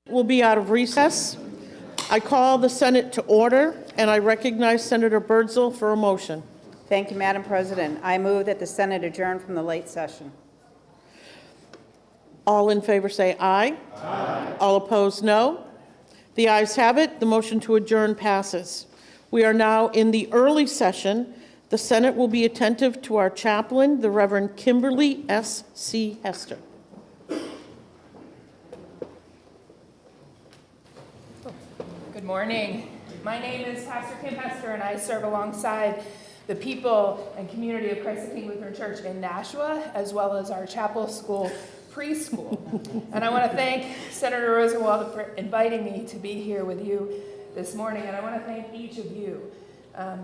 Will be out of recess. I call the Senate to order, and I recognize Senator Birdsall for a motion. Thank you, Madam President. I move that the Senate adjourn from the late session. All in favor say aye. Aye. All opposed, no. The ayes have it. The motion to adjourn passes. We are now in the early session. The Senate will be attentive to our chaplain, the Reverend Kimberly S.C. Hester. Good morning. My name is Pastor Kim Hester, and I serve alongside the people and community of Christ the King Lutheran Church in Nashua, as well as our chapel school preschool. And I want to thank Senator Rosenwald for inviting me to be here with you this morning. And I want to thank each of you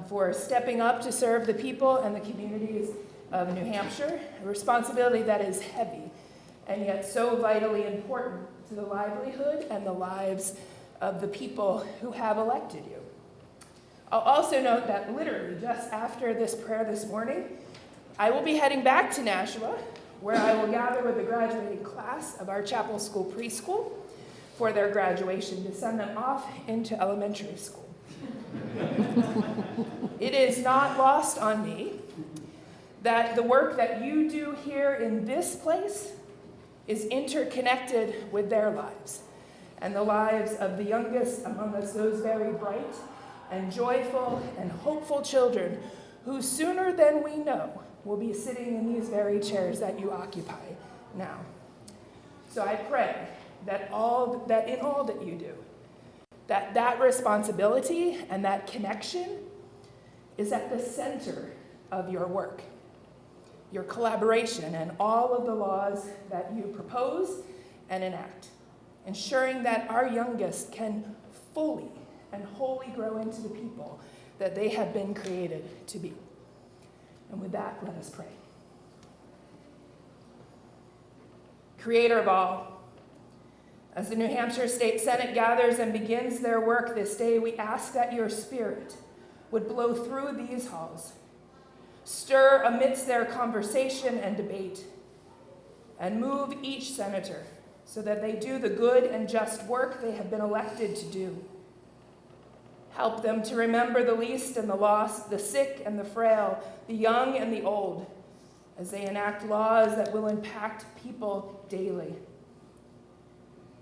for stepping up to serve the people and the communities of New Hampshire, a responsibility that is heavy and yet so vitally important to the livelihood and the lives of the people who have elected you. I'll also note that literally just after this prayer this morning, I will be heading back to Nashua, where I will gather with the graduating class of our chapel school preschool for their graduation to send them off into elementary school. It is not lost on me that the work that you do here in this place is interconnected with their lives and the lives of the youngest among us, those very bright and joyful and hopeful children who sooner than we know will be sitting in these very chairs that you occupy now. So I pray that in all that you do, that responsibility and that connection is at the center of your work, your collaboration, and all of the laws that you propose and enact, ensuring that our youngest can fully and wholly grow into the people that they have been created to be. And with that, let us pray. Creator of all, as the New Hampshire State Senate gathers and begins their work this day, we ask that your Spirit would blow through these halls, stir amidst their conversation and debate, and move each senator so that they do the good and just work they have been elected to do. Help them to remember the least and the lost, the sick and the frail, the young and the old, as they enact laws that will impact people daily.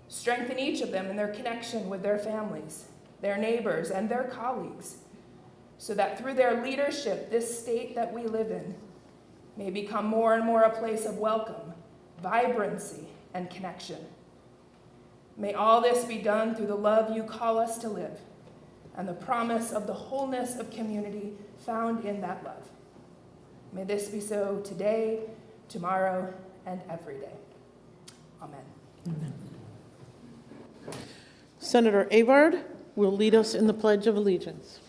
Strengthen each of them in their connection with their families, their neighbors, and their colleagues, so that through their leadership, this state that we live in may become more and more a place of welcome, vibrancy, and connection. May all this be done through the love you call us to live and the promise of the wholeness of community found in that love. May this be so today, tomorrow, and every day. Amen. Amen. Senator Avard will lead us in the Pledge of Allegiance.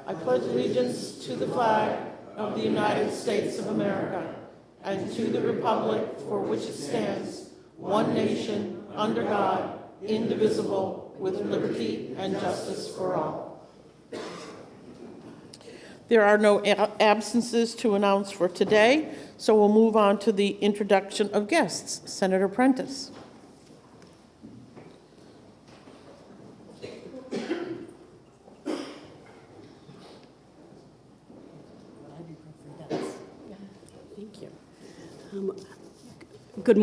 I pledge allegiance to the flag of the United States of America and to the republic for which it stands, one nation, under God, indivisible, with liberty and justice for all. There are no absences to announce for today, so we'll move on to the introduction of guests. Senator Prentiss. Thank you. Good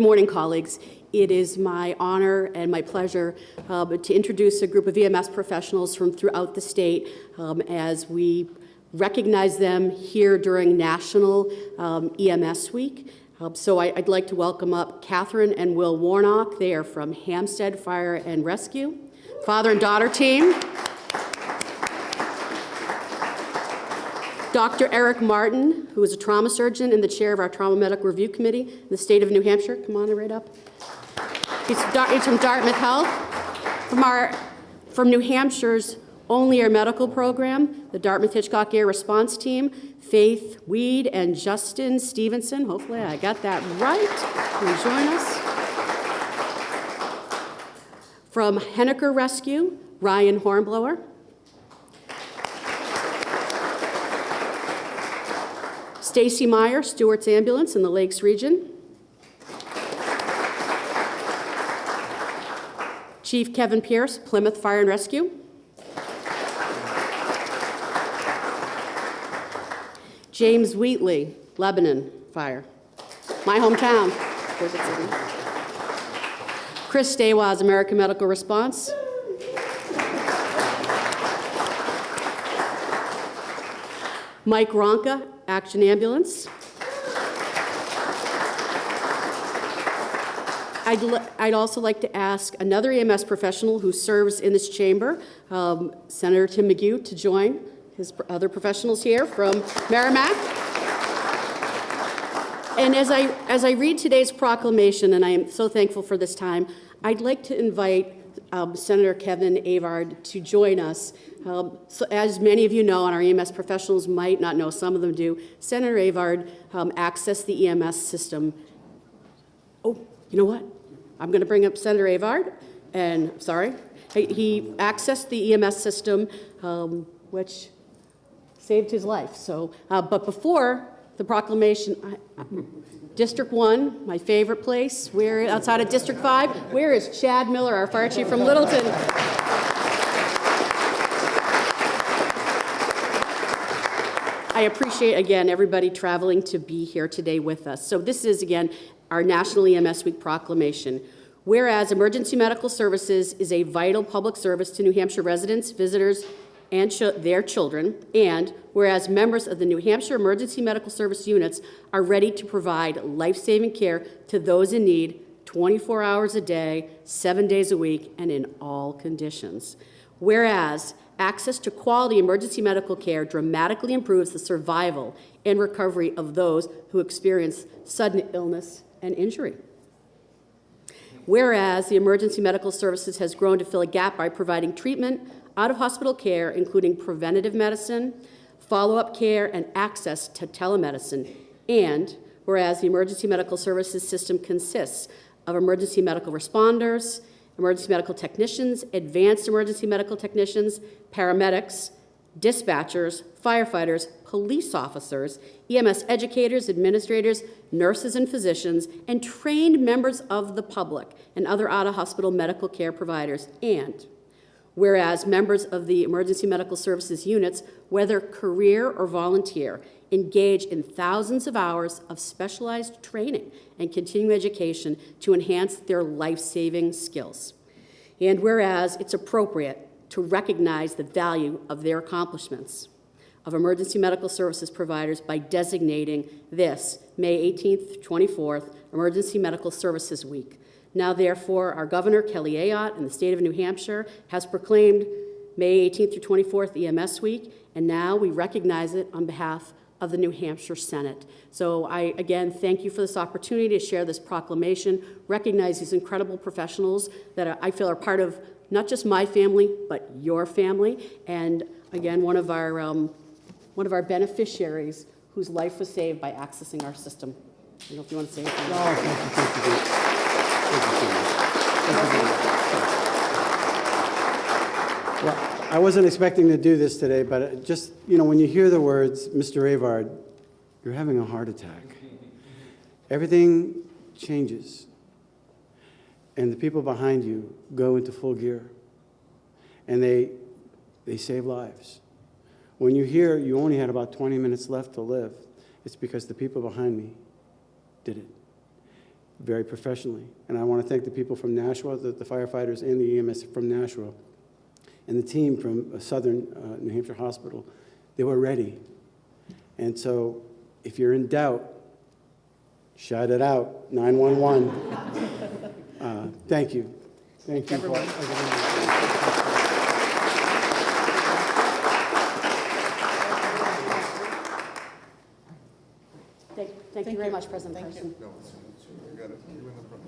morning, colleagues. It is my honor and my pleasure to introduce a group of EMS professionals from throughout the state as we recognize them here during National EMS Week. So I'd like to welcome up Catherine and Will Warnock. They are from Hampstead Fire and Rescue, father and daughter team. Dr. Eric Martin, who is a trauma surgeon and the chair of our Trauma Medical Review Committee in the state of New Hampshire. Come on right up. He's from Dartmouth Health. From New Hampshire's only air medical program, the Dartmouth Hitchcock Air Response Team, Faith Weed and Justin Stevenson. Hopefully I got that right. Will you join us? From Henniker Rescue, Ryan Hornblower. Stacy Meyer, Stewart's Ambulance in the Lakes region. Chief Kevin Pierce, Plymouth Fire and Rescue. James Wheatley, Lebanon Fire, my hometown. Chris Stawaz, American Medical Response. Mike Ronka, Action Ambulance. I'd also like to ask another EMS professional who serves in this chamber, Senator Tim McGue, to join his other professionals here from Merrimack. And as I read today's proclamation, and I am so thankful for this time, I'd like to invite Senator Kevin Avard to join us. So as many of you know, and our EMS professionals might not know, some of them do, Senator Avard accessed the EMS system. Oh, you know what? I'm going to bring up Senator Avard, and sorry. He accessed the EMS system, which saved his life. So, but before the proclamation, District 1, my favorite place, we're outside of District 5. Where is Chad Miller, our fire chief from Littleton? I appreciate, again, everybody traveling to be here today with us. So this is, again, our National EMS Week proclamation. Whereas emergency medical services is a vital public service to New Hampshire residents, visitors, and their children, and whereas members of the New Hampshire Emergency Medical Service units are ready to provide life-saving care to those in need 24 hours a day, 7 days a week, and in all conditions. Whereas access to quality emergency medical care dramatically improves the survival and recovery of those who experience sudden illness and injury. Whereas the emergency medical services has grown to fill a gap by providing treatment, out-of-hospital care, including preventative medicine, follow-up care, and access to telemedicine. And whereas the emergency medical services system consists of emergency medical responders, emergency medical technicians, advanced emergency medical technicians, paramedics, dispatchers, firefighters, police officers, EMS educators, administrators, nurses and physicians, and trained members of the public and other out-of-hospital medical care providers. And whereas members of the emergency medical services units, whether career or volunteer, engage in thousands of hours of specialized training and continuing education to enhance their life-saving skills. And whereas it's appropriate to recognize the value of their accomplishments of emergency medical services providers by designating this May 18th, 24th, Emergency Medical Services Week. Now, therefore, our Governor, Kelly Ayotte, and the state of New Hampshire has proclaimed May 18th through 24th EMS Week, and now we recognize it on behalf of the New Hampshire Senate. So I, again, thank you for this opportunity to share this proclamation, recognize these incredible professionals that I feel are part of not just my family, but your family, and again, one of our beneficiaries whose life was saved by accessing our system. I don't know if you want to say anything. Well, I wasn't expecting to do this today, but just, when you hear the words, Mr. Avard, you're having a heart attack. Everything changes. And the people behind you go into full gear. And they save lives. When you hear you only had about 20 minutes left to live, it's because the people behind me did it very professionally. And I want to thank the people from Nashua, the firefighters and the EMS from Nashua, and the team from Southern New Hampshire Hospital. They were ready. And so if you're in doubt, shout it out, 911. Thank you. Thank you. Thank you very much, President Person. No, you got it. You in the front.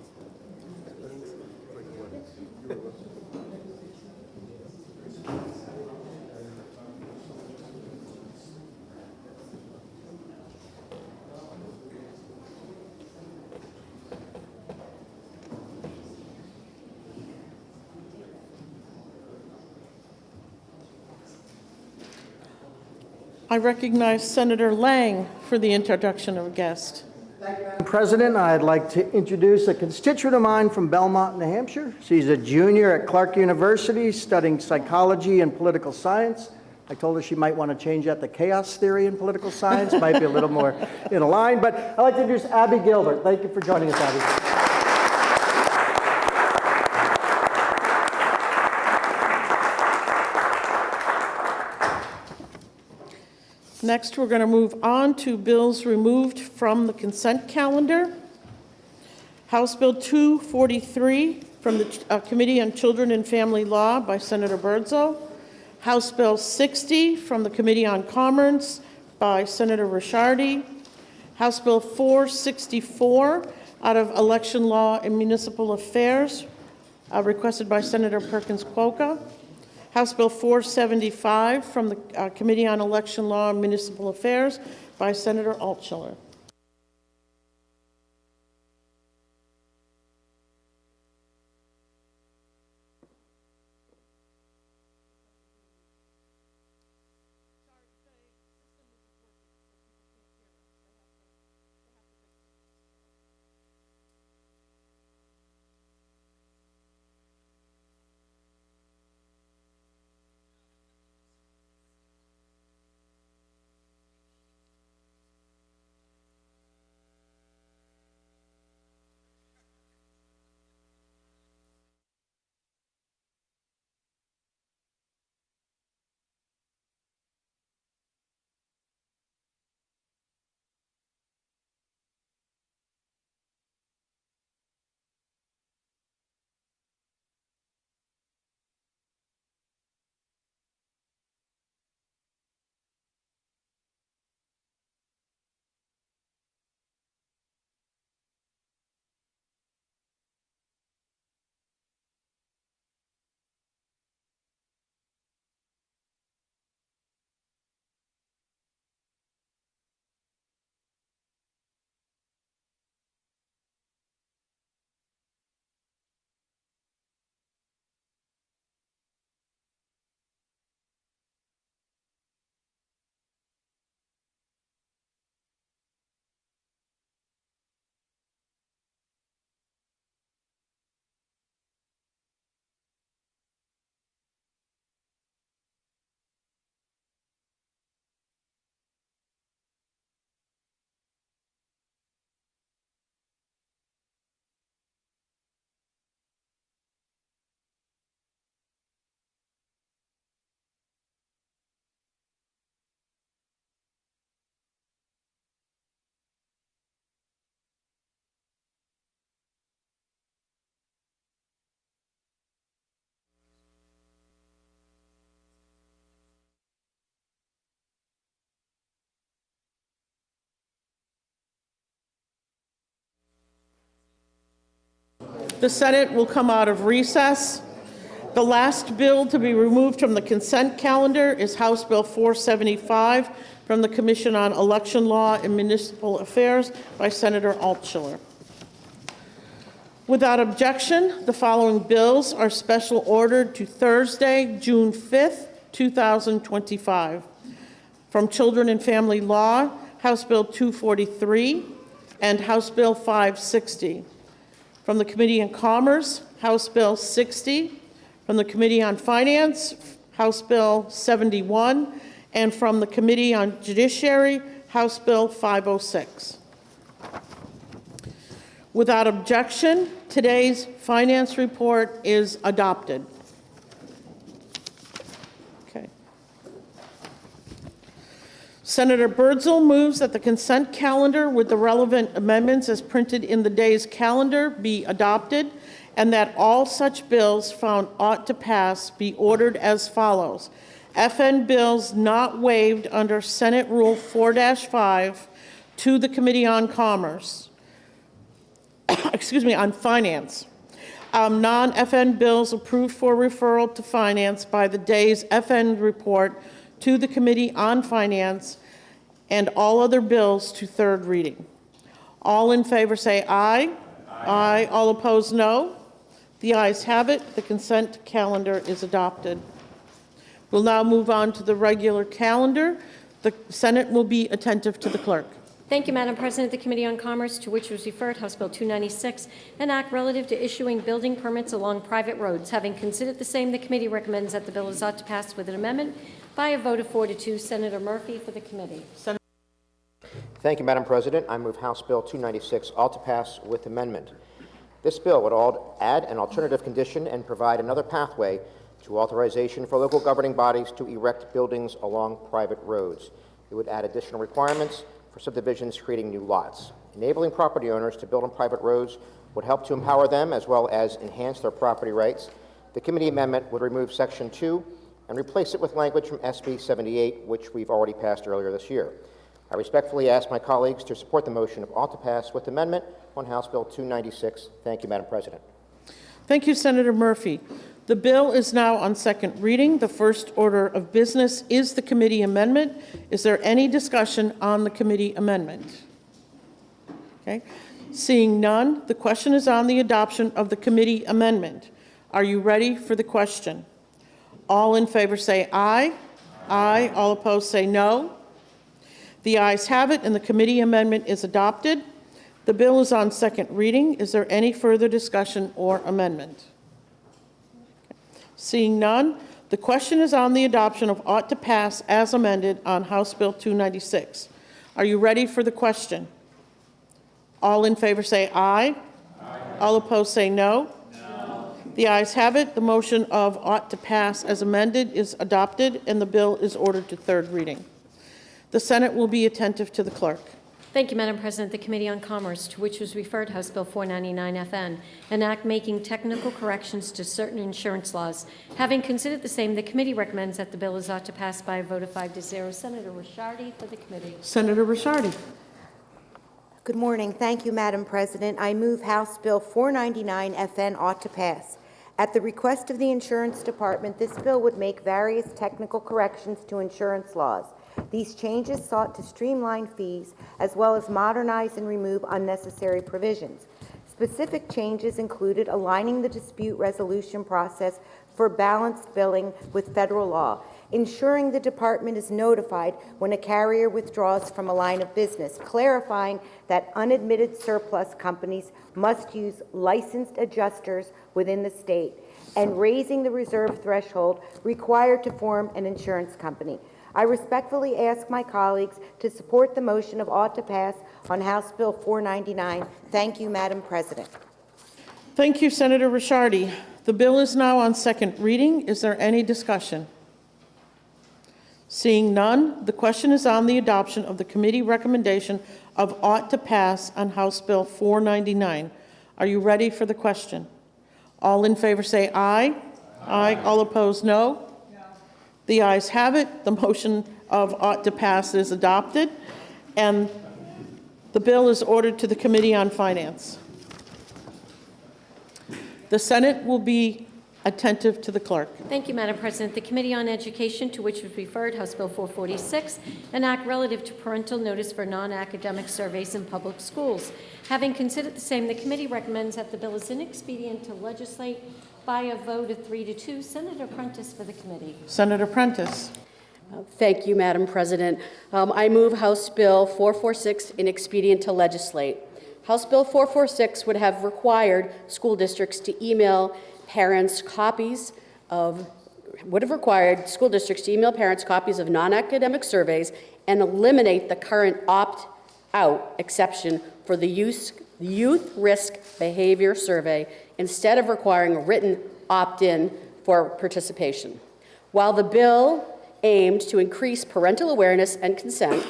I recognize Senator Lang for the introduction of a guest. Madam President, I'd like to introduce a constituent of mine from Belmont, New Hampshire. She's a junior at Clark University studying psychology and political science. I told her she might want to change that to chaos theory in political science. Might be a little more in line, but I'd like to introduce Abby Gilbert. Thank you for joining us, Abby. Next, we're going to move on to bills removed from the consent calendar. House Bill 243 from the Committee on Children and Family Law by Senator Birdsall. House Bill 60 from the Committee on Commerce by Senator Ricciardi. House Bill 464 out of Election Law and Municipal Affairs, requested by Senator Perkins Quokka. House Bill 475 from the Committee on Election Law and Municipal Affairs by Senator Altschiller. The Senate will come out of recess. The last bill to be removed from the consent calendar is House Bill 475 from the Commission on Election Law and Municipal Affairs by Senator Altschiller. Without objection, the following bills are special ordered to Thursday, June 5th, 2025. From Children and Family Law, House Bill 243 and House Bill 560. From the Committee on Commerce, House Bill 60. From the Committee on Finance, House Bill 71. And from the Committee on Judiciary, House Bill 506. Without objection, today's finance report is adopted. Okay. Senator Birdsall moves that the consent calendar with the relevant amendments as printed in the day's calendar be adopted, and that all such bills found ought to pass be ordered as follows. FN bills not waived under Senate Rule 4-5 to the Committee on Commerce. On Finance. Non-FN bills approved for referral to Finance by the day's FN report to the Committee on Finance, and all other bills to third reading. All in favor say aye. Aye. All opposed, no. The ayes have it. The consent calendar is adopted. We'll now move on to the regular calendar. The Senate will be attentive to the clerk. Thank you, Madam President. The Committee on Commerce, to which was referred House Bill 296, an act relative to issuing building permits along private roads. Having considered the same, the committee recommends that the bill is ought to pass with an amendment by a vote of 4-2. Senator Murphy for the committee. Thank you, Madam President. I move House Bill 296 ought to pass with amendment. This bill would add an alternative condition and provide another pathway to authorization for local governing bodies to erect buildings along private roads. It would add additional requirements for subdivisions creating new lots. Enabling property owners to build on private roads would help to empower them as well as enhance their property rights. The committee amendment would remove Section 2 and replace it with language from SB 78, which we've already passed earlier this year. I respectfully ask my colleagues to support the motion of ought to pass with amendment on House Bill 296. Thank you, Madam President. Thank you, Senator Murphy. The bill is now on second reading. The first order of business is the committee amendment. Is there any discussion on the committee amendment? Okay. Seeing none, the question is on the adoption of the committee amendment. Are you ready for the question? All in favor say aye. Aye. All opposed say no. The ayes have it, and the committee amendment is adopted. The bill is on second reading. Is there any further discussion or amendment? Seeing none, the question is on the adoption of ought to pass as amended on House Bill 296. Are you ready for the question? All in favor say aye. Aye. All opposed say no. No. The ayes have it. The motion of ought to pass as amended is adopted, and the bill is ordered to third reading. The Senate will be attentive to the clerk. Thank you, Madam President. The Committee on Commerce, to which was referred House Bill 499-FN, an act making technical corrections to certain insurance laws. Having considered the same, the committee recommends that the bill is ought to pass by a vote of 5-0. Senator Ricciardi for the committee. Senator Ricciardi. Good morning. Thank you, Madam President. I move House Bill 499-FN ought to pass. At the request of the Insurance Department, this bill would make various technical corrections to insurance laws. These changes sought to streamline fees as well as modernize and remove unnecessary provisions. Specific changes included aligning the dispute resolution process for balanced billing with federal law, ensuring the department is notified when a carrier withdraws from a line of business, clarifying that unadmitted surplus companies must use licensed adjusters within the state, and raising the reserve threshold required to form an insurance company. I respectfully ask my colleagues to support the motion of ought to pass on House Bill 499. Thank you, Madam President. Thank you, Senator Ricciardi. The bill is now on second reading. Is there any discussion? Seeing none, the question is on the adoption of the committee recommendation of ought to pass on House Bill 499. Are you ready for the question? All in favor say aye. Aye. All opposed, no. The ayes have it. The motion of ought to pass is adopted, and the bill is ordered to the Committee on Finance. The Senate will be attentive to the clerk. Thank you, Madam President. The Committee on Education, to which was referred House Bill 446, an act relative to parental notice for non-academic surveys in public schools. Having considered the same, the committee recommends that the bill is inexpedient to legislate by a vote of 3-2. Senator Prentiss for the committee. Senator Prentiss. Thank you, Madam President. I move House Bill 446 inexpedient to legislate. House Bill 446 would have required school districts to email parents copies of non-academic surveys and eliminate the current opt-out exception for the youth risk behavior survey instead of requiring a written opt-in for participation. While the bill aimed to increase parental awareness and consent,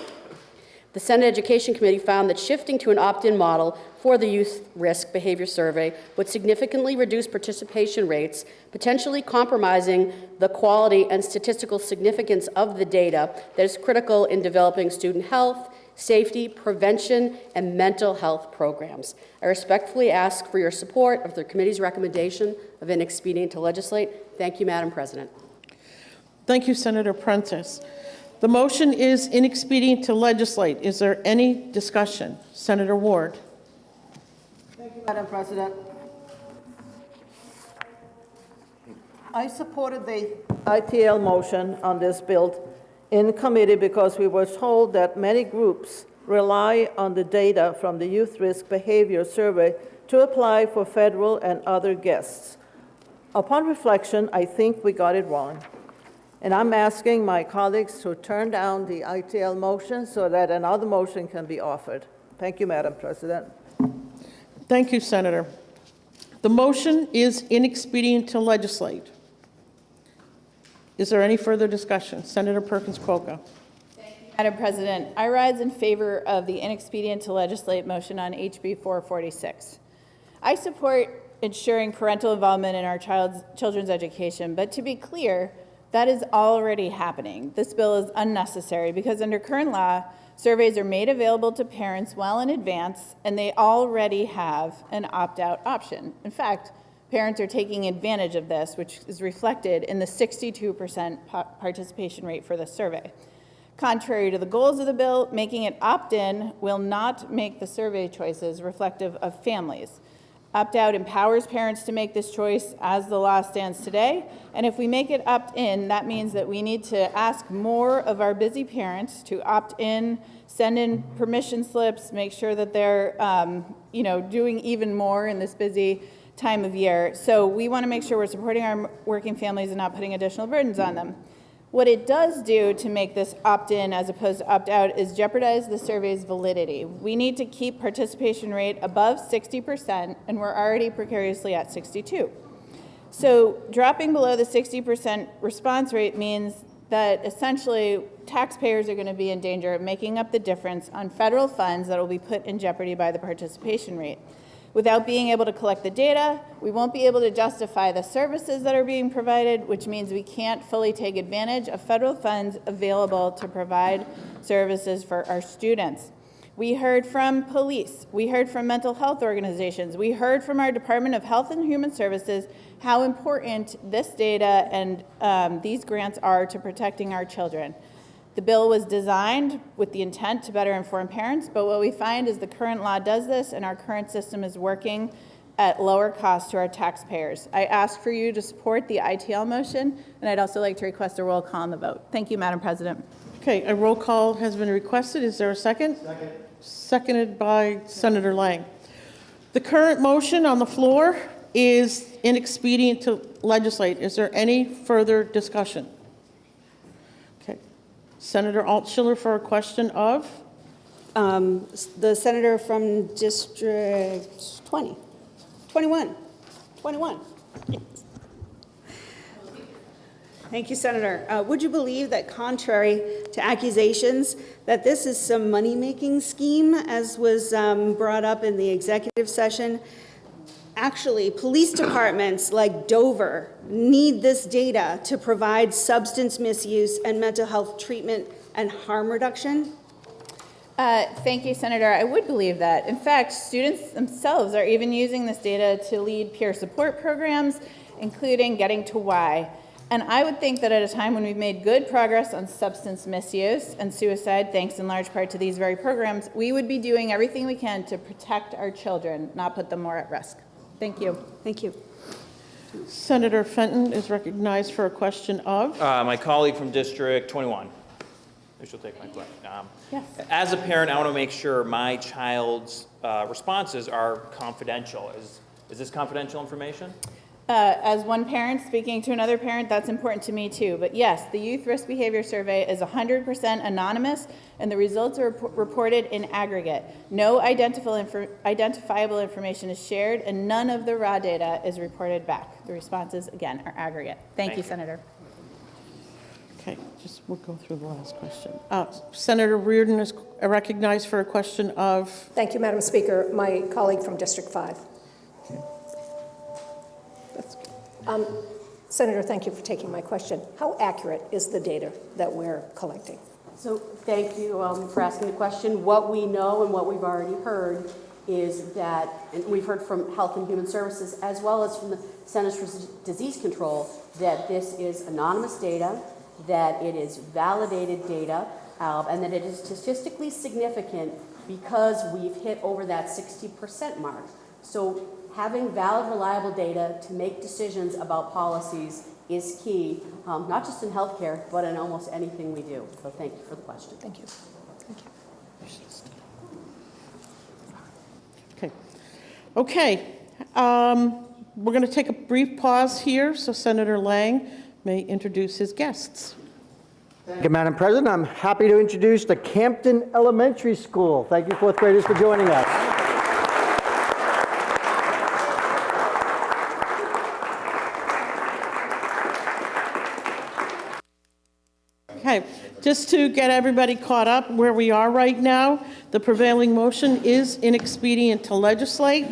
the Senate Education Committee found that shifting to an opt-in model for the youth risk behavior survey would significantly reduce participation rates, potentially compromising the quality and statistical significance of the data that is critical in developing student health, safety, prevention, and mental health programs. I respectfully ask for your support of the committee's recommendation of inexpedient to legislate. Thank you, Madam President. Thank you, Senator Prentiss. The motion is inexpedient to legislate. Is there any discussion? Senator Ward. Thank you, Madam President. I supported the ITL motion on this bill in committee because we were told that many groups rely on the data from the Youth Risk Behavior Survey to apply for federal and other guests. Upon reflection, I think we got it wrong. And I'm asking my colleagues to turn down the ITL motion so that another motion can be offered. Thank you, Madam President. Thank you, Senator. The motion is inexpedient to legislate. Is there any further discussion? Senator Perkins-Coker. Madam President, I rise in favor of the inexpedient to legislate motion on HB 446. I support ensuring parental involvement in our children's education, but to be clear, that is already happening. This bill is unnecessary because under current law, surveys are made available to parents well in advance, and they already have an opt-out option. In fact, parents are taking advantage of this, which is reflected in the 62% participation rate for the survey. Contrary to the goals of the bill, making it opt-in will not make the survey choices reflective of families. Opt-out empowers parents to make this choice as the law stands today, and if we make it opt-in, that means that we need to ask more of our busy parents to opt in, send in permission slips, make sure that they're doing even more in this busy time of year. So we want to make sure we're supporting our working families and not putting additional burdens on them. What it does do to make this opt-in as opposed to opt-out is jeopardize the survey's validity. We need to keep participation rate above 60%, and we're already precariously at 62%. So dropping below the 60% response rate means that essentially taxpayers are going to be in danger of making up the difference on federal funds that will be put in jeopardy by the participation rate. Without being able to collect the data, we won't be able to justify the services that are being provided, which means we can't fully take advantage of federal funds available to provide services for our students. We heard from police, we heard from mental health organizations, we heard from our Department of Health and Human Services how important this data and these grants are to protecting our children. The bill was designed with the intent to better inform parents, but what we find is the current law does this, and our current system is working at lower cost to our taxpayers. I ask for you to support the ITL motion, and I'd also like to request a roll call on the vote. Thank you, Madam President. Okay, a roll call has been requested. Is there a second? Second. Seconded by Senator Lang. The current motion on the floor is inexpedient to legislate. Is there any further discussion? Senator Altschiller for a question of? The senator from District 21. Thank you, Senator. Would you believe that contrary to accusations that this is some money-making scheme, as was brought up in the executive session, actually, police departments like Dover need this data to provide substance misuse and mental health treatment and harm reduction? Thank you, Senator. I would believe that. In fact, students themselves are even using this data to lead peer support programs, including Getting to Why. And I would think that at a time when we've made good progress on substance misuse and suicide, thanks in large part to these very programs, we would be doing everything we can to protect our children, not put them more at risk. Thank you. Thank you. Senator Fenton is recognized for a question of? My colleague from District 21. She'll take my question. Yes. As a parent, I want to make sure my child's responses are confidential. Is this confidential information? As one parent speaking to another parent, that's important to me too. But yes, the Youth Risk Behavior Survey is 100% anonymous, and the results are reported in aggregate. No identifiable information is shared, and none of the raw data is reported back. The responses, again, are aggregate. Thank you, Senator. Okay, we'll go through the last question. Senator Reardon is recognized for a question of? Thank you, Madam Speaker. My colleague from District 5. Senator, thank you for taking my question. How accurate is the data that we're collecting? So thank you for asking the question. What we know and what we've already heard is that, and we've heard from Health and Human Services as well as from the Centers for Disease Control, that this is anonymous data, that it is validated data, and that it is statistically significant because we've hit over that 60% mark. So having valid, reliable data to make decisions about policies is key, not just in healthcare, but in almost anything we do. So thank you for the question. Thank you. Thank you. Okay, we're going to take a brief pause here so Senator Lang may introduce his guests. Thank you, Madam President. I'm happy to introduce the Campton Elementary School. Thank you, fourth graders, for joining us. Okay, just to get everybody caught up where we are right now, the prevailing motion is inexpedient to legislate.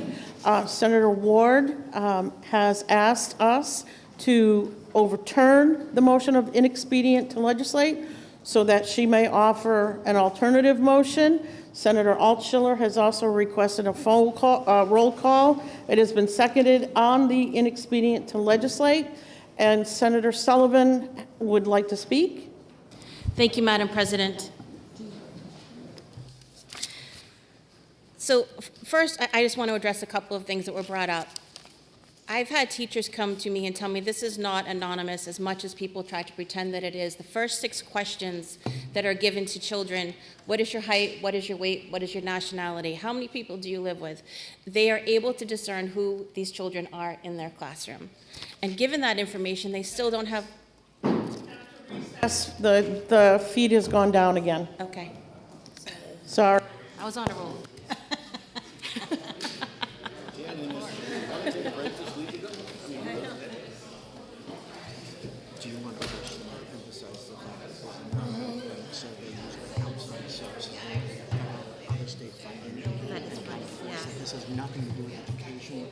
Senator Ward has asked us to overturn the motion of inexpedient to legislate so that she may offer an alternative motion. Senator Altschiller has also requested a roll call. It has been seconded on the inexpedient to legislate, and Senator Sullivan would like to speak. Thank you, Madam President. So first, I just want to address a couple of things that were brought up. I've had teachers come to me and tell me this is not anonymous as much as people try to pretend that it is. The first 6 questions that are given to children, what is your height, what is your weight, what is your nationality, how many people do you live with? They are able to discern who these children are in their classroom. And given that information, they still don't have... Yes, the feed has gone down again. Okay. Sorry. I was on a roll. This has nothing to do with education.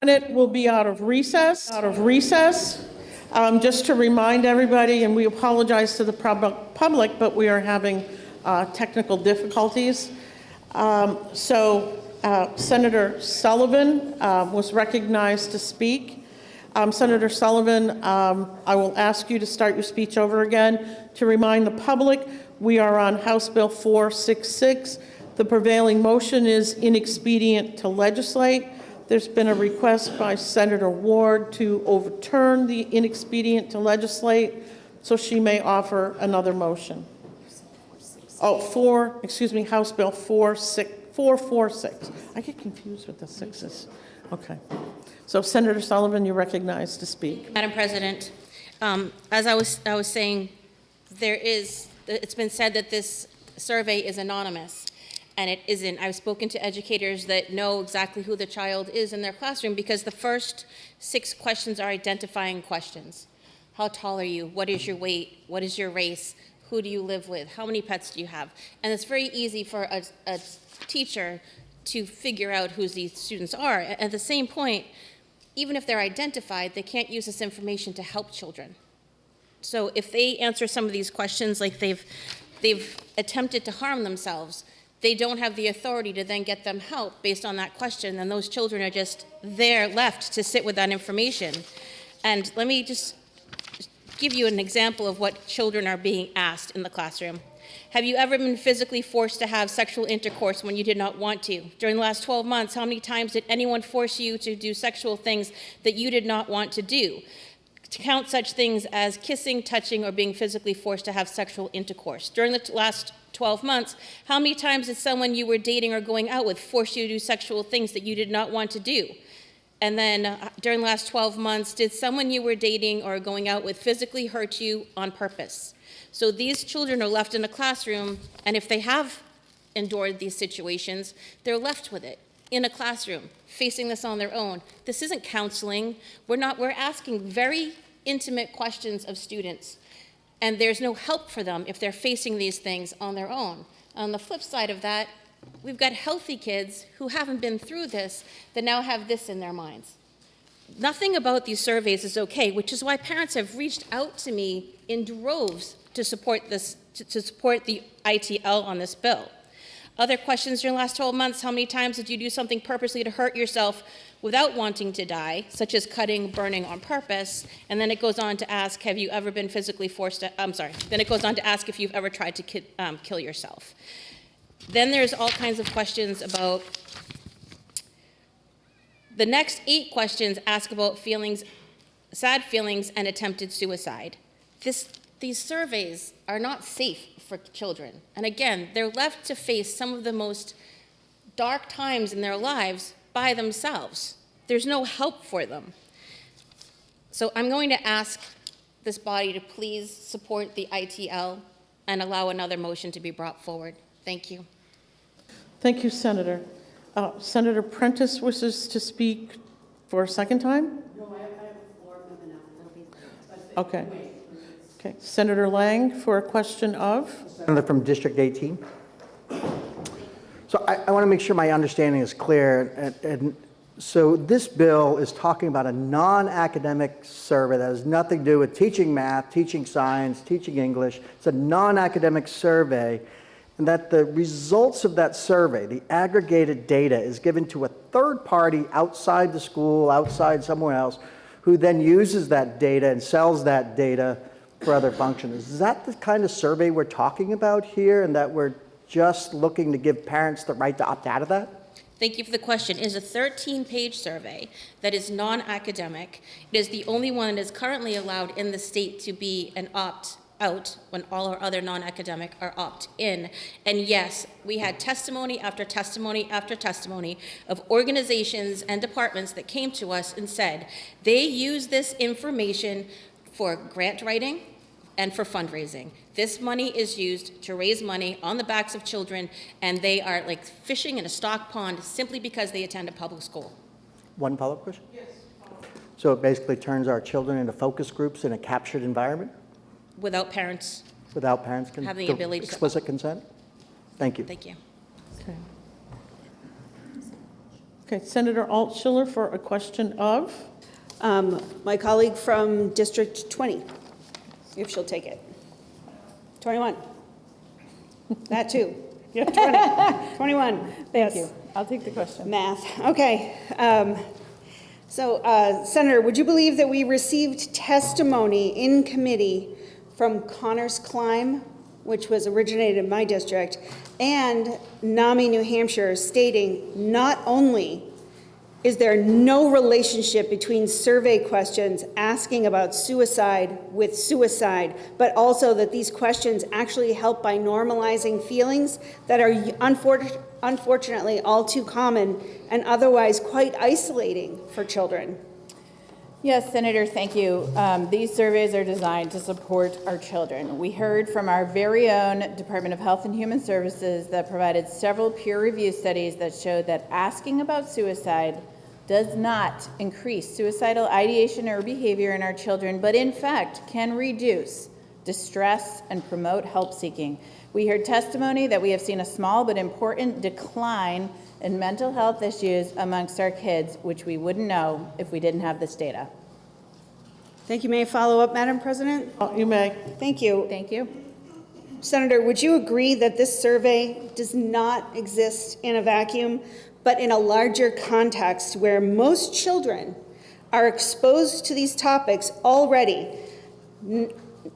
Senate will be out of recess. Just to remind everybody, and we apologize to the public, but we are having technical difficulties. Senator Sullivan was recognized to speak. Senator Sullivan, I will ask you to start your speech over again. To remind the public, we are on House Bill 466. The prevailing motion is inexpedient to legislate. There's been a request by Senator Ward to overturn the inexpedient to legislate, so she may offer another motion. House Bill 446. I get confused with the sixes. Okay. So Senator Sullivan, you're recognized to speak. Madam President, as I was saying, it's been said that this survey is anonymous. And it isn't. I've spoken to educators that know exactly who the child is in their classroom because the first 6 questions are identifying questions. How tall are you? What is your weight? What is your race? Who do you live with? How many pets do you have? And it's very easy for a teacher to figure out who these students are. At the same point, even if they're identified, they can't use this information to help children. So if they answer some of these questions like they've attempted to harm themselves, they don't have the authority to then get them help based on that question, and those children are just there left to sit with that information. And let me just give you an example of what children are being asked in the classroom. Have you ever been physically forced to have sexual intercourse when you did not want to? During the last 12 months, how many times did anyone force you to do sexual things that you did not want to do? To count such things as kissing, touching, or being physically forced to have sexual intercourse. During the last 12 months, how many times did someone you were dating or going out with force you to do sexual things that you did not want to do? And then during the last 12 months, did someone you were dating or going out with physically hurt you on purpose? So these children are left in a classroom, and if they have endured these situations, they're left with it in a classroom, facing this on their own. This isn't counseling. We're asking very intimate questions of students, and there's no help for them if they're facing these things on their own. On the flip side of that, we've got healthy kids who haven't been through this that now have this in their minds. Nothing about these surveys is okay, which is why parents have reached out to me in droves to support this, to support the ITL on this bill. Other questions during the last 12 months, how many times did you do something purposely to hurt yourself without wanting to die, such as cutting, burning on purpose? And then it goes on to ask, have you ever been physically forced to, then it goes on to ask if you've ever tried to kill yourself. Then there's all kinds of questions about, the next 8 questions ask about feelings, sad feelings, and attempted suicide. These surveys are not safe for children. And again, they're left to face some of the most dark times in their lives by themselves. There's no help for them. So I'm going to ask this body to please support the ITL and allow another motion to be brought forward. Thank you. Thank you, Senator. Senator Prentiss wishes to speak for a second time? No, I have the floor now. Okay. Okay. Senator Lang for a question of? Senator from District 18. So I want to make sure my understanding is clear. And so this bill is talking about a non-academic survey that has nothing to do with teaching math, teaching science, teaching English. It's a non-academic survey, and that the results of that survey, the aggregated data, is given to a third party outside the school, outside somewhere else, who then uses that data and sells that data for other functions. Is that the kind of survey we're talking about here, and that we're just looking to give parents the right to opt out of that? Thank you for the question. It is a 13-page survey that is non-academic. It is the only one that is currently allowed in the state to be an opt-out when all our other non-academic are opt-in. And yes, we had testimony after testimony after testimony of organizations and departments that came to us and said they use this information for grant writing and for fundraising. This money is used to raise money on the backs of children, and they are like fishing in a stock pond simply because they attend a public school. One follow-up question? Yes. So it basically turns our children into focus groups in a captured environment? Without parents. Without parents having the ability to explicit consent? Thank you. Thank you. Okay. Okay, Senator Altschiller for a question of? My colleague from District 20, if she'll take it. 21. That too. Yeah, 20. 21. Thank you. I'll take the question. Math. Okay. Senator, would you believe that we received testimony in committee from Connors Climb, which was originated in my district, and NAMI, New Hampshire, stating not only is there no relationship between survey questions asking about suicide with suicide, but also that these questions actually help by normalizing feelings that are unfortunately all too common and otherwise quite isolating for children? Yes, Senator, thank you. These surveys are designed to support our children. We heard from our very own Department of Health and Human Services that provided several peer-reviewed studies that showed that asking about suicide does not increase suicidal ideation or behavior in our children, but in fact can reduce distress and promote help seeking. We heard testimony that we have seen a small but important decline in mental health issues amongst our kids, which we wouldn't know if we didn't have this data. Thank you. May I follow up, Madam President? You may. Thank you. Thank you. Senator, would you agree that this survey does not exist in a vacuum, but in a larger context where most children are exposed to these topics already,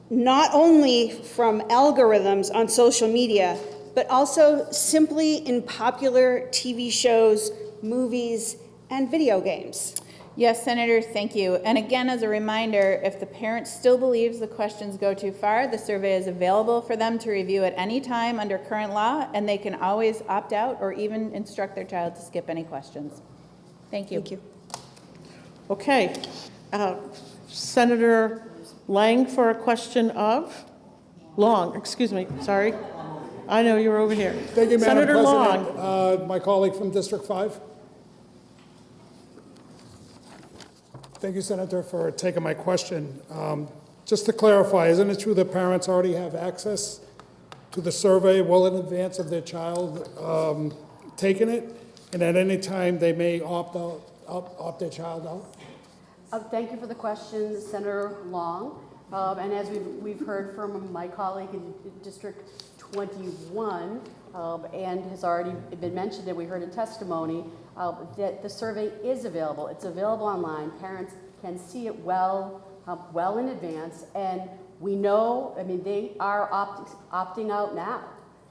not only from algorithms on social media, but also simply in popular TV shows, movies, and video games? Yes, Senator, thank you. And again, as a reminder, if the parent still believes the questions go too far, the survey is available for them to review at any time under current law, and they can always opt out or even instruct their child to skip any questions. Thank you. Thank you. Okay. Senator Lang for a question of? Long, excuse me, sorry. I know you're over here. Thank you, Madam Senator President. Long. My colleague from District 5. Thank you, Senator, for taking my question. Just to clarify, isn't it true that parents already have access to the survey well in advance of their child taking it? And at any time, they may opt their child out? Thank you for the question, Senator Long. And as we've heard from my colleague in District 21, and has already been mentioned, and we heard in testimony, that the survey is available. It's available online. Parents can see it well in advance, and we know, I mean, they are opting out now.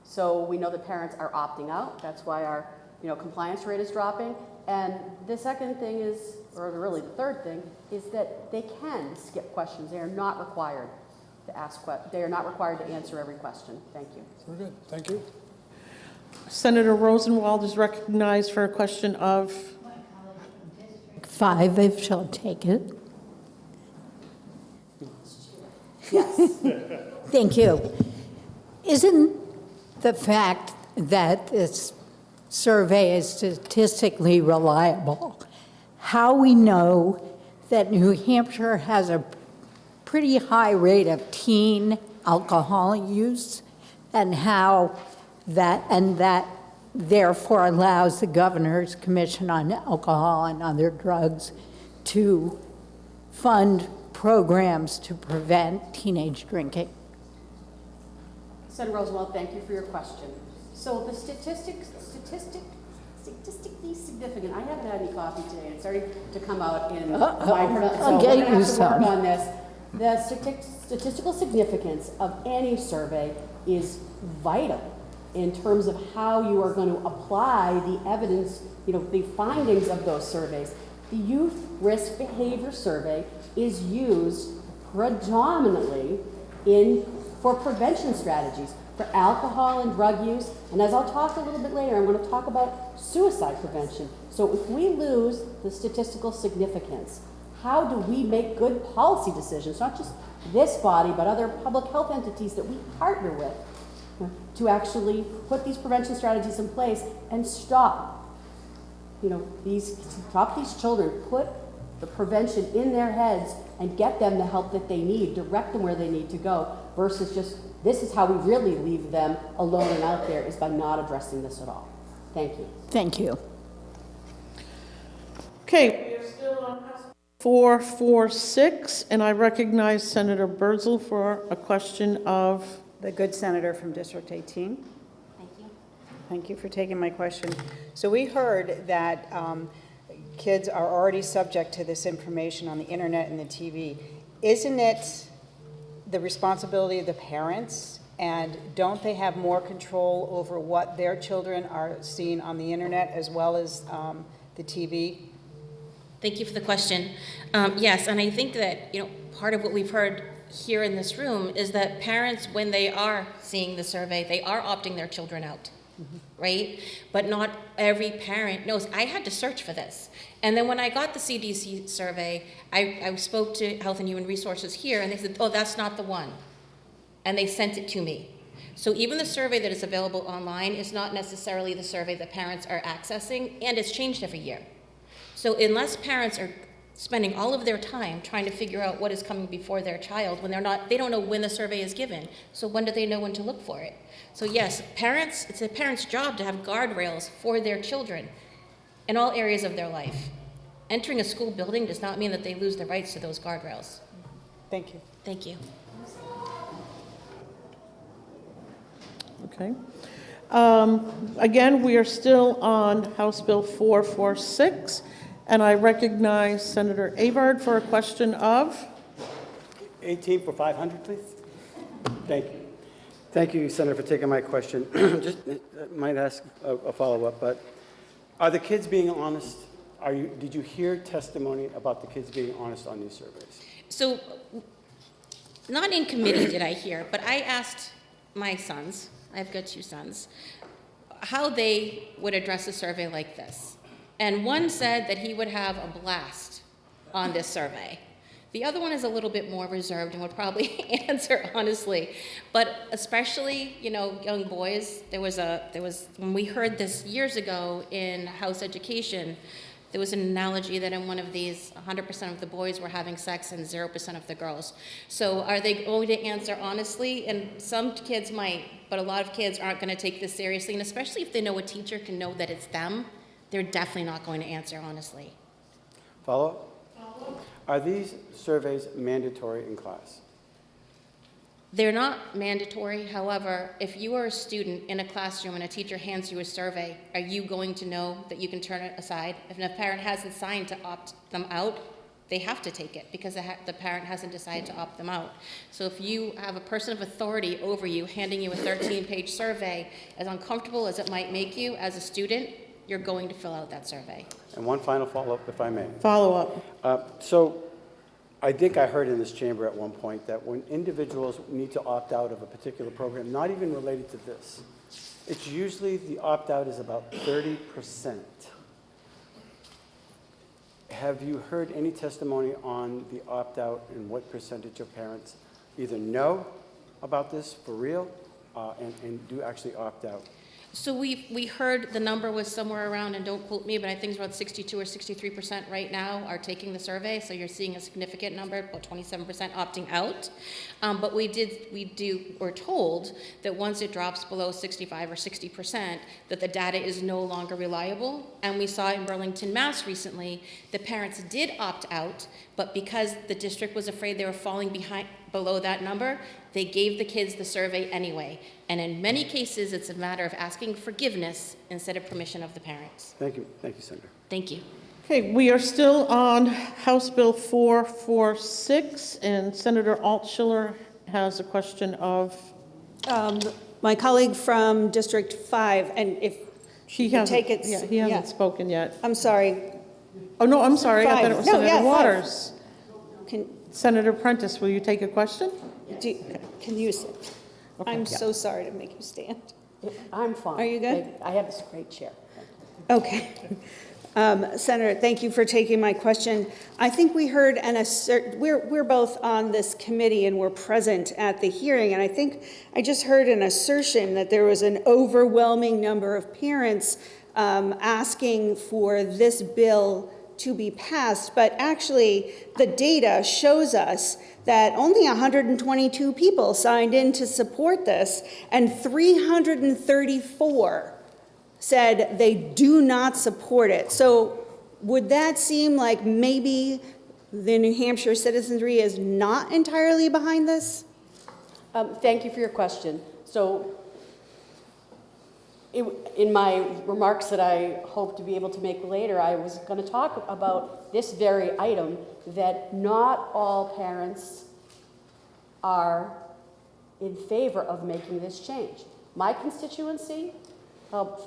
So we know that parents are opting out. That's why our compliance rate is dropping. And the second thing is, or really the third thing, is that they can skip questions. They are not required to ask questions. They are not required to answer every question. Thank you. Very good. Thank you. Senator Rosenwald is recognized for a question of? 5, if she'll take it. Yes. Thank you. Isn't the fact that this survey is statistically reliable how we know that New Hampshire has a pretty high rate of teen alcohol use, and how that therefore allows the Governor's Commission on Alcohol and Other Drugs to fund programs to prevent teenage drinking? Senator Rosenwald, thank you for your question. So the statistically significant, I haven't had any coffee today. It's starting to come out in my breath. So I'll we're get going to you have to work some. on this. The statistical significance of any survey is vital in terms of how you are going to apply the evidence, the findings of those surveys. The Youth Risk Behavior Survey is used predominantly for prevention strategies for alcohol and drug use. And as I'll talk a little bit later, I'm going to talk about suicide prevention. So if we lose the statistical significance, how do we make good policy decisions, not just this body, but other public health entities that we partner with to actually put these prevention strategies in place and stop these children, put the prevention in their heads and get them the help that they need, direct them where they need to go, versus just, this is how we really leave them alone and out there, is by not addressing this at all. Thank you. Thank you. Okay, we are still on House Bill 446, and I recognize Senator Berzel for a question of... The good senator from District 18. Thank you. Thank you for taking my question. So we heard that kids are already subject to this information on the internet and the TV. Isn't it the responsibility of the parents? And don't they have more control over what their children are seeing on the internet as well as the TV? Thank you for the question. Yes, and I think that, part of what we've heard here in this room is that parents, when they are seeing the survey, they are opting their children out, right? But not every parent knows. I had to search for this. And then when I got the CDC survey, I spoke to Health and Human Resources here, and they said, oh, that's not the one. And they sent it to me. So even the survey that is available online is not necessarily the survey that parents are accessing, and it's changed every year. So unless parents are spending all of their time trying to figure out what is coming before their child when they don't know when the survey is given. So when do they know when to look for it? So yes, it's a parent's job to have guardrails for their children in all areas of their life. Entering a school building does not mean that they lose the rights to those guardrails. Thank you. Thank you. Okay. Again, we are still on House Bill 446, and I recognize Senator Avard for a question of... 18 for 500, please. Thank you. Thank you, Senator, for taking my question. Just might ask a follow-up, but are the kids being honest? Did you hear testimony about the kids being honest on these surveys? So, not in committee did I hear, but I asked my sons, I've got 2 sons, how they would address a survey like this. And one said that he would have a blast on this survey. The other one is a little bit more reserved and would probably answer honestly. But especially, young boys, there was when we heard this years ago in House Education, there was an analogy that in one of these, 100% of the boys were having sex and 0% of the girls. So are they going to answer honestly? And some kids might, but a lot of kids aren't going to take this seriously. And especially if they know a teacher can know that it's them, they're definitely not going to answer honestly. Follow-up? Are these surveys mandatory in class? They're not mandatory. However, if you are a student in a classroom and a teacher hands you a survey, are you going to know that you can turn it aside? If a parent hasn't signed to opt them out, they have to take it because the parent hasn't decided to opt them out. So if you have a person of authority over you handing you a 13-page survey, as uncomfortable as it might make you as a student, you're going to fill out that survey. And one final follow-up, if I may. Follow-up. So I think I heard in this chamber at one point that when individuals need to opt out of a particular program, not even related to this, it's usually the opt-out is about 30%. Have you heard any testimony on the opt-out and what percentage of parents either know about this for real and do actually opt out? So we heard the number was somewhere around, and don't quote me, but I think it's about 62 or 63% right now are taking the survey. So you're seeing a significant number, about 27% opting out. But we're told that once it drops below 65 or 60%, that the data is no longer reliable. And we saw in Burlington, Mass recently, the parents did opt out, but because the district was afraid they were falling below that number, they gave the kids the survey anyway. And in many cases, it's a matter of asking forgiveness instead of permission of the parents. Thank you. Thank you, Senator. Thank you. Okay, we are still on House Bill 446, and Senator Altschiller has a question of... My colleague from District 5, and if he you take it... Yeah, he hasn't spoken yet. I'm sorry. Oh, no, I'm sorry. I thought it was Senator Waters. Can, Senator Prentiss, will you take a question? can you sit? Okay. I'm so sorry to make you stand. I'm fine. Are you good? I have this great chair. Okay. Senator, thank you for taking my question. I think we heard we're both on this committee and we're present at the hearing, and I think I just heard an assertion that there was an overwhelming number of parents asking for this bill to be passed, but actually the data shows us that only 122 people signed in to support this, and 334 said they do not support it. So would that seem like maybe the New Hampshire citizenry is not entirely behind this? Thank you for your question. So in my remarks that I hope to be able to make later, I was going to talk about this very item, that not all parents are in favor of making this change. My constituency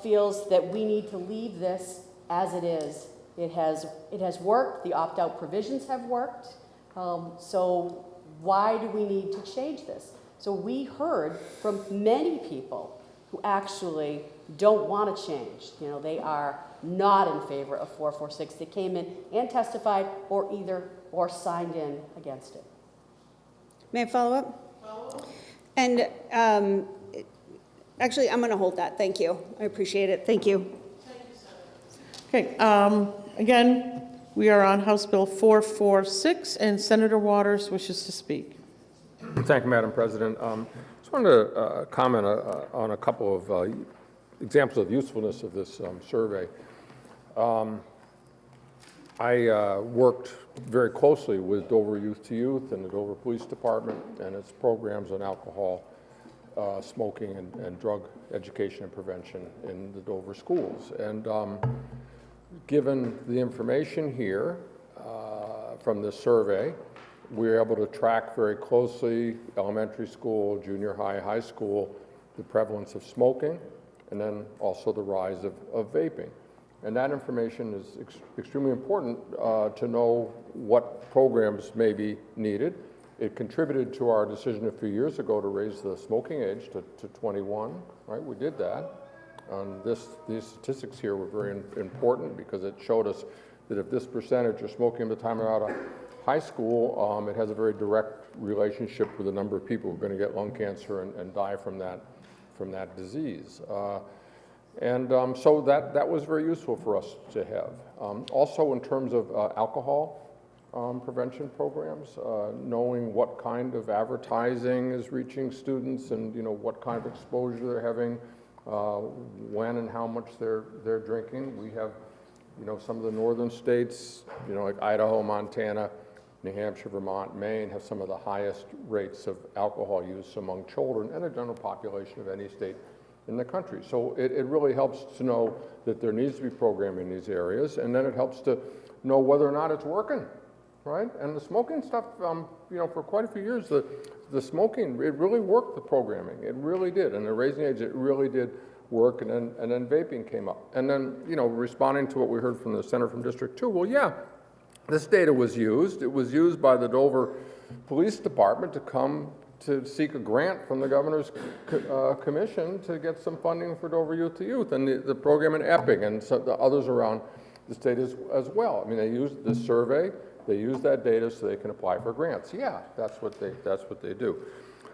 feels that we need to leave this as it is. It has worked. The opt-out provisions have worked. So why do we need to change this? So we heard from many people who actually don't want to change. You know, they are not in favor of 446. They came in and testified or signed in against it. May I follow up? And actually, I'm going to hold that. Thank you. I appreciate it. Thank you. Okay, again, we are on House Bill 446, and Senator Waters wishes to speak. Thank you, Madam President. Just wanted to comment on a couple of examples of usefulness of this survey. I worked very closely with Dover Youth to Youth and the Dover Police Department and its programs on alcohol, smoking, and drug education and prevention in the Dover schools. And given the information here from this survey, we were able to track very closely elementary school, junior high, high school, the prevalence of smoking, and then also the rise of vaping. And that information is extremely important to know what programs may be needed. It contributed to our decision a few years ago to raise the smoking age to 21, right? We did that. These statistics here were very important because it showed us that if this percentage are smoking at the time they're out of high school, it has a very direct relationship with the number of people who are going to get lung cancer and die from that disease. So that was very useful for us to have. Also, in terms of alcohol prevention programs, knowing what kind of advertising is reaching students and what kind of exposure they're having, when and how much they're drinking. We have some of the northern states, like Idaho, Montana, New Hampshire, Vermont, Maine have some of the highest rates of alcohol use among children and the general population of any state in the country. So it really helps to know that there needs to be programming in these areas, and then it helps to know whether or not it's working, right? And the smoking stuff, for quite a few years, the smoking, it really worked, the programming. It really did. And the raising age, it really did work, and then vaping came up. And then, responding to what we heard from the senator from District 2, well, yeah, this data was used. It was used by the Dover Police Department to come to seek a grant from the governor's commission to get some funding for Dover Youth to Youth and the program in Epping and the others around the state as well. I mean, they used this survey, they use that data so they can apply for grants. Yeah, that's what they do.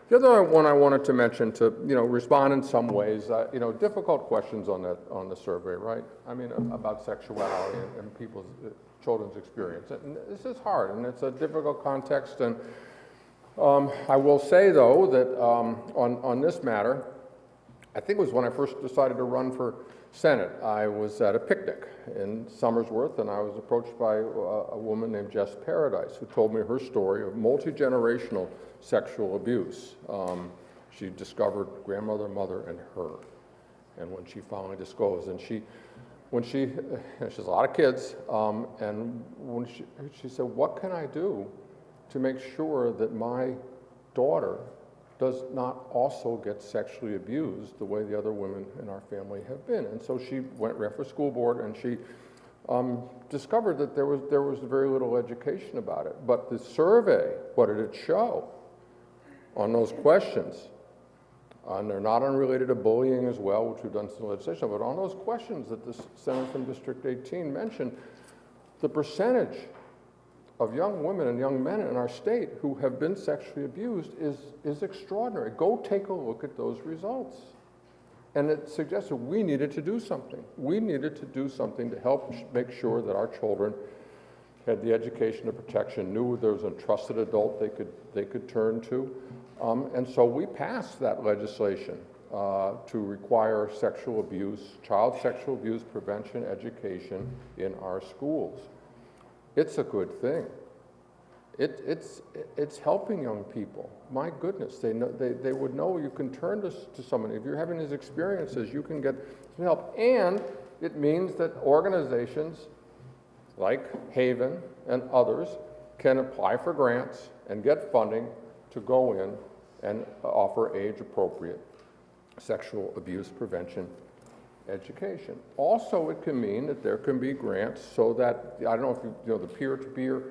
The other one I wanted to mention to respond in some ways, difficult questions on the survey, right? I mean, about sexuality and children's experience. And this is hard, and it's a difficult context. And I will say, though, that on this matter, I think it was when I first decided to run for Senate. I was at a picnic in Somersworth, and I was approached by a woman named Jess Paradise, who told me her story of multi-generational sexual abuse. She discovered grandmother, mother, and her, and when she finally disclosed, and she has a lot of kids, and when she said, "What can I do to make sure that my daughter does not also get sexually abused the way the other women in our family have been?" And so she ran for school board, and she discovered that there was very little education about it. But the survey, what did it show on those questions? And they're not unrelated to bullying as well, which we've done some legislation, but on those questions that the senator from District 18 mentioned, the percentage of young women and young men in our state who have been sexually abused is extraordinary. Go take a look at those results. And it suggested we needed to do something. We needed to do something to help make sure that our children had the education and protection, knew there was a trusted adult they could turn to. And so we passed that legislation to require child sexual abuse prevention education in our schools. It's a good thing. It's helping young people. My goodness, they would know you can turn to someone. If you're having these experiences, you can get some help. And it means that organizations like Haven and others can apply for grants and get funding to go in and offer age-appropriate sexual abuse prevention education. Also, it can mean that there can be grants so that, I don't know if you know the peer-to-peer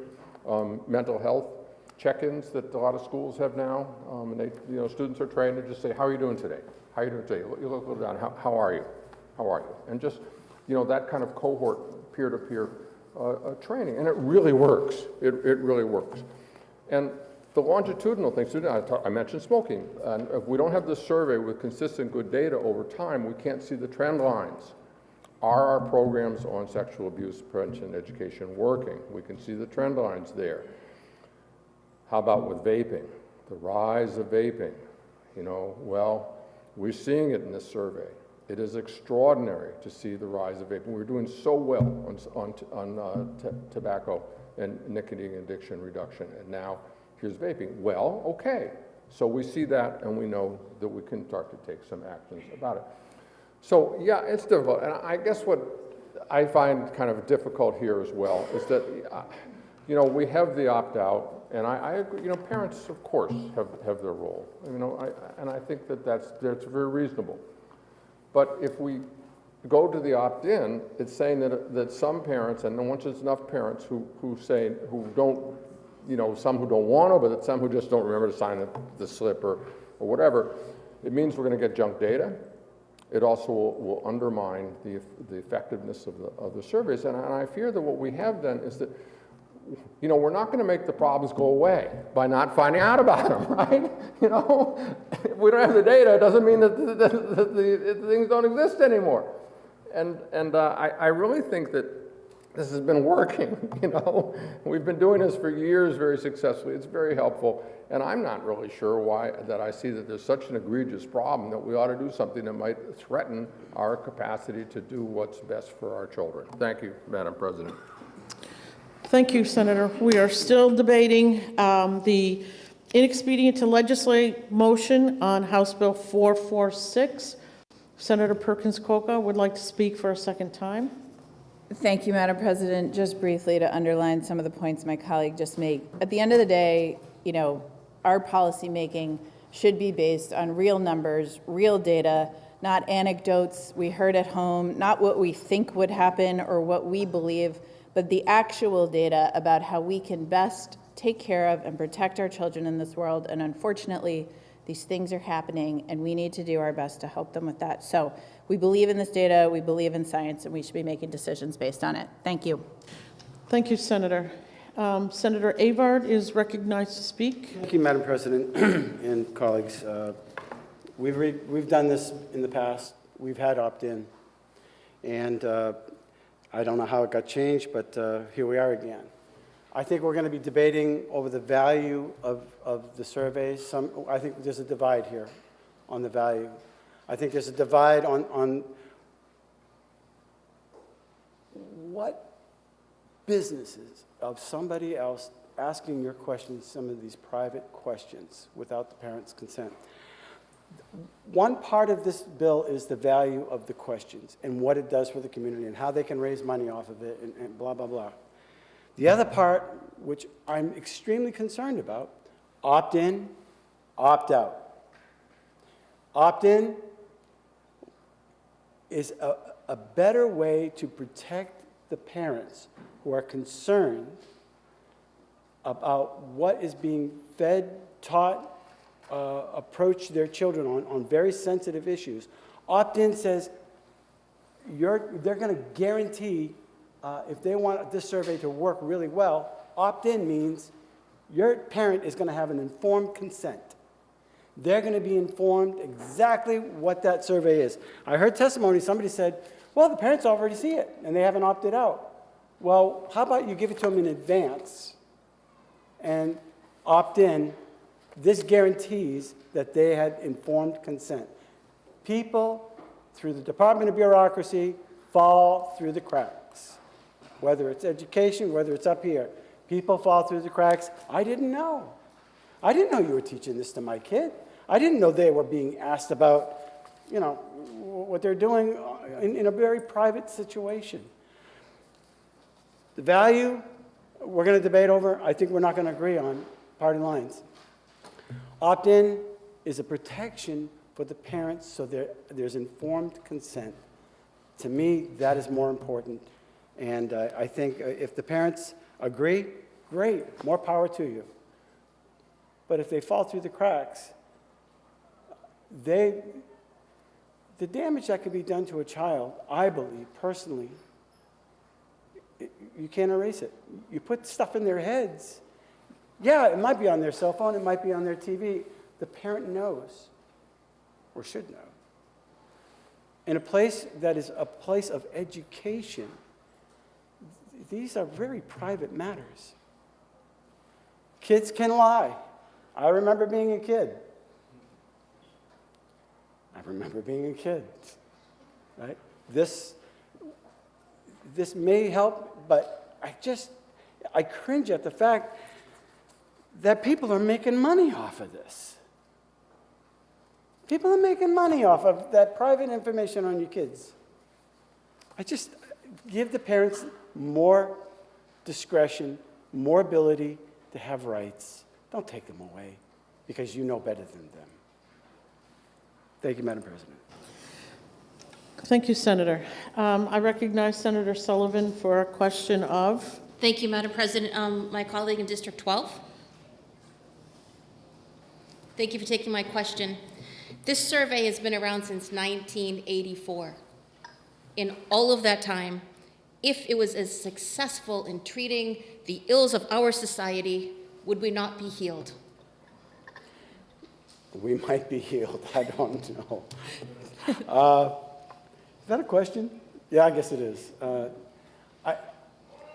mental health check-ins that a lot of schools have now, and they, students are trained to just say, how are you doing today? How are you doing today? You look down, how are you? How are you? And just, that kind of cohort peer-to-peer training, and it really works. It really works. And the longitudinal things, I mentioned smoking, and if we don't have this survey with consistent good data over time, we can't see the trend lines. Are our programs on sexual abuse prevention and education working? We can see the trend lines there. How about with vaping? The rise of vaping. Well, we're seeing it in this survey. It is extraordinary to see the rise of vaping. We're doing so well on tobacco and nicotine addiction reduction, and now here's vaping. Well, okay. So we see that, and we know that we can start to take some actions about it. So yeah, it's difficult, and I guess what I find kind of difficult here as well is that, we have the opt-out, and I agree, parents, of course, have their role, and I think that's very reasonable. But if we go to the opt-in, it's saying that some parents, and once there's enough parents who don't, some who don't want to, but it's some who just don't remember to sign the slip or whatever, it means we're going to get junk data. It also will undermine the effectiveness of the surveys. And I fear that what we have then is that, we're not going to make the problems go away by not finding out about them, right? If we don't have the data, it doesn't mean that the things don't exist anymore. And I really think that this has been working, We've been doing this for years very successfully. It's very helpful. And I'm not really sure why that I see that there's such an egregious problem that we ought to do something that might threaten our capacity to do what's best for our children. Thank you, Madam President. Thank you, Senator. We are still debating the inexpedient to legislate motion on House Bill 446. Senator Perkins Coca would like to speak for a second time. Thank you, Madam President. Just briefly to underline some of the points my colleague just made. At the end of the day, our policy making should be based on real numbers, real data, not anecdotes we heard at home, not what we think would happen or what we believe, but the actual data about how we can best take care of and protect our children in this world. And unfortunately, these things are happening, and we need to do our best to help them with that. So we believe in this data, we believe in science, and we should be making decisions based on it. Thank you. Thank you, Senator. Senator Avard is recognized to speak. Thank you, Madam President and colleagues. We've done this in the past. We've had opt-in, and I don't know how it got changed, but here we are again. I think we're going to be debating over the value of the surveys. I think there's a divide here on the value. I think there's a divide on what businesses of somebody else asking your questions, some of these private questions without the parents' consent. One part of this bill is the value of the questions and what it does for the community and how they can raise money off of it and blah, blah, blah. The other part, which I'm extremely concerned about, opt-in, opt-out. Opt-in is a better way to protect the parents who are concerned about what is being fed, taught, approach their children on very sensitive issues. Opt-in says they're going to guarantee, if they want this survey to work really well, opt-in means your parent is going to have an informed consent. They're going to be informed exactly what that survey is. I heard testimony, somebody said, well, the parents already see it, and they haven't opted out. Well, how about you give it to them in advance and opt in? This guarantees that they had informed consent. People, through the Department of Bureaucracy, fall through the cracks. Whether it's education, whether it's up here, people fall through the cracks. I didn't know. I didn't know you were teaching this to my kid. I didn't know they were being asked about, you know, what they're doing in a very private situation. The value we're going to debate over, I think we're not going to agree on party lines. Opt-in is a protection for the parents so there's informed consent. To me, that is more important. And I think if the parents agree, great, more power to you. But if they fall through the cracks, the damage that could be done to a child, I believe, personally, you can't erase it. You put stuff in their heads. Yeah, it might be on their cell phone, it might be on their TV. The parent knows, or should know. In a place that is a place of education, these are very private matters. Kids can lie. I remember being a kid. Right? This may help, but I cringe at the fact that people are making money off of this. People are making money off of that private information on your kids. I just give the parents more discretion, more ability to have rights. Don't take them away because you know better than them. Thank you, Madam President. Thank you, Senator. I recognize Senator Sullivan for a question of. Thank you, Madam President. My colleague in District 12. Thank you for taking my question. This survey has been around since 1984. In all of that time, if it was as successful in treating the ills of our society, would we not be healed? We might be healed. I don't know. Is that a question? Yeah, I guess it is.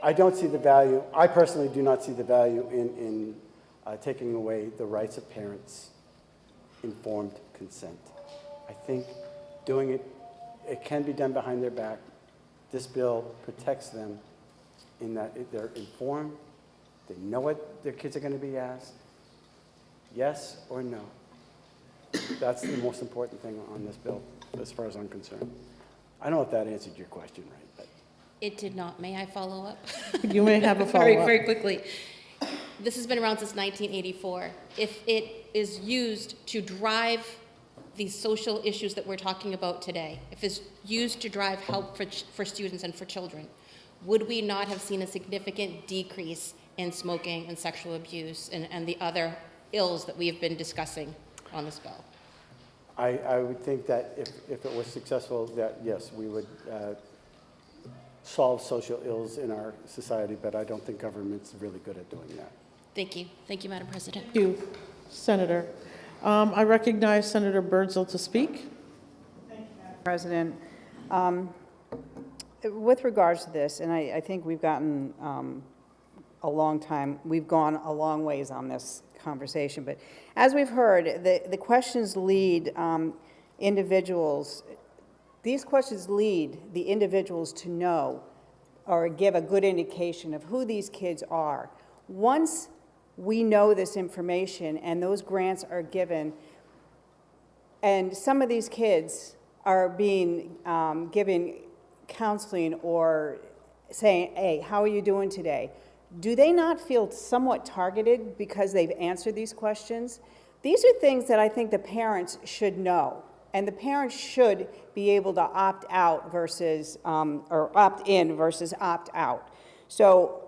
I don't see the value. I personally do not see the value in taking away the rights of parents, informed consent. I think doing it can be done behind their back. This bill protects them in that they're informed, they know what their kids are going to be asked, yes or no. That's the most important thing on this bill, as far as I'm concerned. I don't know if that answered your question right, but. It did not. May I follow up? You may have a follow-up. Very quickly. This has been around since 1984. If it is used to drive these social issues that we're talking about today, if it's used to drive help for students and for children, would we not have seen a significant decrease in smoking and sexual abuse and the other ills that we have been discussing on this bill? I would think that if it was successful, that yes, we would solve social ills in our society, but I don't think government's really good at doing that. Thank you. Thank you, Madam President. Thank you, Senator. I recognize Senator Birdsall to speak. Thank you, Madam President. With regards to this, and I think we've gotten we've gone a long ways on this conversation, but as we've heard, the questions lead individuals, these questions lead the individuals to know or give a good indication of who these kids are. Once we know this information and those grants are given, and some of these kids are being given counseling or saying, hey, how are you doing today? Do they not feel somewhat targeted because they've answered these questions? These are things that I think the parents should know, and the parents should be able to opt out versus, or opt in versus opt out. So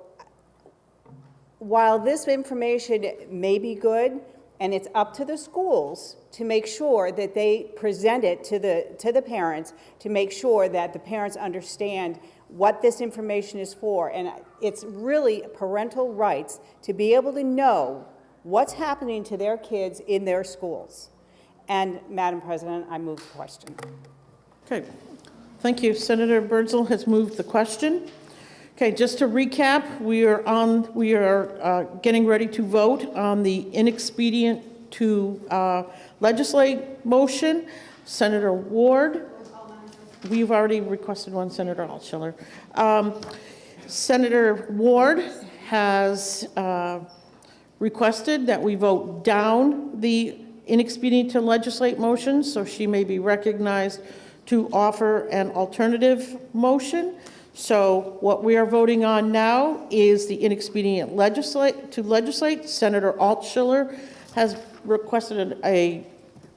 while this information may be good, and it's up to the schools to make sure that they present it to the parents, to make sure that the parents understand what this information is for. And it's really parental rights to be able to know what's happening to their kids in their schools. And Madam President, I move the question. Okay, thank you. Senator Birdsall has moved the question. Okay, just to recap, we are getting ready to vote on the inexpedient to legislate motion. Senator Ward, we've already requested one, Senator Altschiller. Senator Ward has requested that we vote down the inexpedient to legislate motion, so she may be recognized to offer an alternative motion. So what we are voting on now is the inexpedient to legislate. Senator Altschiller has requested a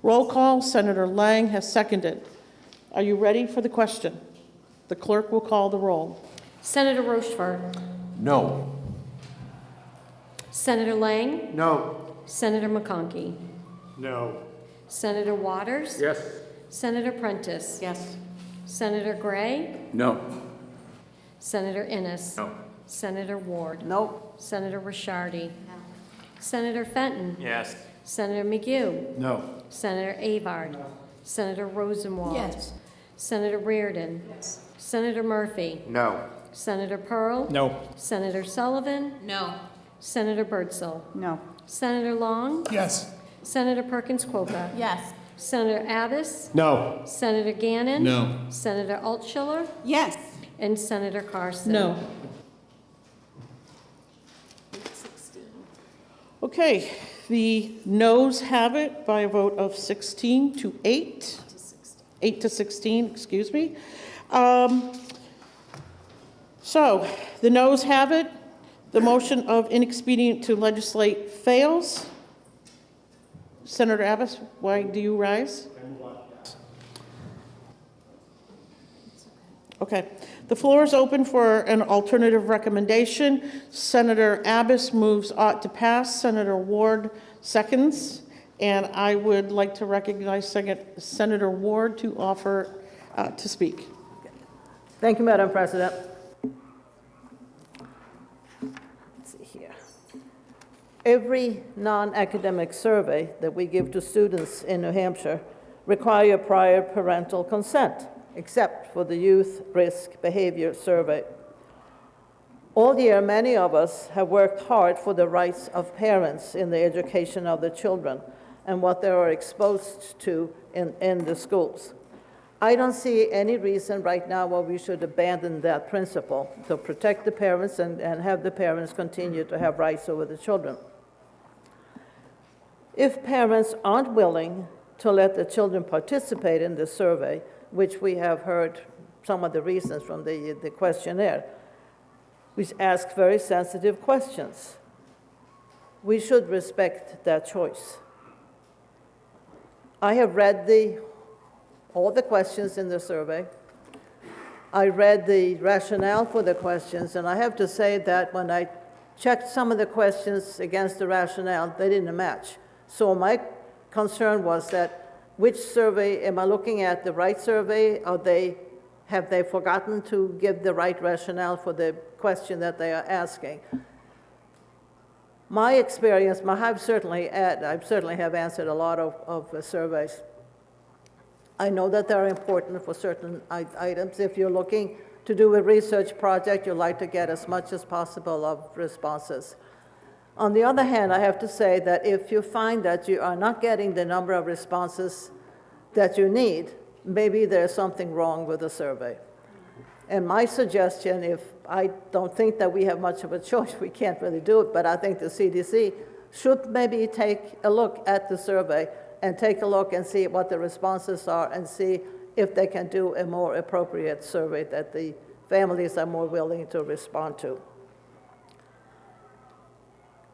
roll call. Senator Lang has seconded. Are you ready for the question? The clerk will call the roll. Senator Rochefort. No. Senator Lang. No. Senator McConkey. No. Senator Waters. Yes. Senator Prentiss. Yes. Senator Gray. No. Senator Innes. No. Senator Ward. Nope. Senator Rishardi. Senator Fenton. Yes. Senator McHugh. No. Senator Avard. Senator Rosenwald. Yes. Senator Reardon. Senator Murphy. No. Senator Pearl. No. Senator Sullivan. No. Senator Birdsell. No. Senator Long. Yes. Senator Perkins Copa. Yes. Senator Abbas. No. Senator Gannon. No. Senator Altschiller. Yes. And Senator Carson. No. Okay, the noes have it by a vote of 16 to 8. 8 to 16, excuse me. So the noes have it. The motion of inexpedient to legislate fails. Senator Abbas, why do you rise? Okay. The floor is open for an alternative recommendation. Senator Abbas moves ought to pass. Senator Ward seconds. And I would like to recognize Senator Ward to offer to speak. Thank you, Madam President. Let's see here. Every non-academic survey that we give to students in New Hampshire require prior parental consent, except for the Youth Risk Behavior Survey. All year, many of us have worked hard for the rights of parents in the education of the children and what they are exposed to in the schools. I don't see any reason right now why we should abandon that principle to protect the parents and have the parents continue to have rights over the children. If parents aren't willing to let the children participate in the survey, which we have heard some of the reasons from the questionnaire, we ask very sensitive questions. We should respect that choice. I have read all the questions in the survey. I read the rationale for the questions, and I have to say that when I checked some of the questions against the rationale, they didn't match. So my concern was that which survey, am I looking at the right survey? Have they forgotten to give the right rationale for the question that they are asking? My experience, I certainly have answered a lot of surveys. I know that they're important for certain items. If you're looking to do a research project, you like to get as much as possible of responses. On the other hand, I have to say that if you find that you are not getting the number of responses that you need, maybe there's something wrong with the survey. And my suggestion, if I don't think that we have much of a choice, we can't really do it, but I think the CDC should maybe take a look at the survey and take a look and see what the responses are and see if they can do a more appropriate survey that the families are more willing to respond to.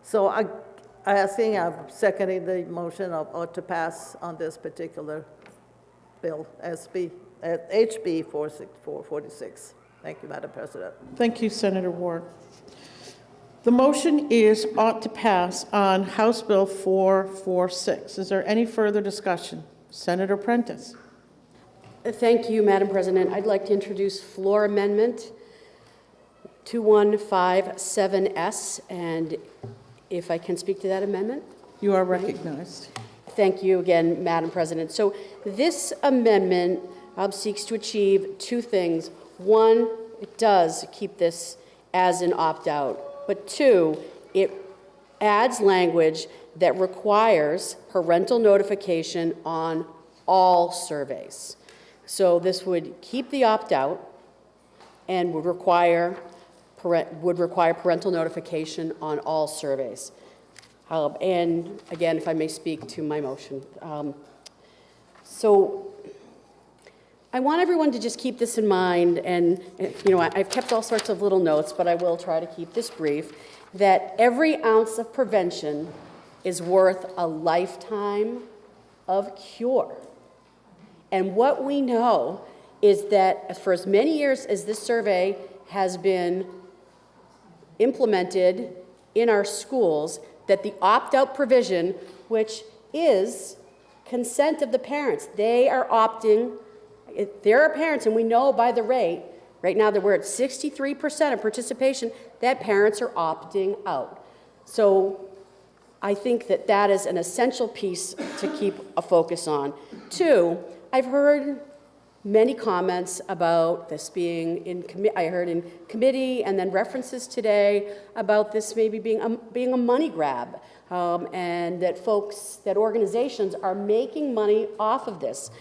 So I'm seconding the motion of ought to pass on this particular bill, HB 446. Thank you, Madam President. Thank you, Senator Ward. The motion is ought to pass on House Bill 446. Is there any further discussion? Senator Prentiss. Thank you, Madam President. I'd like to introduce floor amendment 2157S, and if I can speak to that amendment. You are recognized. Thank you again, Madam President. So this amendment seeks to achieve two things. One, it does keep this as an opt-out. But two, it adds language that requires parental notification on all surveys. So this would keep the opt-out and would require parental notification on all surveys. And again, if I may speak to my motion. So I want everyone to just keep this in mind, and I've kept all sorts of little notes, but I will try to keep this brief, that every ounce of prevention is worth a lifetime of cure. And what we know is that for as many years as this survey has been implemented in our schools, that the opt-out provision, which is consent of the parents, they are opting. There are parents, and we know by the rate, right now that we're at 63% of participation, that parents are opting out. So I think that that is an essential piece to keep a focus on. Two, I've heard many comments about this being in committee. I heard in committee, and then references today about this maybe being a money grab, and that organizations are making money off of this.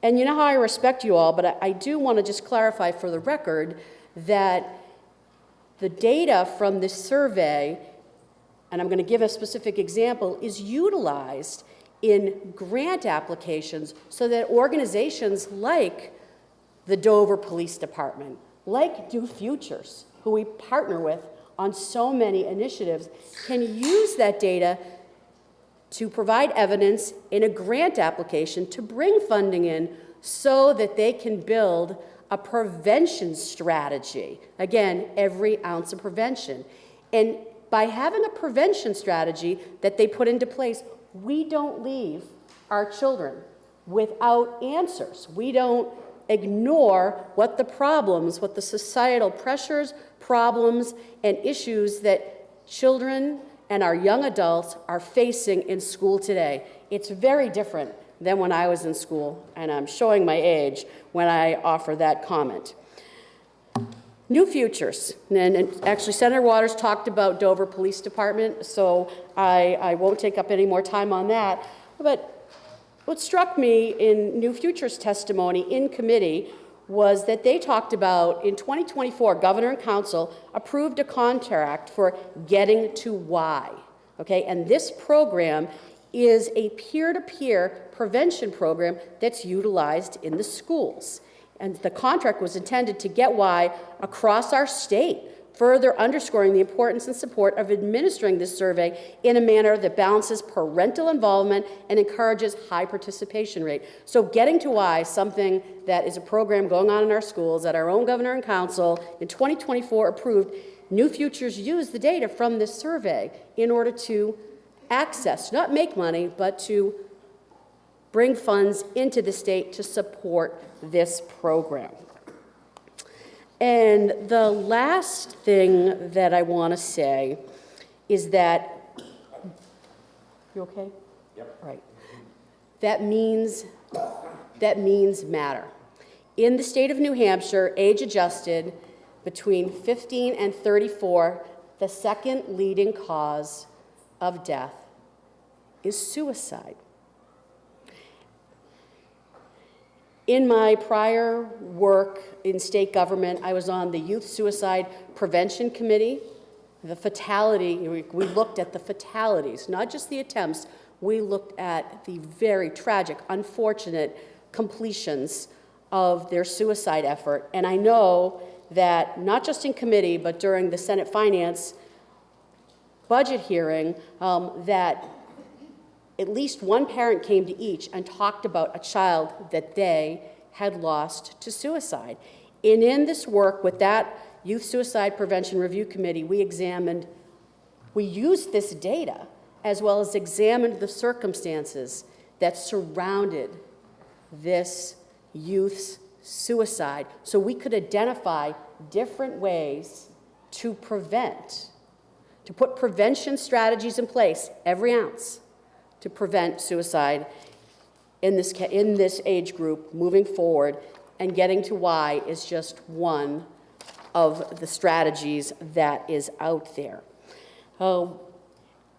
And you know how I respect you all, but I do want to just clarify for the record that the data from this survey, and I'm going to give a specific example, is utilized in grant applications so that organizations like the Dover Police Department, like New Futures, who we partner with on so many initiatives, can use that data to provide evidence in a grant application to bring funding in so that they can build a prevention strategy. Again, every ounce of prevention. And by having a prevention strategy that they put into place, we don't leave our children without answers. We don't ignore what the societal pressures, problems, and issues that children and our young adults are facing in school today. It's very different than when I was in school, and I'm showing my age when I offer that comment. New Futures, and actually Senator Waters talked about Dover Police Department, so I won't take up any more time on that. But what struck me in New Futures testimony in committee was that they talked about, in 2024, Governor and Council approved a contract for Getting to Why, okay? And this program is a peer-to-peer prevention program that's utilized in the schools. And the contract was intended to get why across our state, further underscoring the importance and support of administering this survey in a manner that balances parental involvement and encourages high participation rate. So Getting to Why, something that is a program going on in our schools that our own governor and council in 2024 approved. New Futures used the data from this survey in order to access, not make money, but to bring funds into the state to support this program. And the last thing that I want to say is that, you okay? Yep. Right. That means matter. In the state of New Hampshire, age adjusted, between 15 and 34, the second leading cause of death is suicide. In my prior work in state government, I was on the Youth Suicide Prevention Committee. The fatality, we looked at the fatalities, not just the attempts, we looked at the very tragic, unfortunate completions of their suicide effort. And I know that not just in committee, but during the Senate Finance budget hearing, that at least one parent came to each and talked about a child that they had lost to suicide. And in this work with that Youth Suicide Prevention Review Committee, we used this data as well as examined the circumstances that surrounded this youth's suicide so we could identify different ways to prevent, to put prevention strategies in place, every ounce, to prevent suicide in this age group moving forward. And Getting to Why is just one of the strategies that is out there.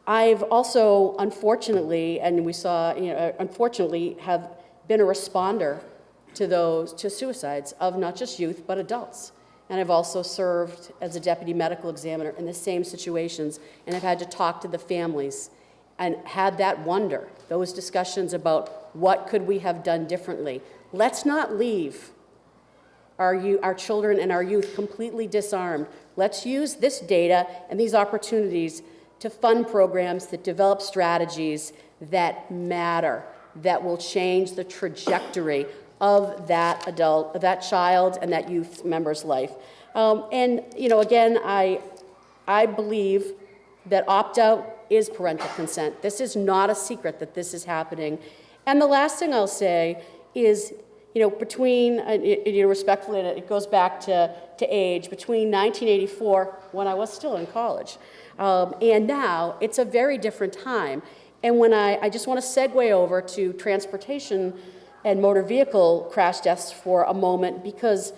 I've also, unfortunately, and we saw, unfortunately, have been a responder to suicides of not just youth, but adults. And I've also served as a deputy medical examiner in the same situations, and I've had to talk to the families and had that wonder, those discussions about what could we have done differently. Let's not leave our children and our youth completely disarmed. Let's use this data and these opportunities to fund programs that develop strategies that matter, that will change the trajectory of that adult, of that child and that youth member's life. And, again, I believe that opt-out is parental consent. This is not a secret that this is happening. And the last thing I'll say is, between, respectfully, and it goes back to age, between 1984, when I was still in college, and now, it's a very different time. And when I just want to segue over to transportation and motor vehicle crash deaths for a moment, because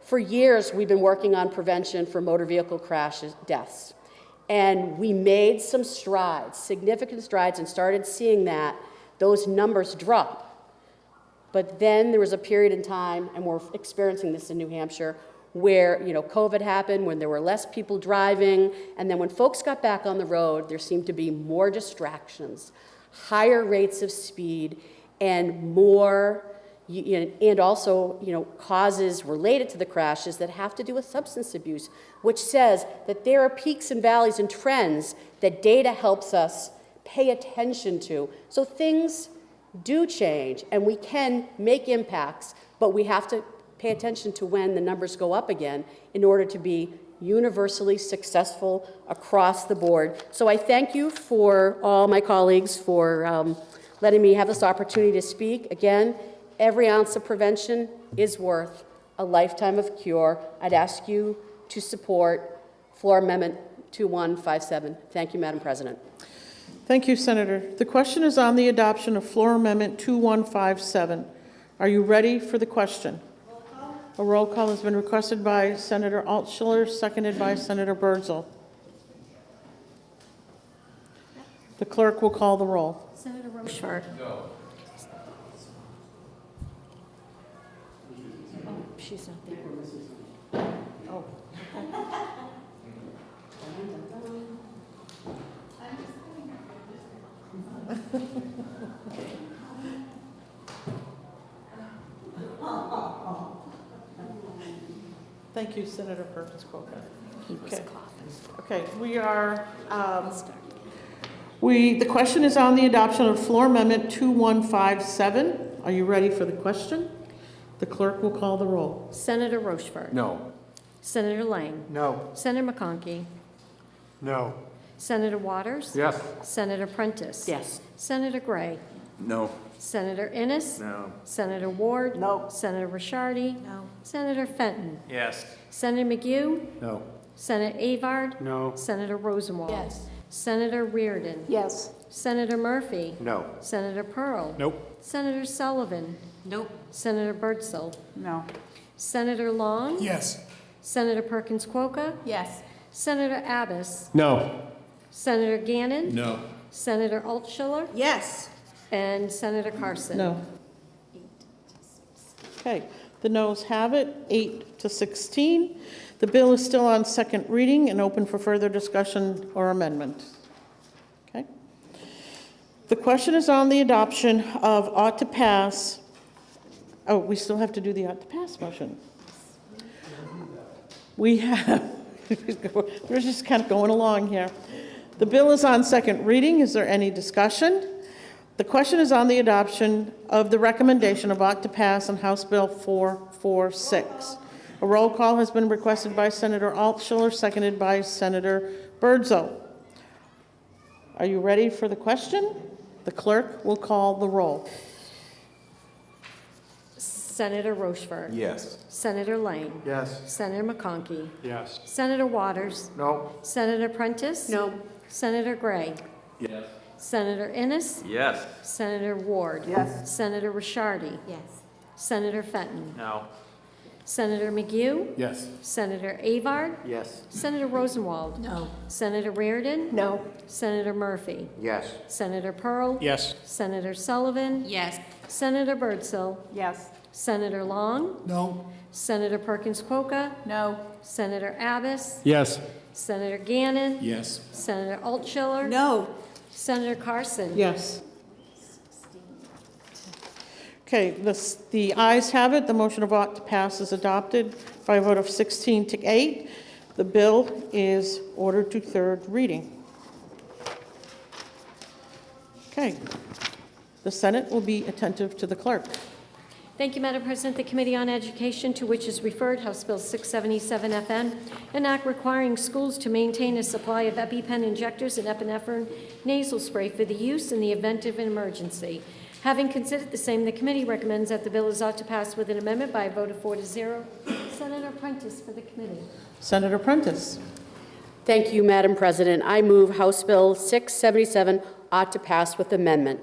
for years we've been working on prevention for motor vehicle crash deaths. And we made some strides, significant strides, and started seeing those numbers drop. But then there was a period in time, and we're experiencing this in New Hampshire, where COVID happened, when there were less people driving, and then when folks got back on the road, there seemed to be more distractions, higher rates of speed, and more, and also causes related to the crashes that have to do with substance abuse, which says that there are peaks and valleys and trends that data helps us pay attention to. So things do change, and we can make impacts, but we have to pay attention to when the numbers go up again in order to be universally successful across the board. So I thank you for all my colleagues for letting me have this opportunity to speak. Again, every ounce of prevention is worth a lifetime of cure. I'd ask you to support Floor Amendment 2157. Thank you, Madam President. Thank you, Senator. The question is on the adoption of Floor Amendment 2157. Are you ready for the question? A roll call has been requested by Senator Altschiller, seconded by Senator Birdsall. The clerk will call the roll. Senator Rochefort. No. Oh, she's not there. Oh. Thank you, Senator Prentiss. Okay. Okay, we are, the question is on the adoption of Floor Amendment 2157. Are you ready for the question? The clerk will call the roll. Senator Rochefort. No. Senator Lang. No. Senator McConkey. No. Senator Waters. Yes. Senator Prentiss. Yes. Senator Gray. No. Senator Innes. No. Senator Ward. No. Senator Ricciardi. No. Senator Fenton. Yes. Senator McHugh. No. Senator Avard. No. Senator Rosenwald. Yes. Senator Reardon. Yes. Senator Murphy. No. Senator Pearl. Nope. Senator Sullivan. Nope. Senator Birdsall. No. Senator Long. Yes. Senator Perkins Quokka. Yes. Senator Abbas. No. Senator Gannon. No. Senator Altschiller. Yes. And Senator Carson. No. Okay, the noes have it, 8 to 16. The bill is still on second reading and open for further discussion or amendment. Okay. The question is on the adoption of ought to pass. Oh, we still have to do the ought to pass motion. We have, we're just kind of going along here. The bill is on second reading. Is there any discussion? The question is on the adoption of the recommendation of ought to pass on House Bill 446. A roll call has been requested by Senator Altschiller, seconded by Senator Birdsall. Are you ready for the question? The clerk will call the roll. Senator Rochefort. Yes. Senator Lang. Yes. Senator McConkey. Yes. Senator Waters. No. Senator Prentiss. No. Senator Gray. Yes. Senator Innes. Yes. Senator Ward. Yes. Senator Ricciardi. Yes. Senator Fenton. No. Senator McHugh. Yes. Senator Avard. Yes. Senator Rosenwald. No. Senator Reardon. No. Senator Murphy. Yes. Senator Pearl. Yes. Senator Sullivan. Yes. Senator Birdsell. Yes. Senator Long. No. Senator Perkins Poca. No. Senator Abbas. Yes. Senator Gannon. Yes. Senator Altschiller. No. Senator Carson. Yes. Okay, the ayes have it. The motion of ought to pass is adopted by a vote of 16 to 8. The bill is ordered to third reading. Okay. The Senate will be attentive to the clerk. Thank you, Madam President. The Committee on Education, to which is referred House Bill 677 FN, an act requiring schools to maintain a supply of EpiPen injectors and epinephrine nasal spray for the use in the event of an emergency. Having considered the same, the committee recommends that the bill is ought to pass with an amendment by a vote of 4-0. Senator Prentiss for the committee. Senator Prentiss. Thank you, Madam President. I move House Bill 677 ought to pass with amendment.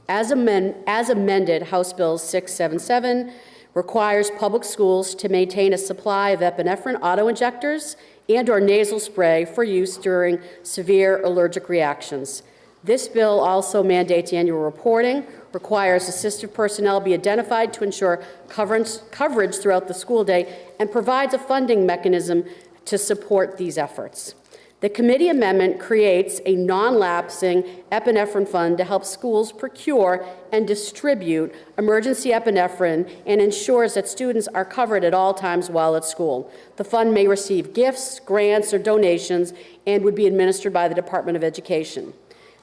As amended, House Bill 677 requires public schools to maintain a supply of epinephrine auto-injectors and/or nasal spray for use during severe allergic reactions. This bill also mandates annual reporting, requires assistive personnel be identified to ensure coverage throughout the school day, and provides a funding mechanism to support these efforts. The committee amendment creates a non-lapsing epinephrine fund to help schools procure and distribute emergency epinephrine and ensures that students are covered at all times while at school. The fund may receive gifts, grants, or donations and would be administered by the Department of Education.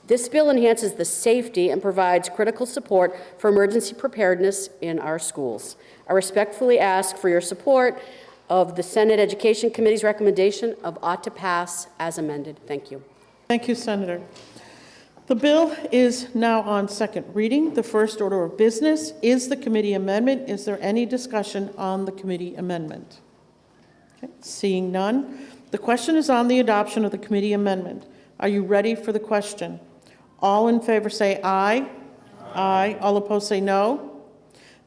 This bill enhances the safety and provides critical support for emergency preparedness in our schools. I respectfully ask for your support of the Senate Education Committee's recommendation of ought to pass as amended. Thank you. Thank you, Senator. The bill is now on second reading. The first order of business is the committee amendment. Is there any discussion on the committee amendment? Okay. Seeing none, the question is on the adoption of the committee amendment. Are you ready for the question? All in favor say aye. Aye. All opposed say no.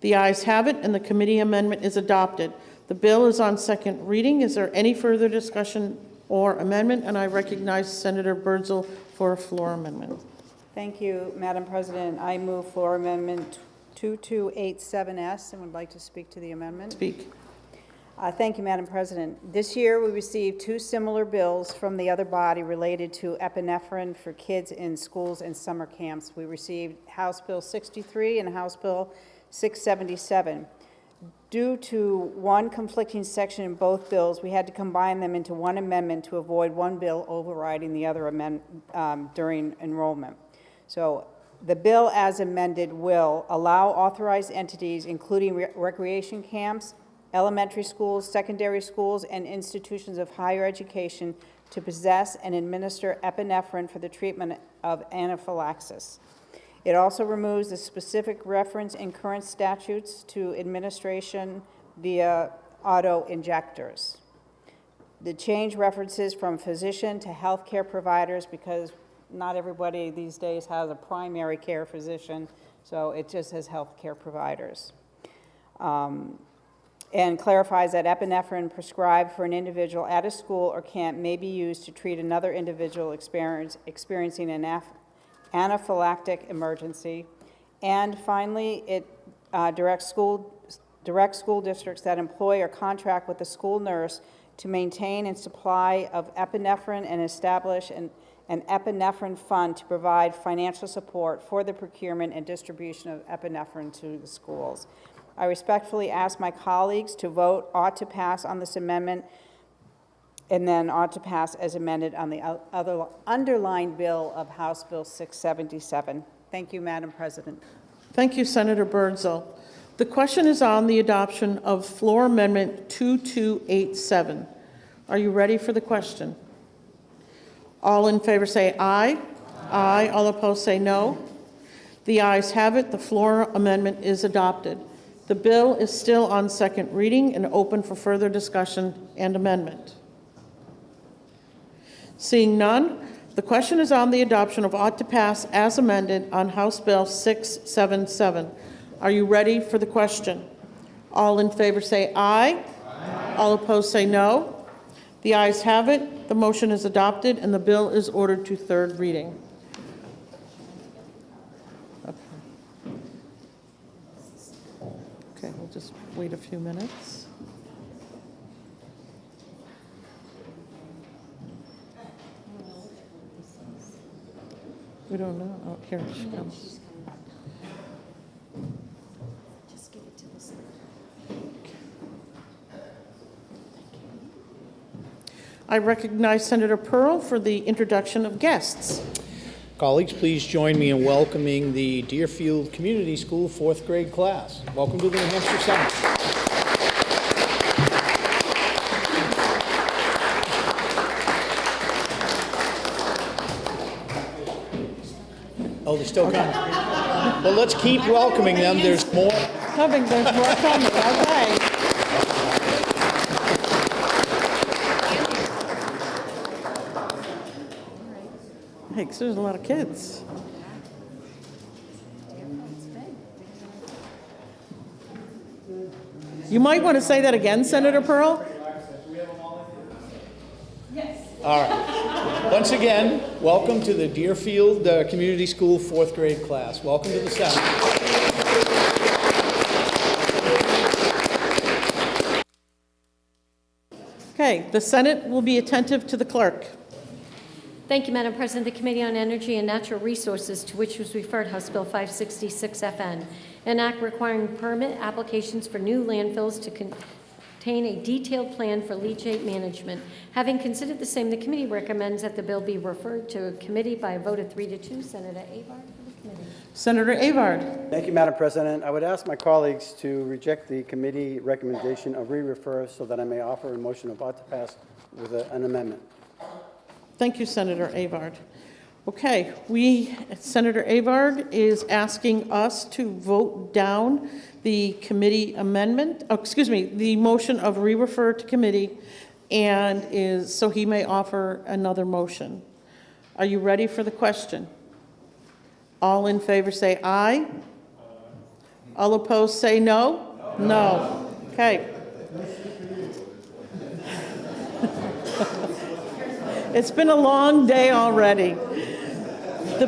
The ayes have it, and the committee amendment is adopted. The bill is on second reading. Is there any further discussion or amendment? And I recognize Senator Birdsell for a floor amendment. Thank you, Madam President. I move floor amendment 2287S and would like to speak to the amendment. Speak. Thank you, Madam President. This year, we received two similar bills from the other body related to epinephrine for kids in schools and summer camps. We received House Bill 63 and House Bill 677. Due to one conflicting section in both bills, we had to combine them into one amendment to avoid one bill overriding the other during enrollment. So the bill as amended will allow authorized entities, including recreation camps, elementary schools, secondary schools, and institutions of higher education to possess and administer epinephrine for the treatment of anaphylaxis. It also removes the specific reference in current statutes to administration via auto-injectors. The change references from physician to healthcare providers because not everybody these days has a primary care physician, so it just says healthcare providers. And clarifies that epinephrine prescribed for an individual at a school or camp may be used to treat another individual experiencing an anaphylactic emergency. And finally, it directs school districts that employ or contract with a school nurse to maintain and supply of epinephrine and establish an epinephrine fund to provide financial support for the procurement and distribution of epinephrine to the schools. I respectfully ask my colleagues to vote ought to pass on this amendment and then ought to pass as amended on the other underlined bill of House Bill 677. Thank you, Madam President. Thank you, Senator Birdsell. The question is on the adoption of floor amendment 2287. Are you ready for the question? All in favor say aye. Aye. All opposed say no. The ayes have it. The floor amendment is adopted. The bill is still on second reading and open for further discussion and amendment. Seeing none, the question is on the adoption of ought to pass as amended on House Bill 677. Are you ready for the question? All in favor say aye. Aye. All opposed say no. The ayes have it. The motion is adopted and the bill is ordered to third reading. We'll just wait a few minutes. We don't know. Oh, here she comes. Just give it to the secretary. I recognize Senator Pearl for the introduction of guests. Colleagues, please join me in welcoming the Deerfield Community School 4th grade class. Welcome to the New Hampshire Senate. Oh, they're still coming. Well, let's keep welcoming them. There's more. There's more coming. Okay. Hey, 'cause there's a lot of kids. You might want to say that again, Senator Pearl. All right. Once again, welcome to the Deerfield Community School 4th grade class. Welcome to the Senate. Okay, the Senate will be attentive to the clerk. Thank you, Madam President. The Committee on Energy and Natural Resources, to which was referred House Bill 566 FN, an act requiring permit applications for new landfills to contain a detailed plan for leachate management. Having considered the same, the committee recommends that the bill be referred to a committee by a vote of 3-2. Senator Avard for the committee. Senator Avard. Thank you, Madam President. I would ask my colleagues to reject the committee recommendation of re-refer so that I may offer a motion of ought to pass with an amendment. Thank you, Senator Avard. Okay, Senator Avard is asking us to vote down the committee amendment, the motion of re-refer to committee, and so he may offer another motion. Are you ready for the question? All in favor say aye. All opposed say no. No. Okay. It's been a long day already. The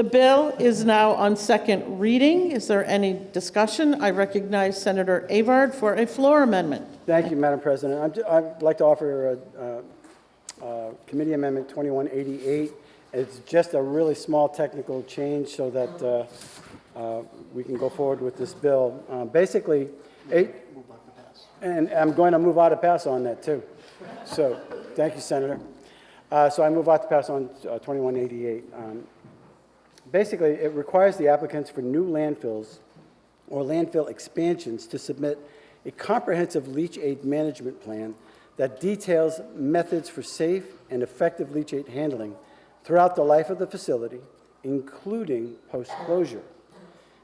bill is now on second reading. Is there any discussion? I recognize Senator Avard for a floor amendment. Thank you, Madam President. I'd like to offer a committee amendment 2188. It's just a really small technical change so that we can go forward with this bill. Basically, and I'm going to move out of pass on that too. So, thank you, Senator. So I move out to pass on 2188. Basically, it requires the applicants for new landfills or landfill expansions to submit a comprehensive leachate management plan that details methods for safe and effective leachate handling throughout the life of the facility, including post-closure.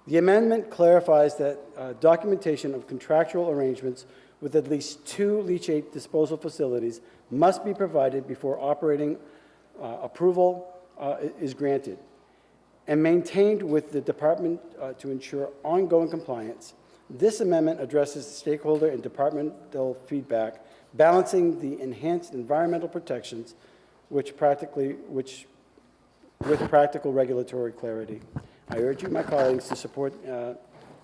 The amendment clarifies that documentation of contractual arrangements with at least 2 leachate disposal facilities must be provided before operating approval is granted, and maintained with the department to ensure ongoing compliance. This amendment addresses stakeholder and departmental feedback, balancing the enhanced environmental protections with practical regulatory clarity. I urge you, my colleagues, to support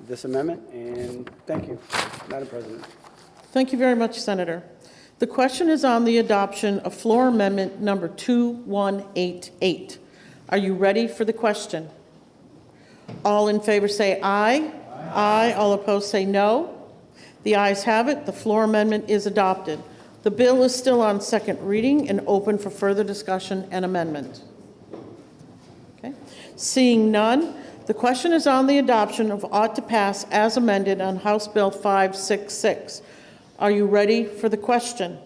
this amendment, and thank you, Madam President. Thank you very much, Senator. The question is on the adoption of floor amendment number 2188. Are you ready for the question? All in favor say aye. Aye. All opposed say no. The ayes have it. The floor amendment is adopted. The bill is still on second reading and open for further discussion and amendment. Okay. Seeing none, the question is on the adoption of ought to pass as amended on House Bill 566. Are you ready for the question?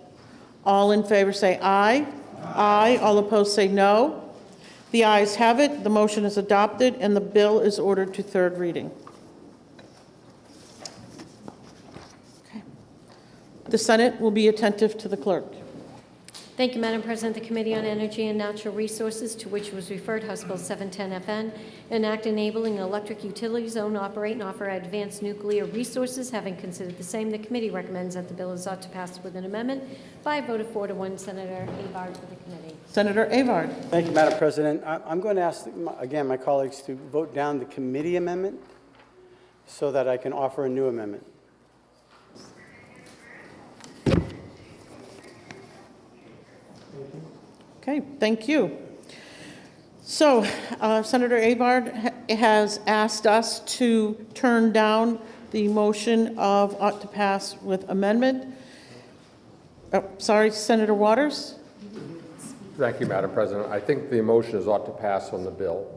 All in favor say aye. Aye. All opposed say no. The ayes have it. The motion is adopted, and the bill is ordered to third reading. Okay. The Senate will be attentive to the clerk. Thank you, Madam President. The Committee on Energy and Natural Resources, to which was referred House Bill 710 FN, an act enabling an electric utility zone operate and offer advanced nuclear resources. Having considered the same, the committee recommends that the bill is ought to pass with an amendment by a vote of 4-1. Senator Avard for the committee. Senator Avard. Thank you, Madam President. I'm going to ask, again, my colleagues to vote down the committee amendment. so that I can offer a new amendment. Okay, thank you. So Senator Avard has asked us to turn down the motion of ought to pass with amendment. Sorry, Senator Waters? Thank you, Madam President. I think the motion is ought to pass on the bill.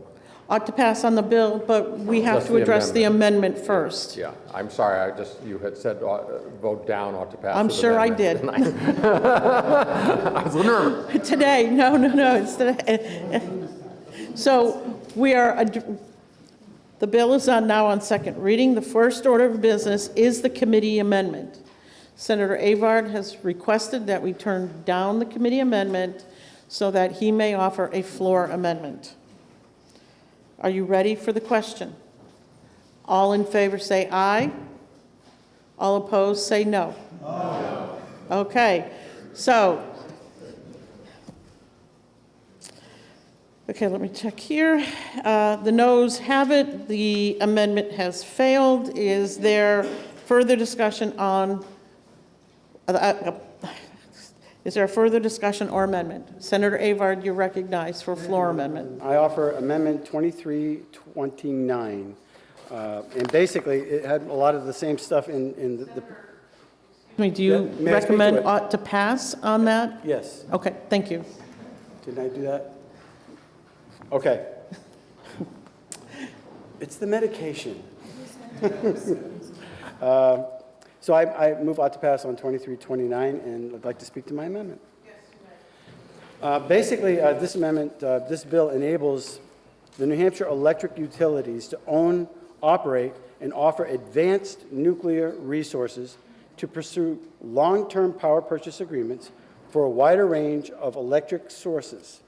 Ought to pass on the bill, but we have Just to the address the amendment. amendment first. Yeah, I'm sorry, you had said vote down ought to pass. I'm with sure I amendment. did. I was nervous. Today, no, it's today. So we are, the bill is now on second reading. The first order of business is the committee amendment. Senator Avard has requested that we turn down the committee amendment so that he may offer a floor amendment. Are you ready for the question? All in favor say aye. All opposed say no. No. Okay, so, let me check here. The noes have it. The amendment has failed. Is there further discussion on, is there a further discussion or amendment? Senator Avard, you're recognized for floor amendment. I offer Amendment 2329. And basically, it had a lot of the same stuff in the Do you May I speak to recommend it? ought to pass on that? Yes. Okay, thank you. Didn't I do that? Okay. It's the medication. So I move ought to pass on 2329, and I'd like to speak to my amendment. Basically, this amendment, this bill enables the New Hampshire electric utilities to own, operate, and offer advanced nuclear resources to pursue long-term power purchase agreements for a wider range of electric sources.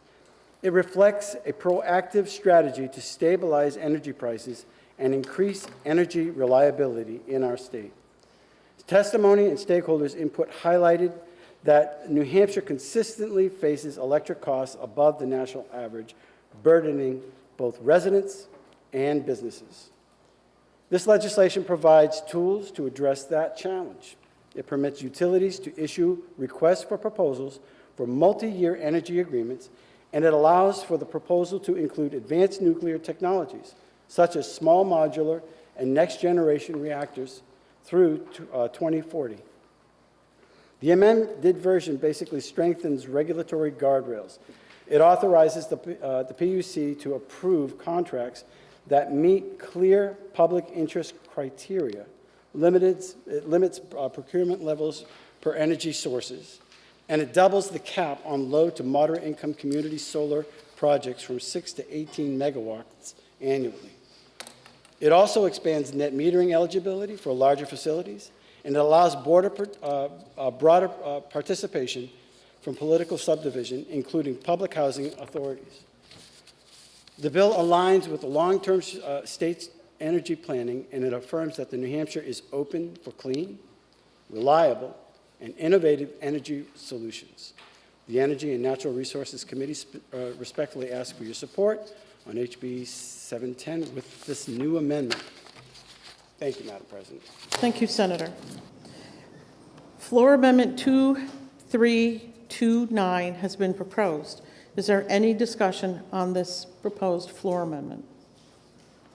It reflects a proactive strategy to stabilize energy prices and increase energy reliability in our state. Testimony and stakeholders' input highlighted that New Hampshire consistently faces electric costs above the national average, burdening both residents and businesses. This legislation provides tools to address that challenge. It permits utilities to issue requests for proposals for multi-year energy agreements, and it allows for the proposal to include advanced nuclear technologies, such as small modular and next-generation reactors through 2040. The amended version basically strengthens regulatory guardrails. It authorizes the PUC to approve contracts that meet clear public interest criteria. It limits procurement levels per energy sources, and it doubles the cap on low to moderate income community solar projects from 6 to 18 megawatts annually. It also expands net metering eligibility for larger facilities, and it allows broader participation from political subdivision, including public housing authorities. The bill aligns with the long-term state's energy planning, and it affirms that New Hampshire is open for clean, reliable, and innovative energy solutions. The Energy and Natural Resources Committee respectfully asks for your support on HB 710 with this new amendment. Thank you, Madam President. Thank you, Senator. Floor Amendment 2329 has been proposed. Is there any discussion on this proposed floor amendment?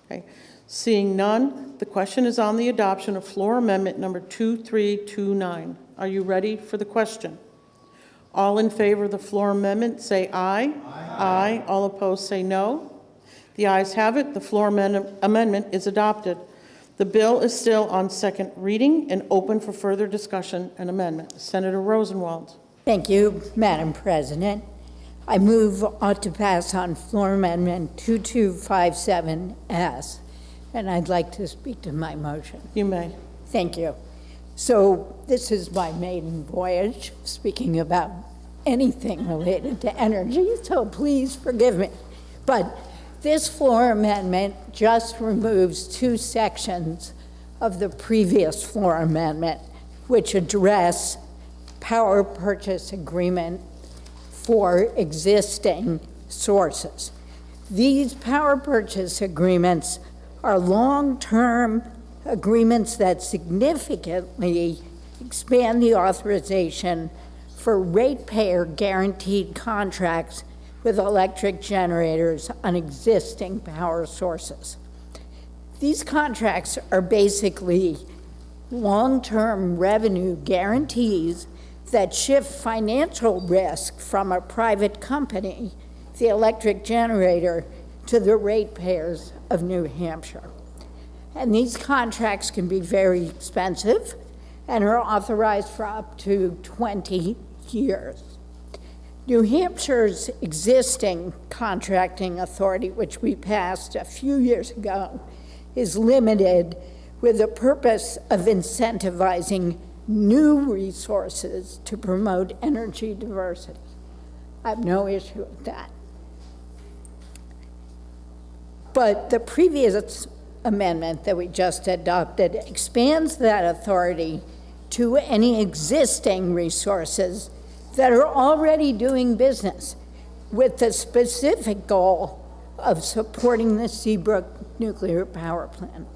Okay. Seeing none, the question is on the adoption of floor amendment number 2329. Are you ready for the question? All in favor of the floor amendment say aye. Aye. All opposed say no. The ayes have it. The floor amendment is adopted. The bill is still on second reading and open for further discussion and amendment. Senator Rosenwald. Thank you, Madam President. I move ought to pass on floor amendment 2257S, and I'd like to speak to my motion. You may. Thank you. So this is my maiden voyage speaking about anything related to energy, so please forgive me. But this floor amendment just removes two sections of the previous floor amendment, which address power purchase agreement for existing sources. These power purchase agreements are long-term agreements that significantly expand the authorization for ratepayer guaranteed contracts with electric generators on existing power sources. These contracts are basically long-term revenue guarantees that shift financial risk from a private company, the electric generator, to the ratepayers of New Hampshire. And these contracts can be very expensive and are authorized for up to 20 years. New Hampshire's existing contracting authority, which we passed a few years ago, is limited with the purpose of incentivizing new resources to promote energy diversity. I have no issue with that. But the previous amendment that we just adopted expands that authority to any existing resources that are already doing business with the specific goal of supporting the Seabrook nuclear power plant.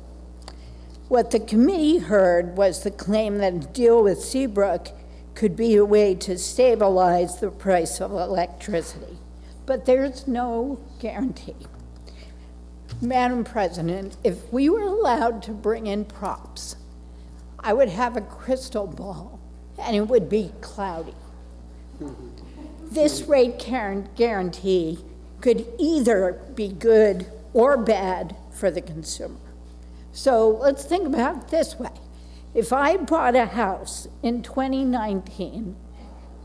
What the committee heard was the claim that a deal with Seabrook could be a way to stabilize the price of electricity, but there's no guarantee. Madam President, if we were allowed to bring in props, I would have a crystal ball and it would be cloudy. This rate guarantee could either be good or bad for the consumer. So let's think about it this way. If I bought a house in 2019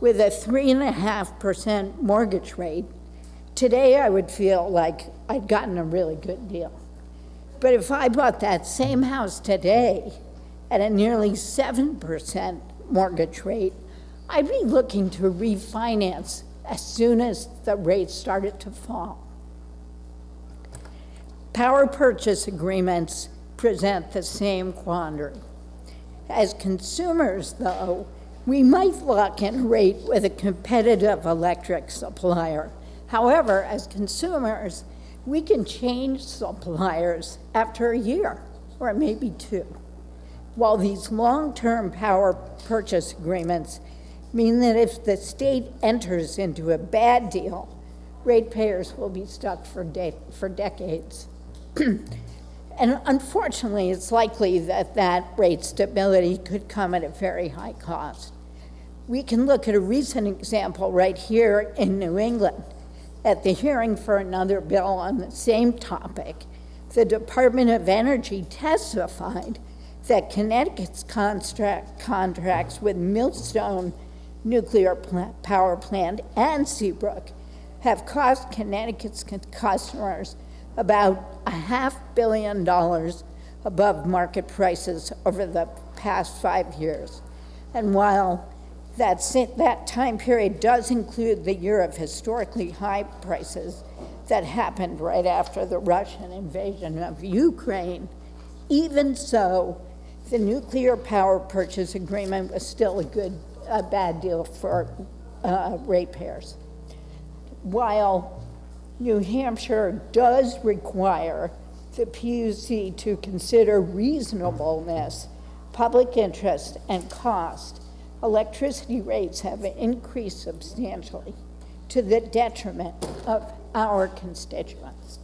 with a 3.5% mortgage rate, today I would feel like I'd gotten a really good deal. But if I bought that same house today at a nearly 7% mortgage rate, I'd be looking to refinance as soon as the rates started to fall. Power purchase agreements present the same quandary. As consumers, though, we might lock in a rate with a competitive electric supplier. However, as consumers, we can change suppliers after a year or maybe 2. While these long-term power purchase agreements mean that if the state enters into a bad deal, ratepayers will be stuck for decades. And unfortunately, it's likely that that rate stability could come at a very high cost. We can look at a recent example right here in New England. At the hearing for another bill on the same topic, the Department of Energy testified that Connecticut's contracts with Millstone Nuclear Power Plant and Seabrook have cost Connecticut's customers about $500 million above market prices over the past 5 years. And while that time period does include the year of historically high prices that happened right after the Russian invasion of Ukraine, even so, the nuclear power purchase agreement was still a bad deal for ratepayers. While New Hampshire does require the PUC to consider reasonableness, public interest, and cost, electricity rates have increased substantially to the detriment of our constituents.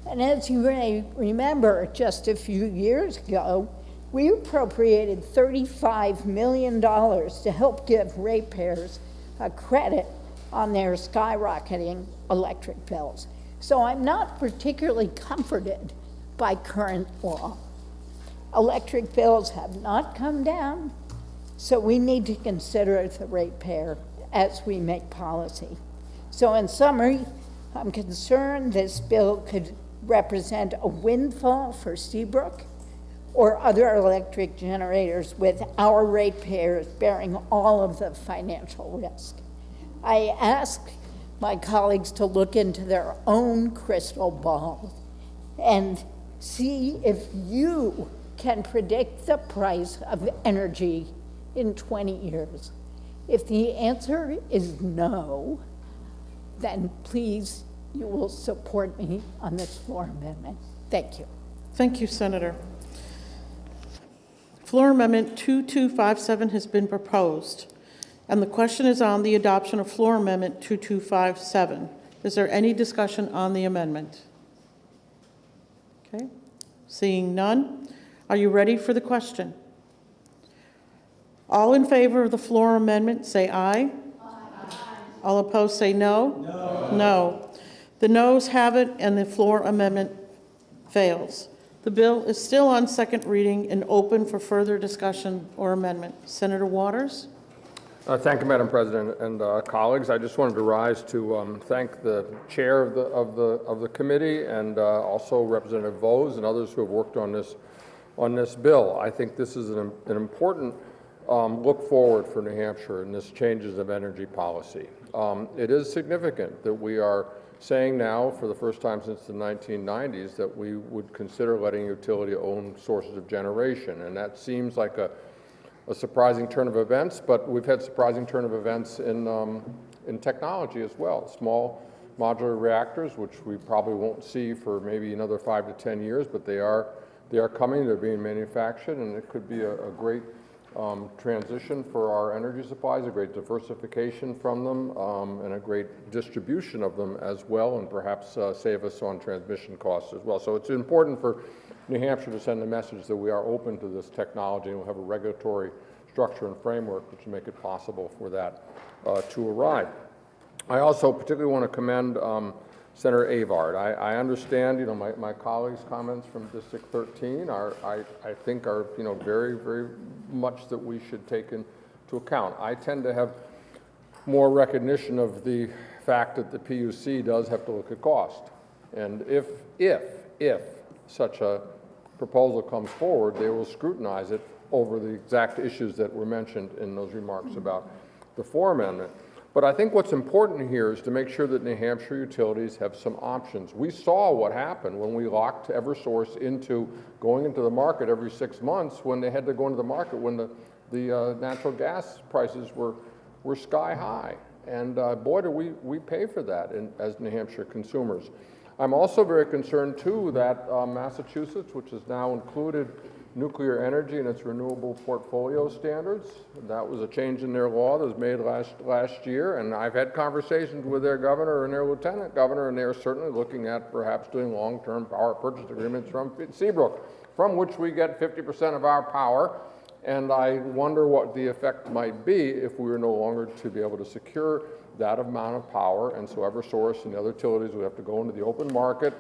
And as you may remember, just a few years ago, we appropriated $35 million to help give ratepayers a credit on their skyrocketing electric bills. So I'm not particularly comforted by current law. Electric bills have not come down, so we need to consider the ratepayer as we make policy. So in summary, I'm concerned this bill could represent a windfall for Seabrook or other electric generators with our ratepayers bearing all of the financial risk. I ask my colleagues to look into their own crystal ball and see if you can predict the price of energy in 20 years. If the answer is no, then please, you will support me on this floor amendment. Thank you. Thank you, Senator. Floor Amendment 2257 has been proposed, and the question is on the adoption of Floor Amendment 2257. Is there any discussion on the amendment? Okay, seeing none, are you ready for the question? All in favor of the floor amendment, say aye. Aye. All opposed, say no. No. No. The noes have it, and the floor amendment fails. The bill is still on second reading and open for further discussion or amendment. Senator Waters? Thank you, Madam President, and colleagues. I just wanted to rise to thank the chair of the committee and also Representative Vose and others who have worked on this bill. I think this is an important look forward for New Hampshire in this changes of energy policy. It is significant that we are saying now, for the first time since the 1990s, that we would consider letting utility own sources of generation, and that seems like a surprising turn of events, but we've had surprising turn of events in technology as well. Small modular reactors, which we probably won't see for maybe another 5 to 10 years, but they are coming, they're being manufactured, and it could be a great transition for our energy supplies, a great diversification from them, and a great distribution of them as well, and perhaps save us on transmission costs as well. So it's important for New Hampshire to send a message that we are open to this technology and we'll have a regulatory structure and framework which will make it possible for that to arrive. I also particularly want to commend Senator Avard. I understand, my colleagues' comments from District 13 I think are, very, very much that we should take into account. I tend to have more recognition of the fact that the PUC does have to look at cost. And if such a proposal comes forward, they will scrutinize it over the exact issues that were mentioned in those remarks about the floor amendment. But I think what's important here is to make sure that New Hampshire utilities have some options. We saw what happened when we locked Eversource into going into the market every 6 months when they had to go into the market when the natural gas prices were sky high. And boy, do we pay for that as New Hampshire consumers. I'm also very concerned, too, that Massachusetts, which has now included nuclear energy in its renewable portfolio standards, that was a change in their law that was made last year, and I've had conversations with their governor and their lieutenant governor, and they're certainly looking at perhaps doing long-term power purchase agreements from Seabrook, from which we get 50% of our power, and I wonder what the effect might be if we were no longer to be able to secure that amount of power, and so Eversource and the other utilities would have to go into the open market,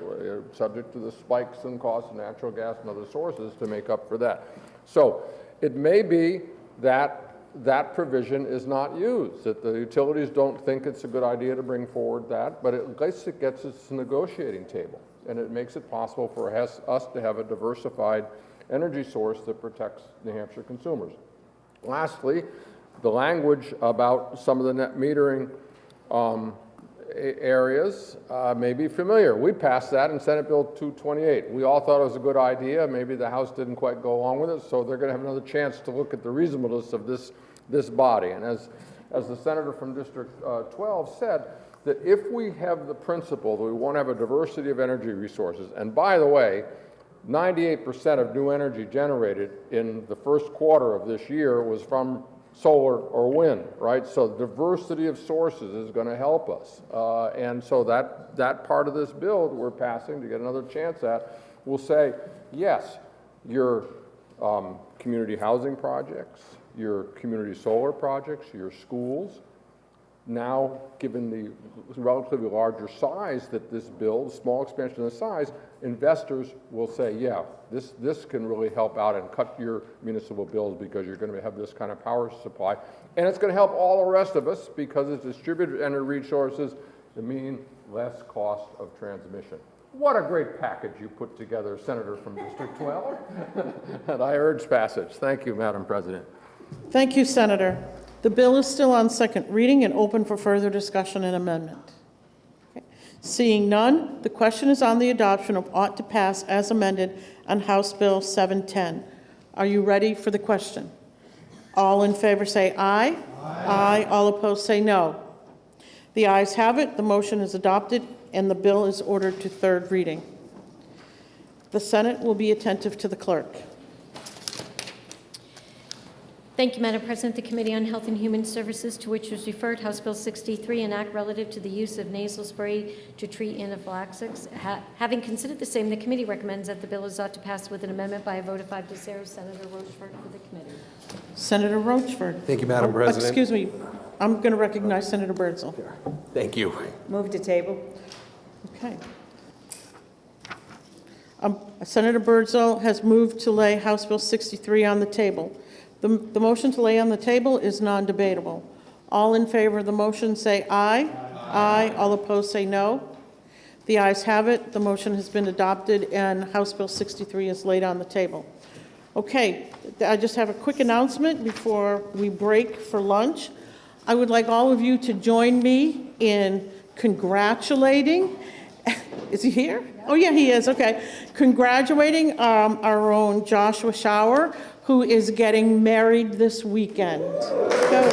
subject to the spikes in costs of natural gas and other sources to make up for that. So it may be that that provision is not used, that the utilities don't think it's a good idea to bring forward that, but at least it gets us to the negotiating table, and it makes it possible for us to have a diversified energy source that protects New Hampshire consumers. Lastly, the language about some of the net metering areas may be familiar. We passed that in Senate Bill 228. We all thought it was a good idea. Maybe the House didn't quite go along with it, so they're going to have another chance to look at the reasonableness of this body. And as the senator from District 12 said, that if we have the principle that we want to have a diversity of energy resources, and by the way, 98% of new energy generated in the first quarter of this year was from solar or wind, right? So diversity of sources is going to help us. And so that part of this bill that we're passing to get another chance at will say, yes, your community housing projects, your community solar projects, your schools, now given the relatively larger size that this bill, small expansion of the size, investors will say, yeah, this can really help out and cut your municipal bills because you're going to have this kind of power supply. And it's going to help all the rest of us because it's distributed energy resources that mean less cost of transmission. What a great package you put together, Senator from District 12. And I urge passage. Thank you, Madam President. Thank you, Senator. The bill is still on second reading and open for further discussion and amendment. Okay. Seeing none, the question is on the adoption of ought to pass as amended on House Bill 710. Are you ready for the question? All in favor say aye. Aye. Aye. All opposed say no. The ayes have it. The motion is adopted and the bill is ordered to third reading. The Senate will be attentive to the clerk. Thank you, Madam President. The Committee on Health and Human Services, to which was referred House Bill 63, an act relative to the use of nasal spray to treat anaphylaxis. Having considered the same, the committee recommends that the bill is ought to pass with an amendment by a vote of 5 to 0. Senator Rochford for the committee. Senator Rochford. Thank you, Madam President. Excuse me. I'm going to recognize Senator Birdsall. Thank you. Move to table. Okay. Senator Birdsall has moved to lay House Bill 63 on the table. The motion to lay on the table is non-debatable. All in favor of the motion say aye. Aye. All opposed say no. The ayes have it. The motion has been adopted and House Bill 63 is laid on the table. Okay, I just have a quick announcement before we break for lunch. I would like all of you to join me in congratulating. Is he here? Oh, yeah, he is. Okay. Congratulating our own Joshua Shower, who is getting married this weekend. Go.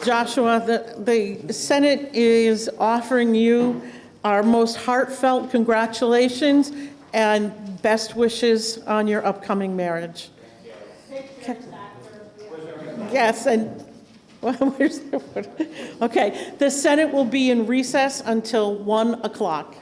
Joshua, the Senate is offering you our most heartfelt congratulations and best wishes on your upcoming marriage. Okay. Yes, and well, where's the, okay, the Senate will be in recess until 1 o'clock.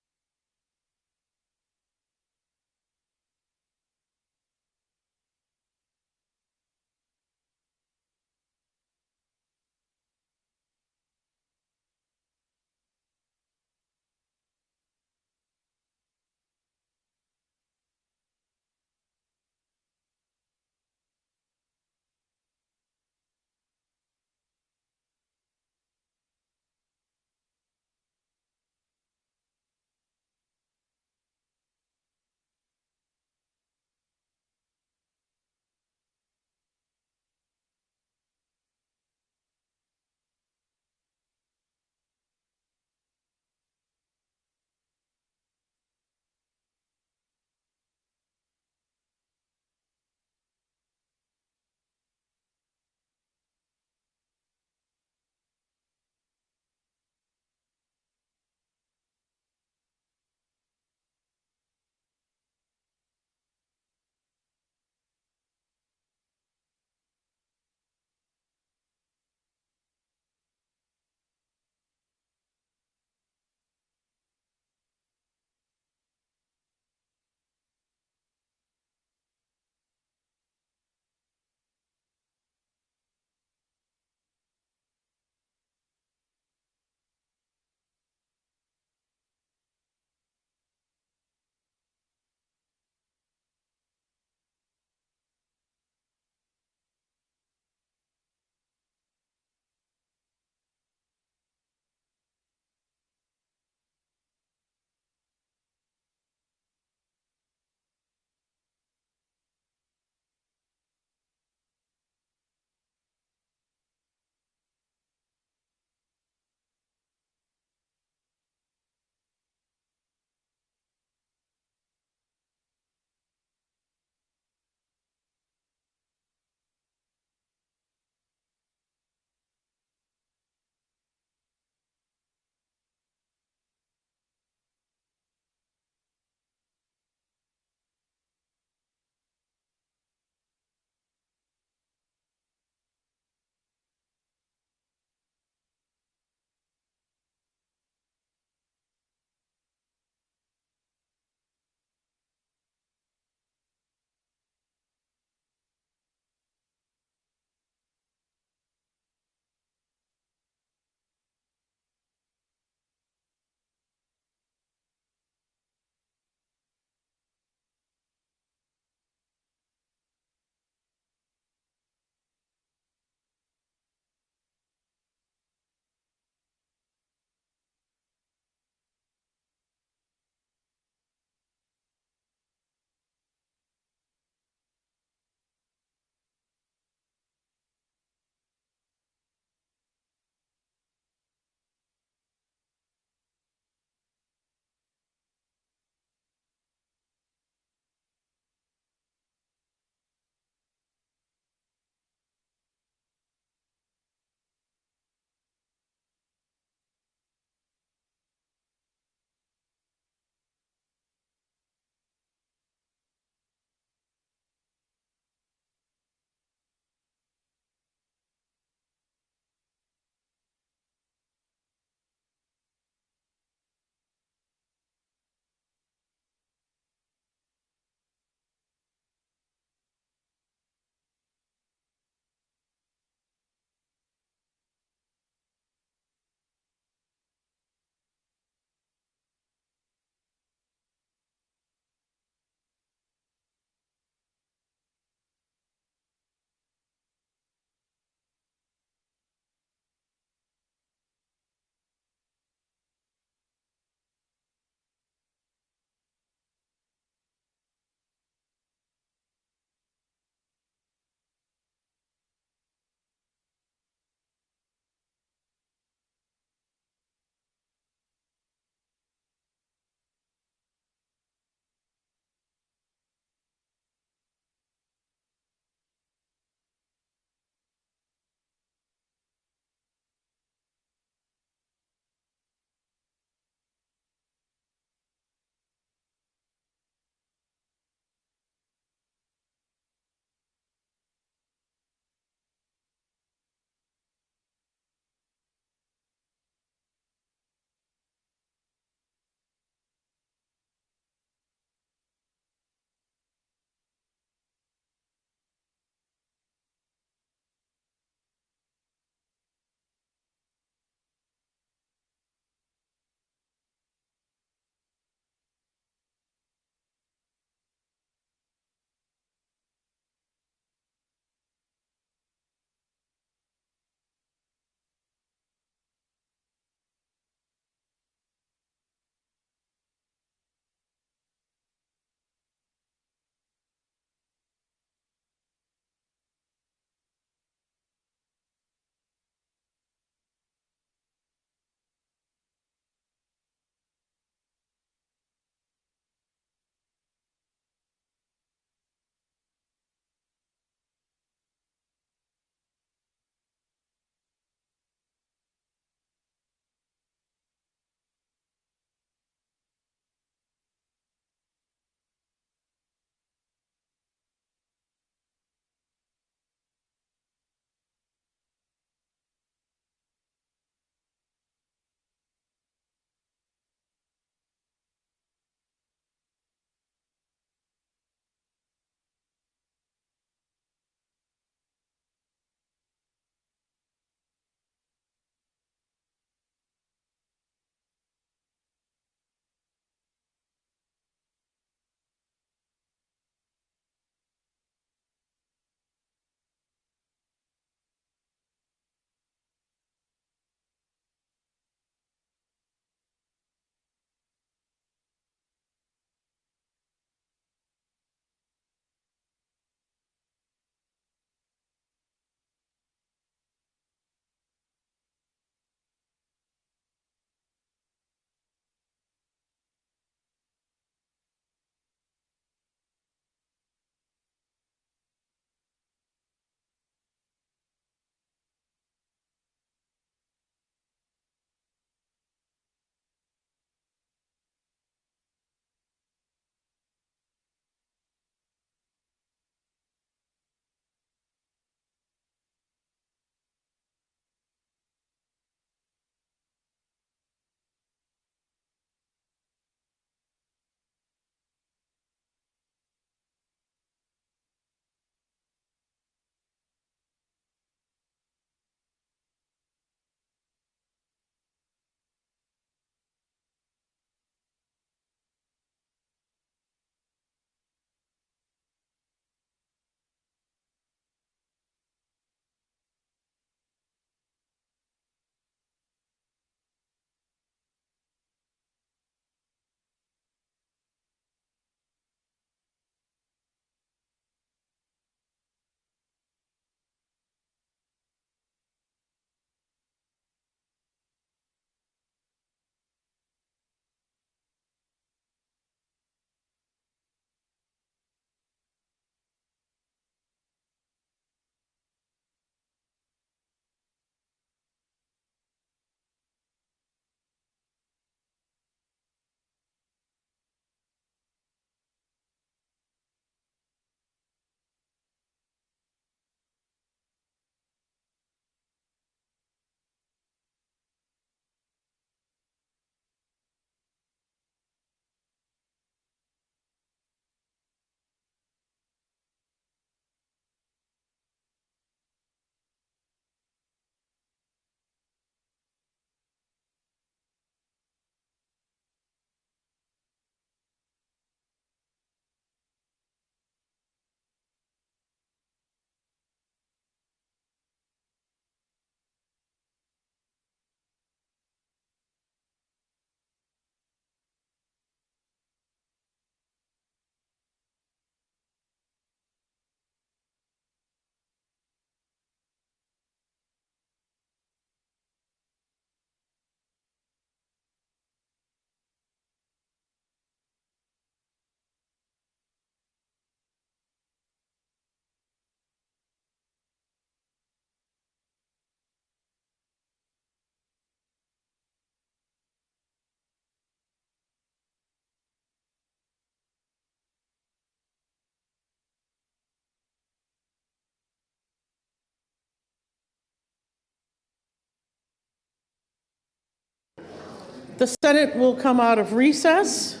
The Senate will come out of recess.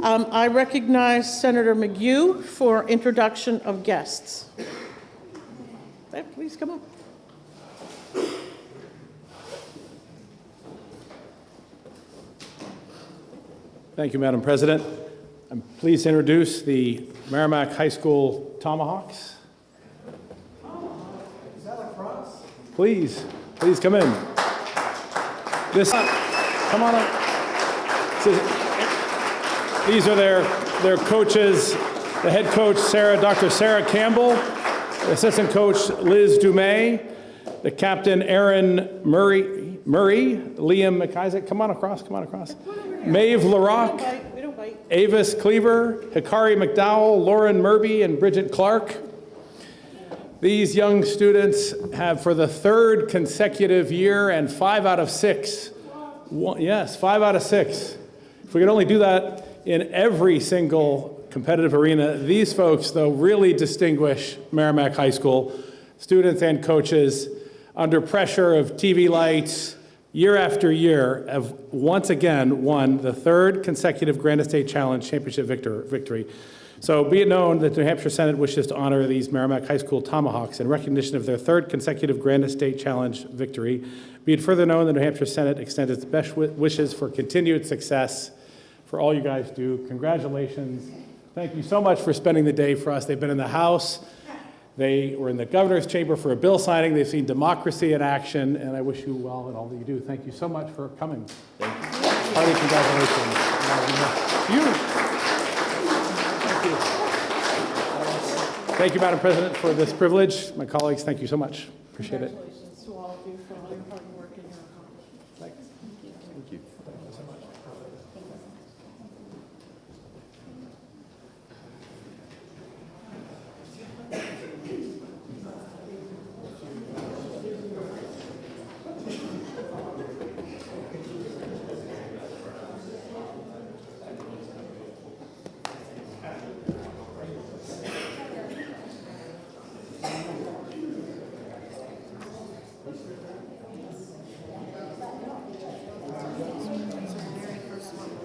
I recognize Senator McHugh for introduction of guests. Okay, please come up. Thank you, Madam President. I'm pleased to introduce the Merrimack High School Tomahawks. Is that lacrosse? Please come in. Come on up. These are their coaches, the head coach, Dr. Sarah Campbell, the assistant coach, Liz Dumais, the captain, Aaron Murray, Liam McIsaac. Come on across. Maeve LaRock, Avis Cleaver, Hikari McDowell, Lauren Murby, and Bridget Clark. These young students have, for the third consecutive year and 5 out of 6, 5 out of 6. If we could only do that in every single competitive arena, these folks, though, really distinguish Merrimack High School students and coaches under pressure of TV lights. Year after year, have once again won the third consecutive Grand Estate Challenge Championship victory. So be it known that the New Hampshire Senate wishes to honor these Merrimack High School Tomahawks in recognition of their third consecutive Grand Estate Challenge victory. Be it further known that the New Hampshire Senate extends its best wishes for continued success for all you guys do. Congratulations. Thank you so much for spending the day for us. They've been in the House. They were in the governor's chamber for a bill signing. They've seen democracy in action, and I wish you well in all that you do. Thank you so much for coming. Thank you. Hearty congratulations. Thank you, Madam President, for this privilege. My colleagues, thank you so much. Appreciate it. Congratulations to all of you for all your hard work and your accomplishments. Thank you. Thank you so much.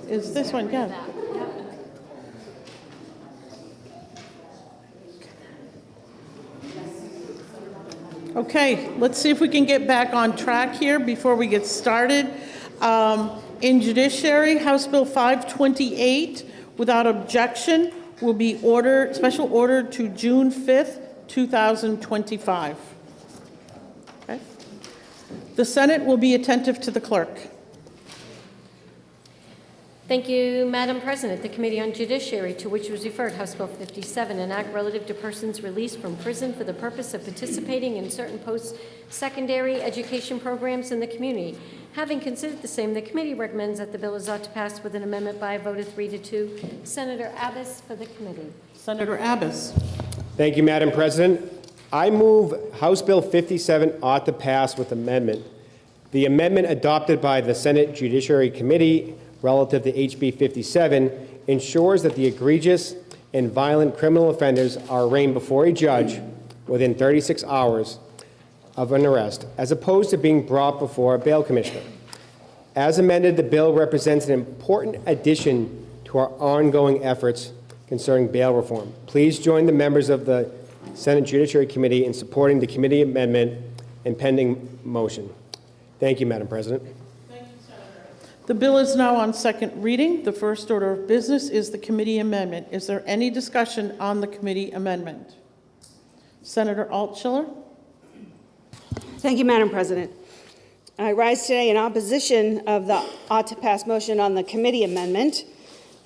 Is this one, yeah. Okay, let's see if we can get back on track here before we get started. In Judiciary, House Bill 528, without objection, will be special order to June 5th, 2025. Okay. The Senate will be attentive to the clerk. Thank you, Madam President. The Committee on Judiciary, to which was referred House Bill 57, an act relative to persons released from prison for the purpose of participating in certain post-secondary education programs in the community. Having considered the same, the committee recommends that the bill is ought to pass with an amendment by a vote of 3-2. Senator Abbas for the committee. Senator Abbas. Thank you, Madam President. I move House Bill 57 ought to pass with amendment. The amendment adopted by the Senate Judiciary Committee relative to HB 57 ensures that the egregious and violent criminal offenders are arraigned before a judge within 36 hours of an arrest, as opposed to being brought before a bail commissioner. As amended, the bill represents an important addition to our ongoing efforts concerning bail reform. Please join the members of the Senate Judiciary Committee in supporting the committee amendment and pending motion. Thank you, Madam President. The bill is now on second reading. The first order of business is the committee amendment. Is there any discussion on the committee amendment? Senator Altschiller. Thank you, Madam President. I rise today in opposition of the ought to pass motion on the committee amendment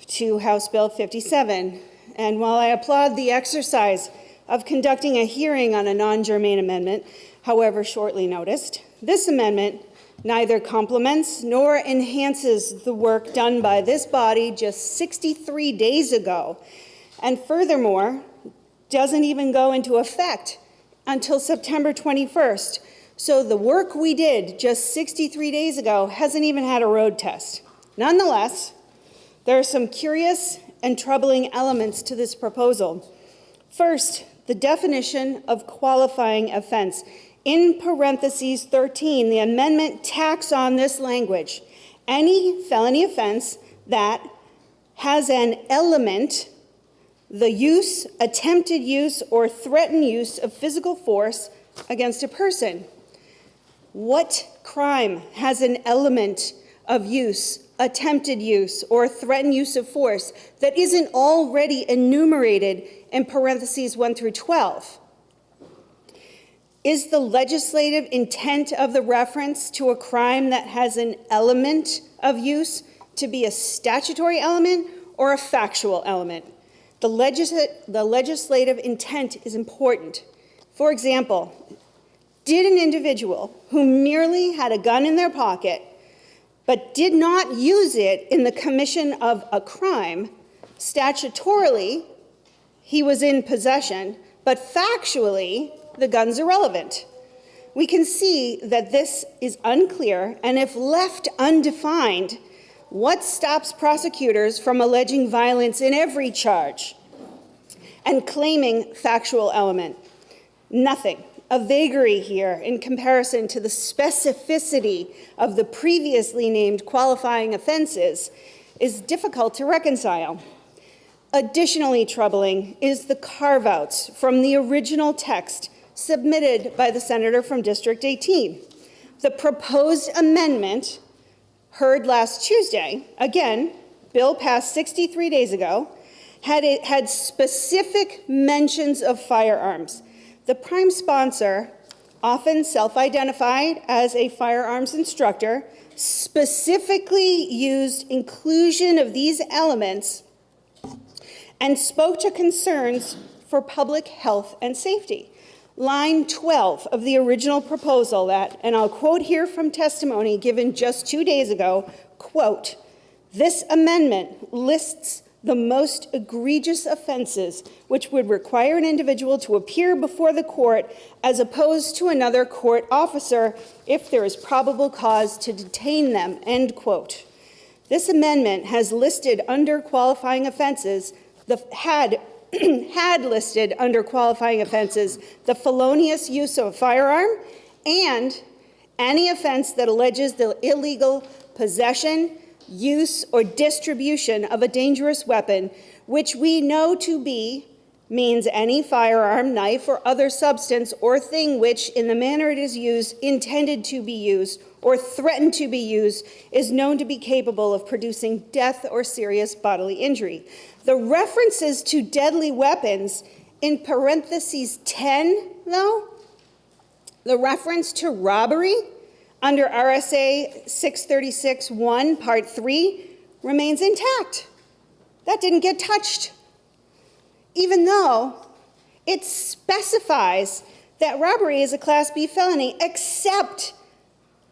to House Bill 57. And while I applaud the exercise of conducting a hearing on a non-germane amendment, however shortly noticed, this amendment neither complements nor enhances the work done by this body just 63 days ago, and furthermore, doesn't even go into effect until September 21st. So the work we did just 63 days ago hasn't even had a road test. Nonetheless, there are some curious and troubling elements to this proposal. First, the definition of qualifying offense. In parentheses 13, the amendment tacks on this language, any felony offense that has an element, the use, attempted use, or threatened use of physical force against a person. What crime has an element of use, attempted use, or threatened use of force that isn't already enumerated in parentheses 1 through 12? Is the legislative intent of the reference to a crime that has an element of use to be a statutory element or a factual element? The legislative intent is important. For example, did an individual who merely had a gun in their pocket but did not use it in the commission of a crime, statutorily, he was in possession, but factually, the gun's irrelevant? We can see that this is unclear, and if left undefined, what stops prosecutors from alleging violence in every charge and claiming factual element? Nothing. A vagary here in comparison to the specificity of the previously named qualifying offenses is difficult to reconcile. Additionally troubling is the carve-outs from the original text submitted by the senator from District 18. The proposed amendment heard last Tuesday, again, bill passed 63 days ago, had specific mentions of firearms. The prime sponsor, often self-identified as a firearms instructor, specifically used inclusion of these elements and spoke to concerns for public health and safety. Line 12 of the original proposal that, and I'll quote here from testimony given just 2 days ago, quote, "This amendment lists the most egregious offenses which would require an individual to appear before the court as opposed to another court officer if there is probable cause to detain them," end quote. This amendment has listed under qualifying offenses had listed under qualifying offenses the felonious use of a firearm and any offense that alleges the illegal possession, use, or distribution of a dangerous weapon, which we know to be means any firearm, knife, or other substance or thing which, in the manner it is used, intended to be used, or threatened to be used, is known to be capable of producing death or serious bodily injury. The references to deadly weapons in parentheses 10, though, the reference to robbery under RSA 636(1) Part 3 remains intact. That didn't get touched, even though it specifies that robbery is a Class B felony, except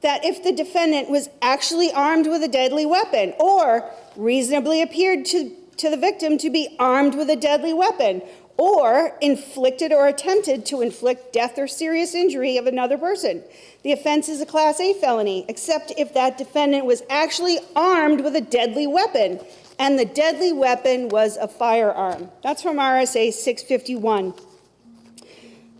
that if the defendant was actually armed with a deadly weapon or reasonably appeared to the victim to be armed with a deadly weapon or inflicted or attempted to inflict death or serious injury of another person. The offense is a Class A felony, except if that defendant was actually armed with a deadly weapon and the deadly weapon was a firearm. That's from RSA 651.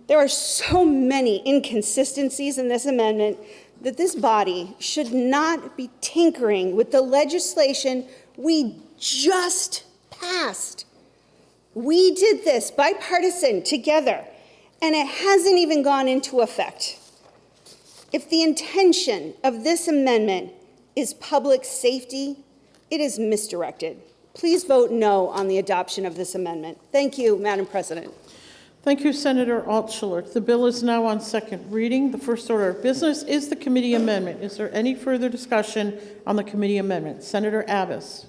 There are so many inconsistencies in this amendment that this body should not be tinkering with the legislation we just passed. We did this bipartisan together, and it hasn't even gone into effect. If the intention of this amendment is public safety, it is misdirected. Please vote no on the adoption of this amendment. Thank you, Madam President. Thank you, Senator Altschiller. The bill is now on second reading. The first order of business is the committee amendment. Is there any further discussion on the committee amendment? Senator Abbas.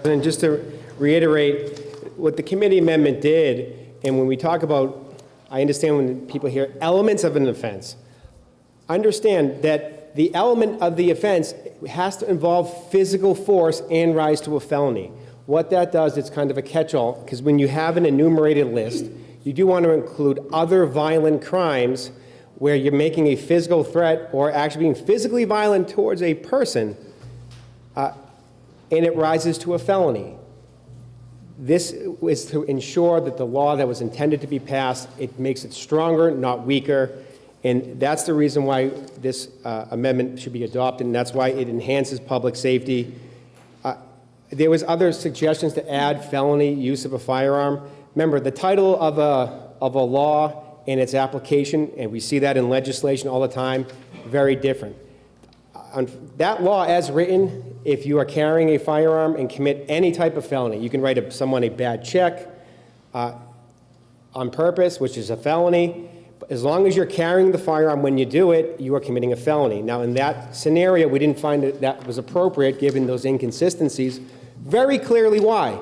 And just to reiterate what the committee amendment did, and when we talk about, I understand when people hear elements of an offense, understand that the element of the offense has to involve physical force and rise to a felony. What that does, it's kind of a catch-all, because when you have an enumerated list, you do want to include other violent crimes where you're making a physical threat or actually being physically violent towards a person, and it rises to a felony. This is to ensure that the law that was intended to be passed, it makes it stronger, not weaker, And that's the reason why this amendment should be adopted, and that's why it enhances public safety. There was other suggestions to add felony use of a firearm. Remember, the title of a law and its application, and we see that in legislation all the time, very different. That law as written, if you are carrying a firearm and commit any type of felony, you can write someone a bad check on purpose, which is a felony. As long as you're carrying the firearm when you do it, you are committing a felony. Now, in that scenario, we didn't find that was appropriate given those inconsistencies. Very clearly why.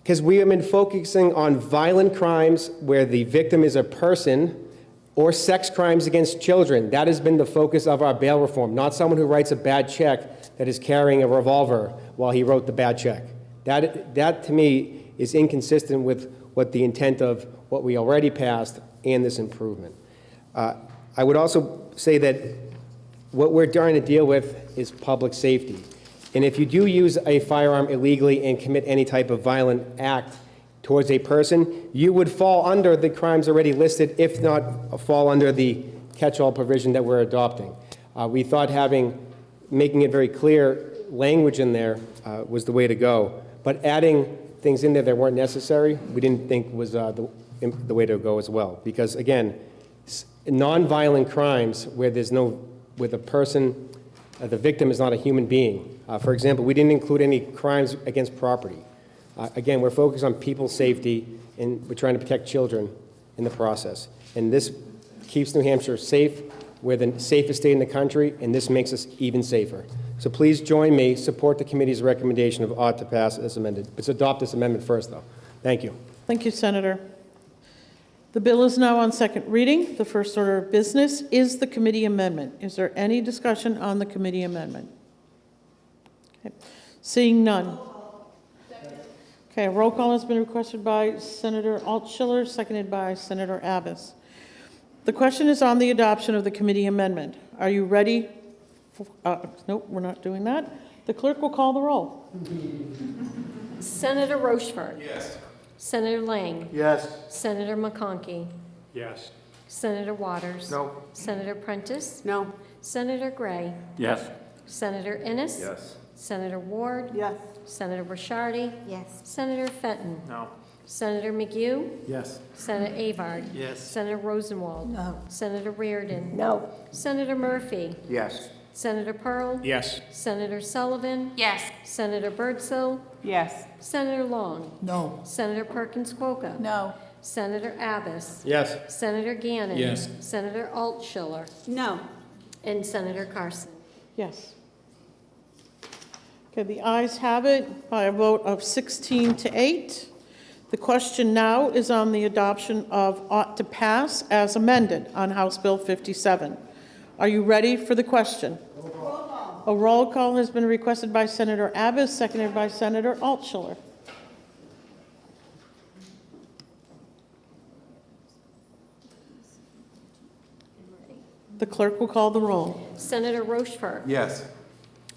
Because we have been focusing on violent crimes where the victim is a person or sex crimes against children. That has been the focus of our bail reform, not someone who writes a bad check that is carrying a revolver while he wrote the bad check. That to me is inconsistent with what the intent of what we already passed and this improvement. I would also say that what we're trying to deal with is public safety. And if you do use a firearm illegally and commit any type of violent act towards a person, you would fall under the crimes already listed, if not fall under the catch-all provision that we're adopting. We thought making it very clear language in there was the way to go. But adding things in there that weren't necessary, we didn't think was the way to go as well. Because again, non-violent crimes where the person, the victim is not a human being. For example, we didn't include any crimes against property. Again, we're focused on people's safety, and we're trying to protect children in the process. And this keeps New Hampshire safe. We're the safest state in the country, and this makes us even safer. So please join me, support the committee's recommendation of ought to pass as amended. Let's adopt this amendment first, though. Thank you. Thank you, Senator. The bill is now on second reading. The first order of business is the committee amendment. Is there any discussion on the committee amendment? Okay. Seeing none. Okay, a roll call has been requested by Senator Altschiller, seconded by Senator Abbas. The question is on the adoption of the committee amendment. Are you ready? Nope, we're not doing that. The clerk will call the roll. Senator Rochefort. Yes. Senator Lang. Yes. Senator McConkey. Yes. Senator Waters. No. Senator Prentiss. No. Senator Gray. Yes. Senator Innes. Yes. Senator Ward. Yes. Senator Ricciardi. Yes. Senator Fenton. No. Senator McHugh. Yes. Senator Avard. Yes. Senator Rosenwald. No. Senator Reardon. No. Senator Murphy. Yes. Senator Pearl. Yes. Senator Sullivan. Yes. Senator Birdsell. Yes. Senator Long. No. Senator Perkins Quokka. No. Senator Abbas. Yes. Senator Gannon. Yes. Senator Altschiller. No. And Senator Carson. Yes. Okay, the ayes have it by a vote of 16 to 8. The question now is on the adoption of ought to pass as amended on House Bill 57. Are you ready for the question? A roll call has been requested by Senator Abbas, seconded by Senator Altschiller. The clerk will call the roll. Senator Rochefort. Yes.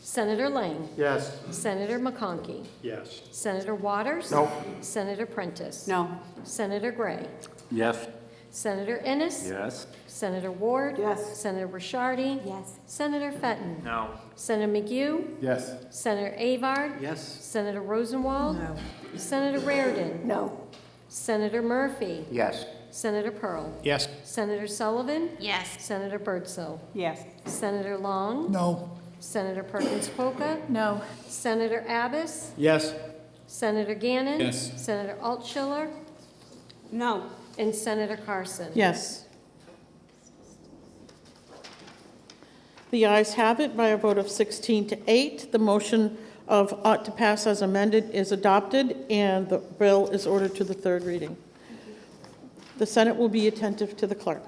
Senator Lang. Yes. Senator McConkey. Yes. Senator Waters. No. Senator Prentiss. No. Senator Gray. Yes. Senator Innes. Yes. Senator Ward. Yes. Senator Ricciardi. Yes. Senator Fenton. No. Senator McHugh. Yes. Senator Avard. Yes. Senator Rosenwald. No. Senator Reardon. No. Senator Murphy. Yes. Senator Pearl. Yes. Senator Sullivan. Yes. Senator Birdsell. Yes. Senator Long. No. Senator Perkins Quokka. No. Senator Abbas. Yes. Senator Gannon. Yes. Senator Altschiller. No. And Senator Carson. Yes. The ayes have it by a vote of 16 to 8. The motion of ought to pass as amended is adopted, and the bill is ordered to the third reading. The Senate will be attentive to the clerk.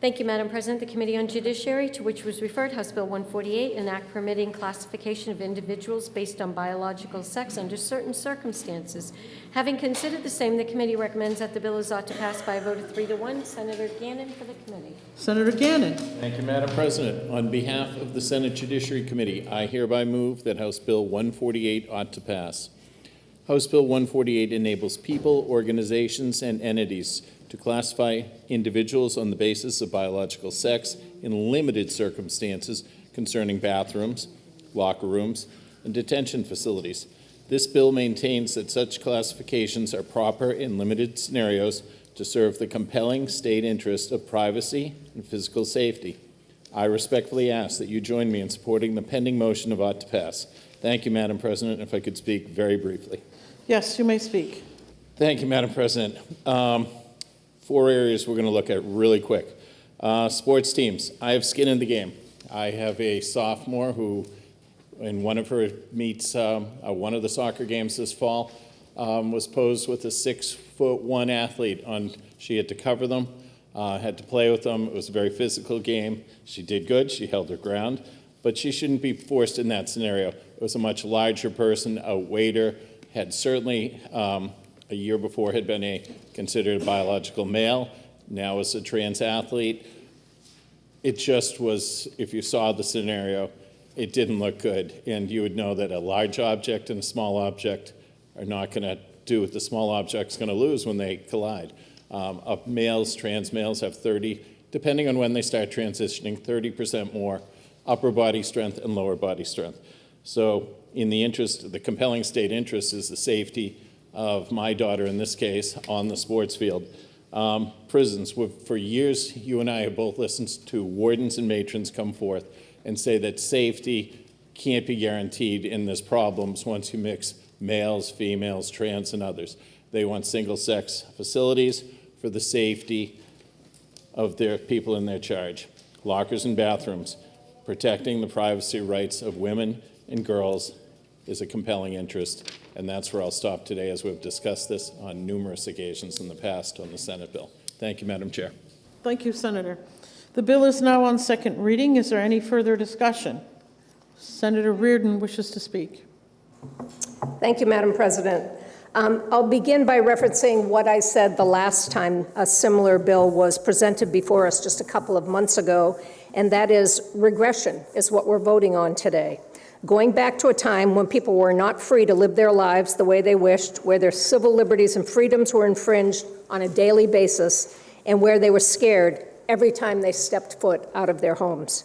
Thank you, Madam President. The Committee on Judiciary, to which was referred House Bill 148, an act permitting classification of individuals based on biological sex under certain circumstances. Having considered the same, the committee recommends that the bill is ought to pass by a vote of 3 to 1. Senator Gannon for the committee. Senator Gannon. Thank you, Madam President. On behalf of the Senate Judiciary Committee, I hereby move that House Bill 148 ought to pass. House Bill 148 enables people, organizations, and entities to classify individuals on the basis of biological sex in limited circumstances concerning bathrooms, locker rooms, and detention facilities. This bill maintains that such classifications are proper in limited scenarios to serve the compelling state interest of privacy and physical safety. I respectfully ask that you join me in supporting the pending motion of ought to pass. Thank you, Madam President. If I could speak very briefly. Yes, you may speak. Thank you, Madam President. 4 areas we're going to look at really quick. Sports teams. I have skin in the game. I have a sophomore who, in one of her meets, one of the soccer games this fall, was posed with a 6'1" athlete. She had to cover them, had to play with them. It was a very physical game. She did good. She held her ground. But she shouldn't be forced in that scenario. It was a much larger person, outweighed her, had certainly a year before had been considered a biological male, now is a trans athlete. It just was, if you saw the scenario, it didn't look good. And you would know that a large object and a small object are not going to do what the small object's going to lose when they collide. Males, trans males have 30, depending on when they start transitioning, 30% more upper body strength and lower body strength. So in the interest, the compelling state interest is the safety of my daughter, in this case, on the sports field. Prisons, for years, you and I have both listened to wardens and matrons come forth and say that safety can't be guaranteed in this problems once you mix males, females, trans, and others. They want single-sex facilities for the safety of their people in their charge. Lockers and bathrooms, protecting the privacy rights of women and girls is a compelling interest, and that's where I'll stop today, as we've discussed this on numerous occasions in the past on the Senate bill. Thank you, Madam Chair. Thank you, Senator. The bill is now on second reading. Is there any further discussion? Senator Reardon wishes to speak. Thank you, Madam President. I'll begin by referencing what I said the last time a similar bill was presented before us just a couple of months ago, and that is regression is what we're voting on today. Going back to a time when people were not free to live their lives the way they wished, where their civil liberties and freedoms were infringed on a daily basis, and where they were scared every time they stepped foot out of their homes.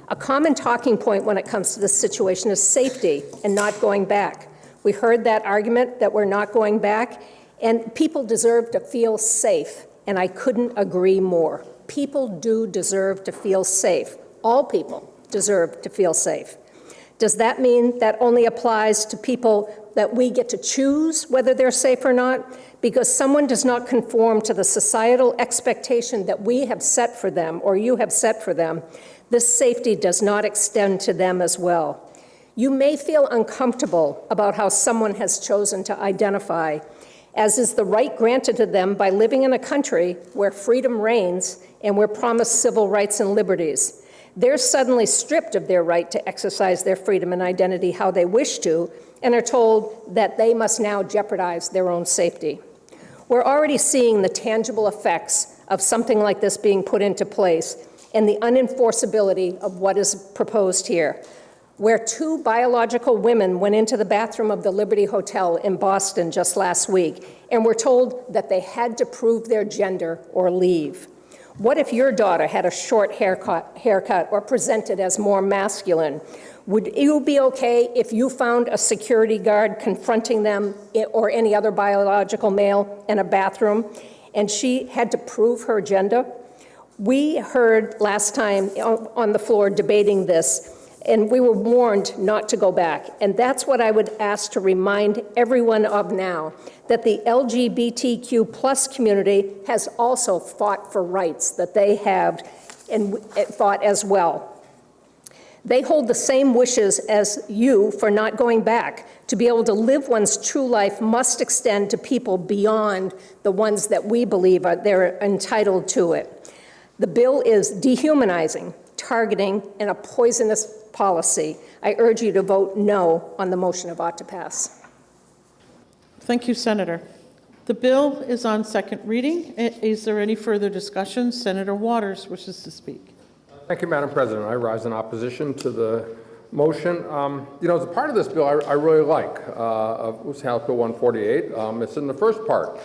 A common talking point when it comes to this situation is safety and not going back. We heard that argument that we're not going back, and people deserve to feel safe, and I couldn't agree more. People do deserve to feel safe. All people deserve to feel safe. Does that mean that only applies to people that we get to choose whether they're safe or not? Because someone does not conform to the societal expectation that we have set for them or you have set for them, this safety does not extend to them as well. You may feel uncomfortable about how someone has chosen to identify, as is the right granted to them by living in a country where freedom reigns and we're promised civil rights and liberties. They're suddenly stripped of their right to exercise their freedom and identity how they wish to, and are told that they must now jeopardize their own safety. We're already seeing the tangible effects of something like this being put into place and the unenforceability of what is proposed here, where 2 biological women went into the bathroom of the Liberty Hotel in Boston just last week and were told that they had to prove their gender or leave. What if your daughter had a short haircut or presented as more masculine? Would you be okay if you found a security guard confronting them or any other biological male in a bathroom and she had to prove her gender? We heard last time on the floor debating this, and we were warned not to go back. And that's what I would ask to remind everyone of now, that the LGBTQ plus community has also fought for rights that they have and fought as well. They hold the same wishes as you for not going back. To be able to live one's true life must extend to people beyond the ones that we believe they're entitled to it. The bill is dehumanizing, targeting, and a poisonous policy. I urge you to vote no on the motion of ought to pass. Thank you, Senator. The bill is on second reading. Is there any further discussion? Senator Waters wishes to speak. Thank you, Madam President. I rise in opposition to the motion. As a part of this bill I really like, it was House Bill 148. It's in the first part,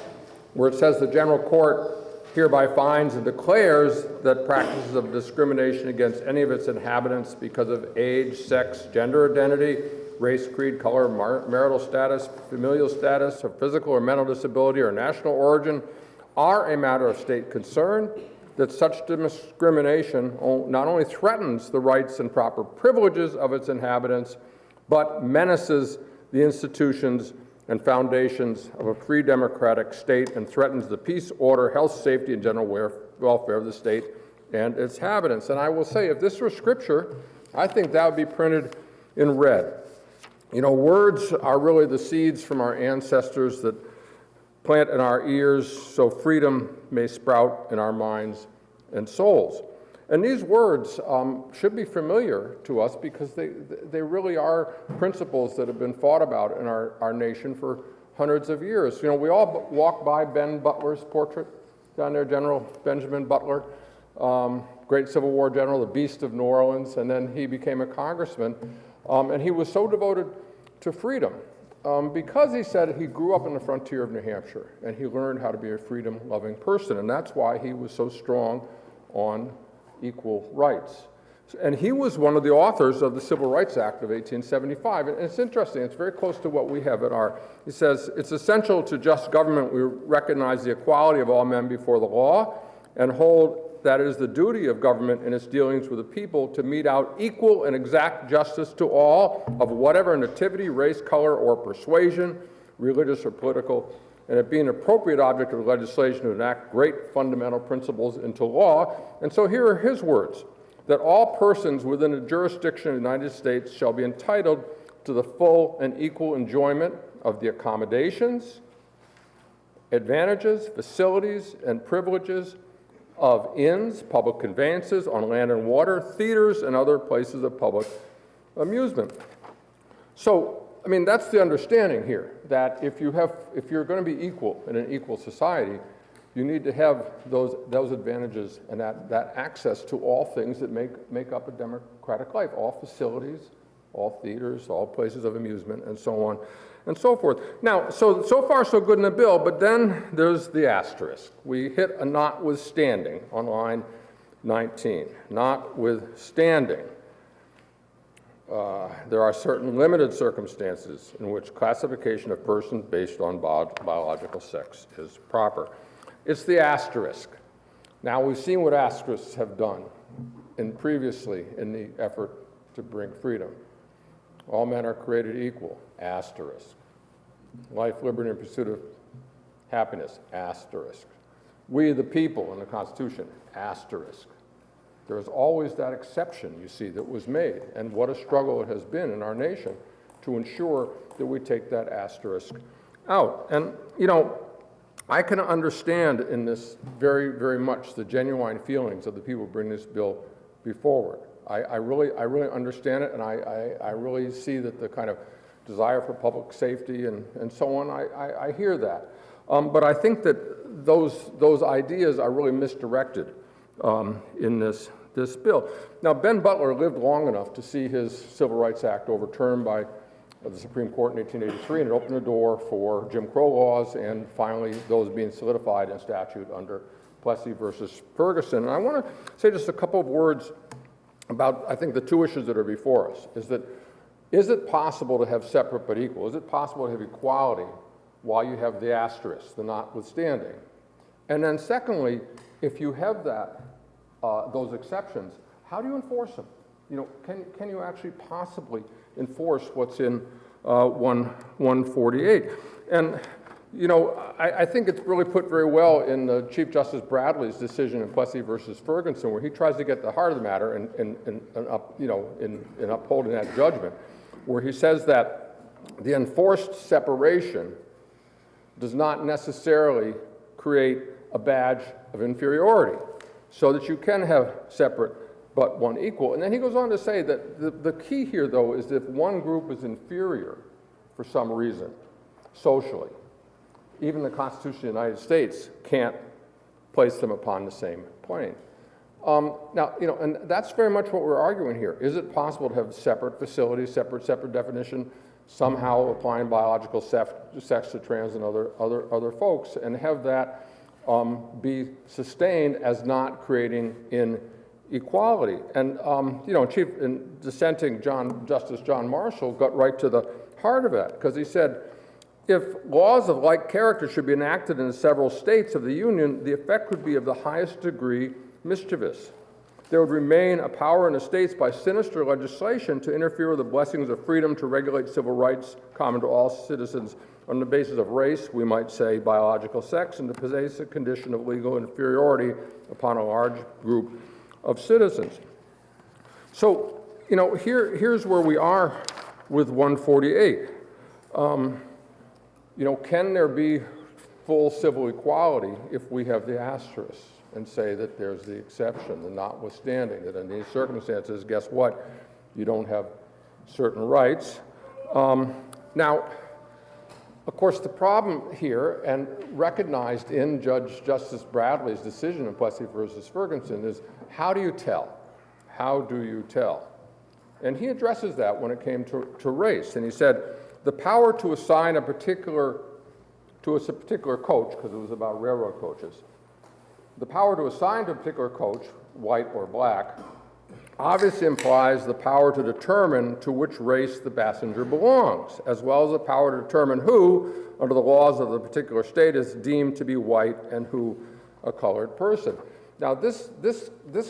where it says the general court hereby finds and declares that practices of discrimination against any of its inhabitants because of age, sex, gender identity, race, creed, color, marital status, familial status, or physical or mental disability, or national origin are a matter of state concern, that such discrimination not only threatens the rights and proper privileges of its inhabitants, but menaces the institutions and foundations of a free democratic state and threatens the peace, order, health, safety, and general welfare of the state and its inhabitants. And I will say, if this were scripture, I think that would be printed in red. You know, words are really the seeds from our ancestors that plant in our ears so freedom may sprout in our minds and souls. And these words should be familiar to us because they really are principles that have been fought about in our nation for hundreds of years. You know, we all walk by Ben Butler's portrait down there, General Benjamin Butler, great Civil War general, the Beast of New Orleans, and then he became a congressman. And he was so devoted to freedom because he said he grew up on the frontier of New Hampshire and he learned how to be a freedom-loving person. And that's why he was so strong on equal rights. And he was one of the authors of the Civil Rights Act of 1875. And it's interesting, it's very close to what we have in our, he says, it's essential to just government we recognize the equality of all men before the law and hold that it is the duty of government in its dealings with the people to mete out equal and exact justice to all of whatever nativity, race, color, or persuasion, religious or political, and it being an appropriate object of legislation to enact great fundamental principles into law. And so here are his words, that all persons within the jurisdiction of the United States shall be entitled to the full and equal enjoyment of the accommodations, advantages, facilities, and privileges of inns, public conveyances on land and water, theaters, and other places of public amusement. So, I mean, that's the understanding here, that if you're going to be equal in an equal society, you need to have those advantages and that access to all things that make up a democratic life, all facilities, all theaters, all places of amusement, and so on and so forth. Now, so far so good in the bill, but then there's the asterisk. We hit a notwithstanding on line 19. Notwithstanding. There are certain limited circumstances in which classification of persons based on biological sex is proper. It's the asterisk. Now, we've seen what asterisks have done previously in the effort to bring freedom. All men are created equal, asterisk. Life, liberty, and pursuit of happiness, asterisk. We the people in the Constitution, asterisk. There's always that exception, you see, that was made, and what a struggle it has been in our nation to ensure that we take that asterisk out. And, you know, I can understand in this very, very much the genuine feelings of the people who bring this bill forward. I really understand it, and I really see that the kind of desire for public safety and so on, I hear that. But I think that those ideas are really misdirected in this bill. Now, Ben Butler lived long enough to see his Civil Rights Act overturned by the Supreme Court in 1883, and it opened the door for Jim Crow laws and finally those being solidified in statute under Plessy versus Ferguson. And I want to say just a couple of words about, I think, the two issues that are before us. Is it possible to have separate but equal? Is it possible to have equality while you have the asterisk, the notwithstanding? And then secondly, if you have that, those exceptions, how do you enforce them? You know, can you actually possibly enforce what's in 148? And, you know, I think it's really put very well in Chief Justice Bradley's decision in Plessy versus Ferguson, where he tries to get the heart of the matter in upholding that judgment, where he says that the enforced separation does not necessarily create a badge of inferiority, so that you can have separate but one equal. And then he goes on to say that the key here, though, is if one group is inferior for some reason, socially, even the Constitution of the United States can't place them upon the same plane. Now, you know, and that's very much what we're arguing here. Is it possible to have separate facilities, separate definition somehow applying biological sex to trans and other folks, and have that be sustained as not creating inequality. And dissenting Justice John Marshall got right to the heart of that, because he said, if laws of like character should be enacted in several states of the Union, the effect would be of the highest degree mischievous. There would remain a power in the states by sinister legislation to interfere with the blessings of freedom to regulate civil rights common to all citizens on the basis of race, we might say biological sex, and the possessive condition of legal inferiority upon a large group of citizens. So, here's where we are with 148. Can there be full civil equality if we have the asterisk and say that there's the exception, the notwithstanding, that in these circumstances, guess what? You don't have certain rights. Now, of course, the problem here, and recognized in Justice Bradley's decision in Plessy versus Ferguson, is how do you tell? How do you tell? And he addresses that when it came to race. And he said, the power to assign a particular coach, because it was about railroad coaches, the power to assign to a particular coach, white or black, obviously implies the power to determine to which race the passenger belongs, as well as the power to determine who, under the laws of the particular state, is deemed to be white and who a colored person. Now, this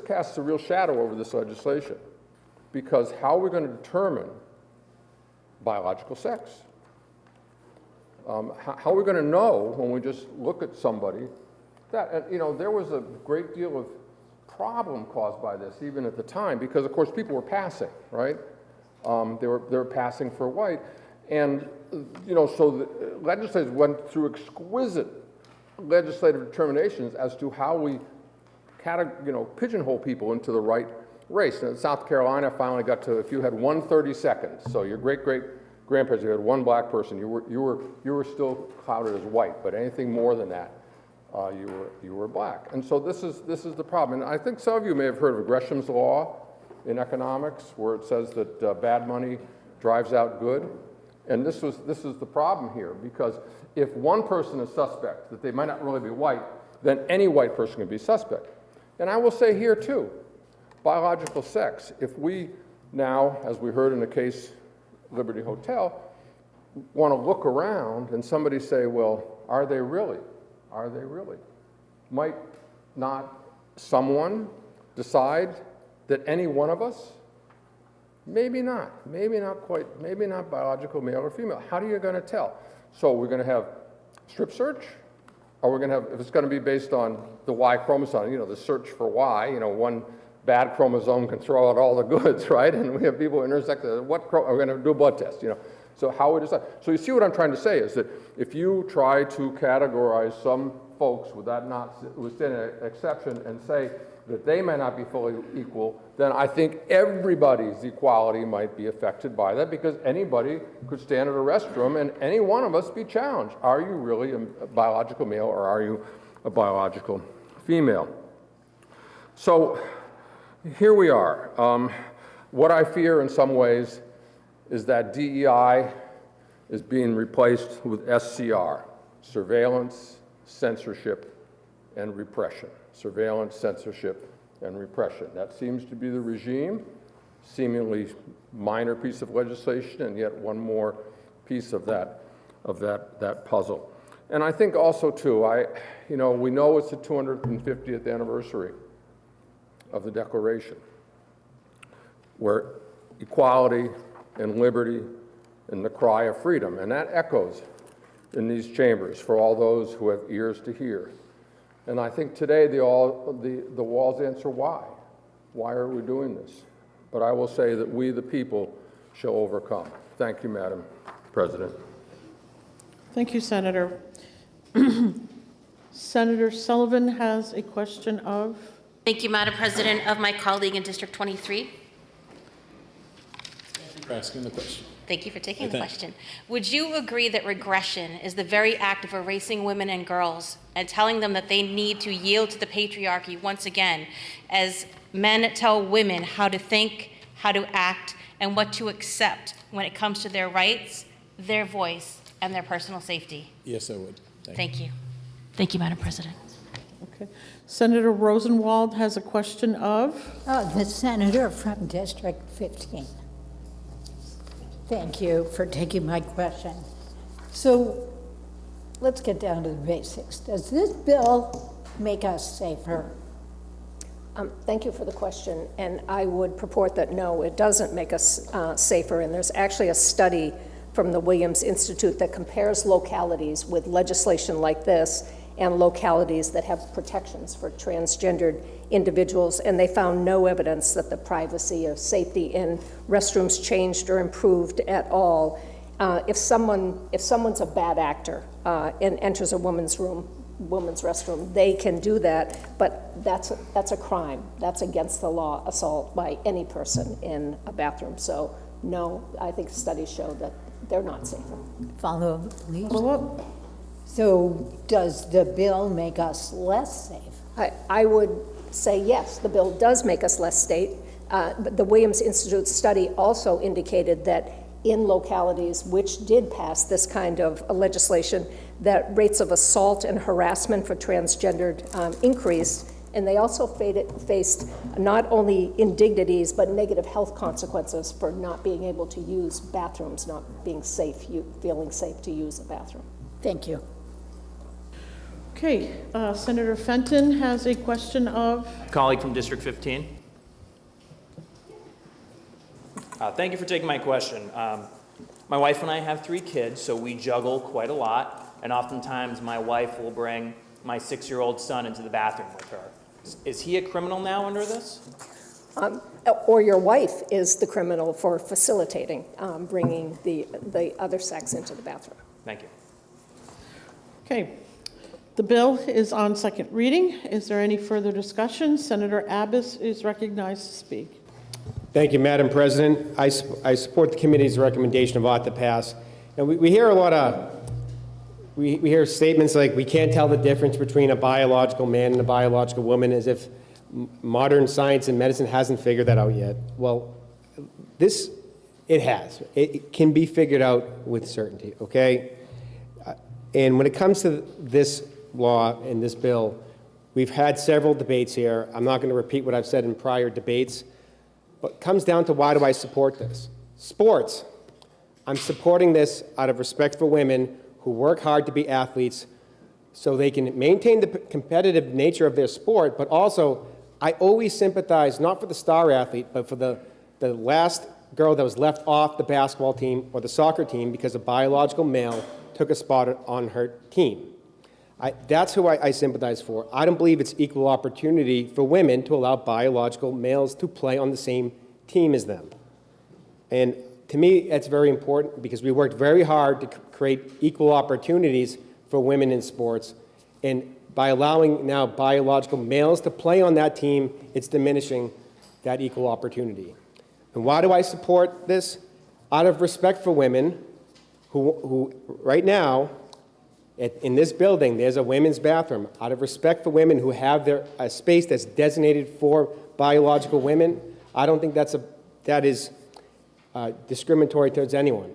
casts a real shadow over this legislation, because how are we going to determine biological sex? How are we going to know when we just look at somebody that, and, there was a great deal of problem caused by this even at the time, because of course people were passing, right? They were passing for white, and so the legislators went through exquisite legislative determinations as to how we pigeonhole people into the right race. And in South Carolina finally got to, if you had 1/32, so your great-great-grandparents, you had one black person, you were still clouded as white, but anything more than that, you were black. And so this is the problem. And I think some of you may have heard of Gresham's law in economics, where it says that bad money drives out good. And this is the problem here, because if one person is suspect, that they might not really be white, then any white person can be suspect. And I will say here too, biological sex, if we now, as we heard in the case Liberty Hotel, want to look around and somebody say, well, are they really? Are they really? Might not someone decide that any one of us? Maybe not quite, maybe not biological male or female. How are you going to tell? So we're going to have strip search? Or we're going to have, if it's going to be based on the Y chromosome, the search for Y, one bad chromosome can throw out all the goods, right? And we have people intersect, we're going to do a blood test, So how we decide? So you see what I'm trying to say is that if you try to categorize some folks with that notwithstanding exception and say that they may not be fully equal, then I think everybody's equality might be affected by that, because anybody could stand at a restroom and any one of us be challenged. Are you really a biological male or are you a biological female? So here we are. What I fear in some ways is that DEI is being replaced with SCR, surveillance, censorship, and repression. Surveillance, censorship, and repression. That seems to be the regime, seemingly minor piece of legislation, and yet one more piece of that puzzle. And I think also too, we know it's the 250th anniversary of the Declaration, where equality and liberty and the cry of freedom, and that echoes in these chambers for all those who have ears to hear. And I think today the walls answer why. Why are we doing this? But I will say that we, the people, shall overcome. Thank you, Madam President. Thank you, Senator. Senator Sullivan has a question of? Thank you, Madam President, of my colleague in District 23. Thank you for asking the question. Thank you for taking the question. Would you agree that regression is the very act of erasing women and girls and telling them that they need to yield to the patriarchy once again, as men tell women how to think, how to act, and what to accept when it comes to their rights their voice and their personal safety? Yes, I would. Thank you. Thank you, Madam President. Okay. Senator Rosenwald has a question of? The senator from District 15. Thank you for taking my question. So let's get down to the basics. Does this bill make us safer? Thank you for the question, and I would purport that no, it doesn't make us safer, and there's actually a study from the Williams Institute that compares localities with legislation like this and localities that have protections for transgendered individuals, and they found no evidence that the privacy or safety in restrooms changed or improved at all. If someone's a bad actor and enters a woman's restroom, they can do that, but that's a crime. That's against the law, assault by any person in a bathroom. So no, I think studies show that they're not safer. Follow up, please. Follow up. So does the bill make us less safe? I would say yes, the bill does make us less safe. But the Williams Institute study also indicated that in localities which did pass this kind of legislation, that rates of assault and harassment for transgendered increased, and they also faced not only indignities but negative health consequences for not being able to use bathrooms, not being safe, feeling safe to use a bathroom. Thank you. Okay, Senator Fenton has a question of? Colleague from District 15. Thank you for taking my question. My wife and I have 3 kids, so we juggle quite a lot, and oftentimes my wife will bring my 6-year-old son into the bathroom with her. Is he a criminal now under this? Or your wife is the criminal for facilitating bringing the other sex into the bathroom. Thank you. Okay. The bill is on second reading. Is there any further discussion? Senator Abbas is recognized to speak. Thank you, Madam President. I support the committee's recommendation of ought to pass. And we hear a lot of, we hear statements like we can't tell the difference between a biological man and a biological woman, as if modern science and medicine hasn't figured that out yet. Well, it has. It can be figured out with certainty, okay? And when it comes to this law and this bill, we've had several debates here. I'm not going to repeat what I've said in prior debates, but it comes down to why do I support this? Sports. I'm supporting this out of respect for women who work hard to be athletes so they can maintain the competitive nature of their sport, but also I always sympathize not for the star athlete, but for the last girl that was left off the basketball team or the soccer team because a biological male took a spot on her team. That's who I sympathize for. I don't believe it's equal opportunity for women to allow biological males to play on the same team as them. And to me, that's very important because we worked very hard to create equal opportunities for women in sports. And by allowing now biological males to play on that team, it's diminishing that equal opportunity. And why do I support this? Out of respect for women who right now, in this building, there's a women's bathroom. Out of respect for women who have a space that's designated for biological women, I don't think that is discriminatory towards anyone.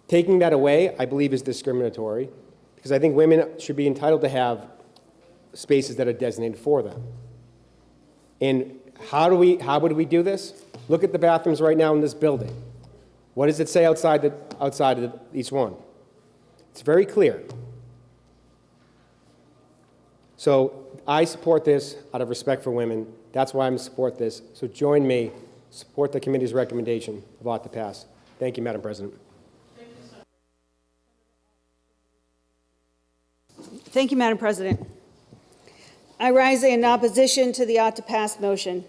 Taking that away, I believe, is discriminatory because I think women should be entitled to have spaces that are designated for them. And how would we do this? Look at the bathrooms right now in this building. What does it say outside of each one? It's very clear. So I support this out of respect for women. That's why I'm support this. So join me, support the committee's recommendation of ought to pass. Thank you, Madam President. Thank you, Madam President. I rise in opposition to the ought to pass motion.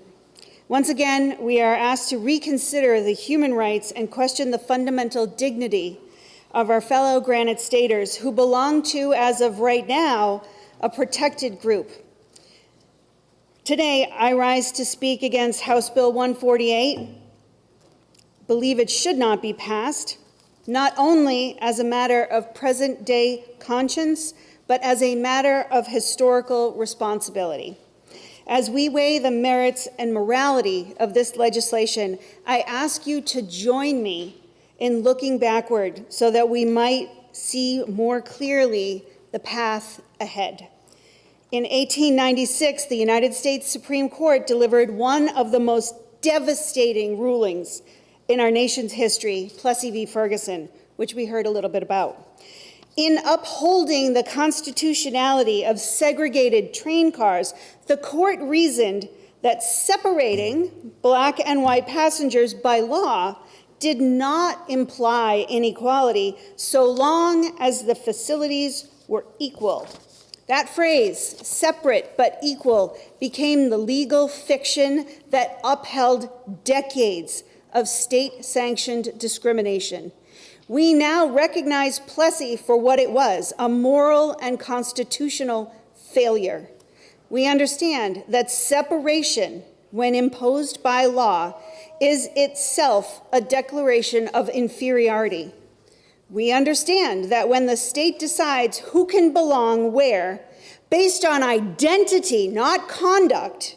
Once again, we are asked to reconsider the human rights and question the fundamental dignity of our fellow Granite Staters who belong to, as of right now, a protected group. Today, I rise to speak against House Bill 148. Believe it should not be passed, not only as a matter of present-day conscience, but as a matter of historical responsibility. As we weigh the merits and morality of this legislation, I ask you to join me in looking backward so that we might see more clearly the path ahead. In 1896, the United States Supreme Court delivered one of the most devastating rulings in our nation's history, Plessy v. Ferguson, which we heard a little bit about. In upholding the constitutionality of segregated train cars, the court reasoned that separating black and white passengers by law did not imply inequality so long as the facilities were equal. That phrase, separate but equal, became the legal fiction that upheld decades of state-sanctioned discrimination. We now recognize Plessy for what it was, a moral and constitutional failure. We understand that separation, when imposed by law, is itself a declaration of inferiority. We understand that when the state decides who can belong where, based on identity, not conduct,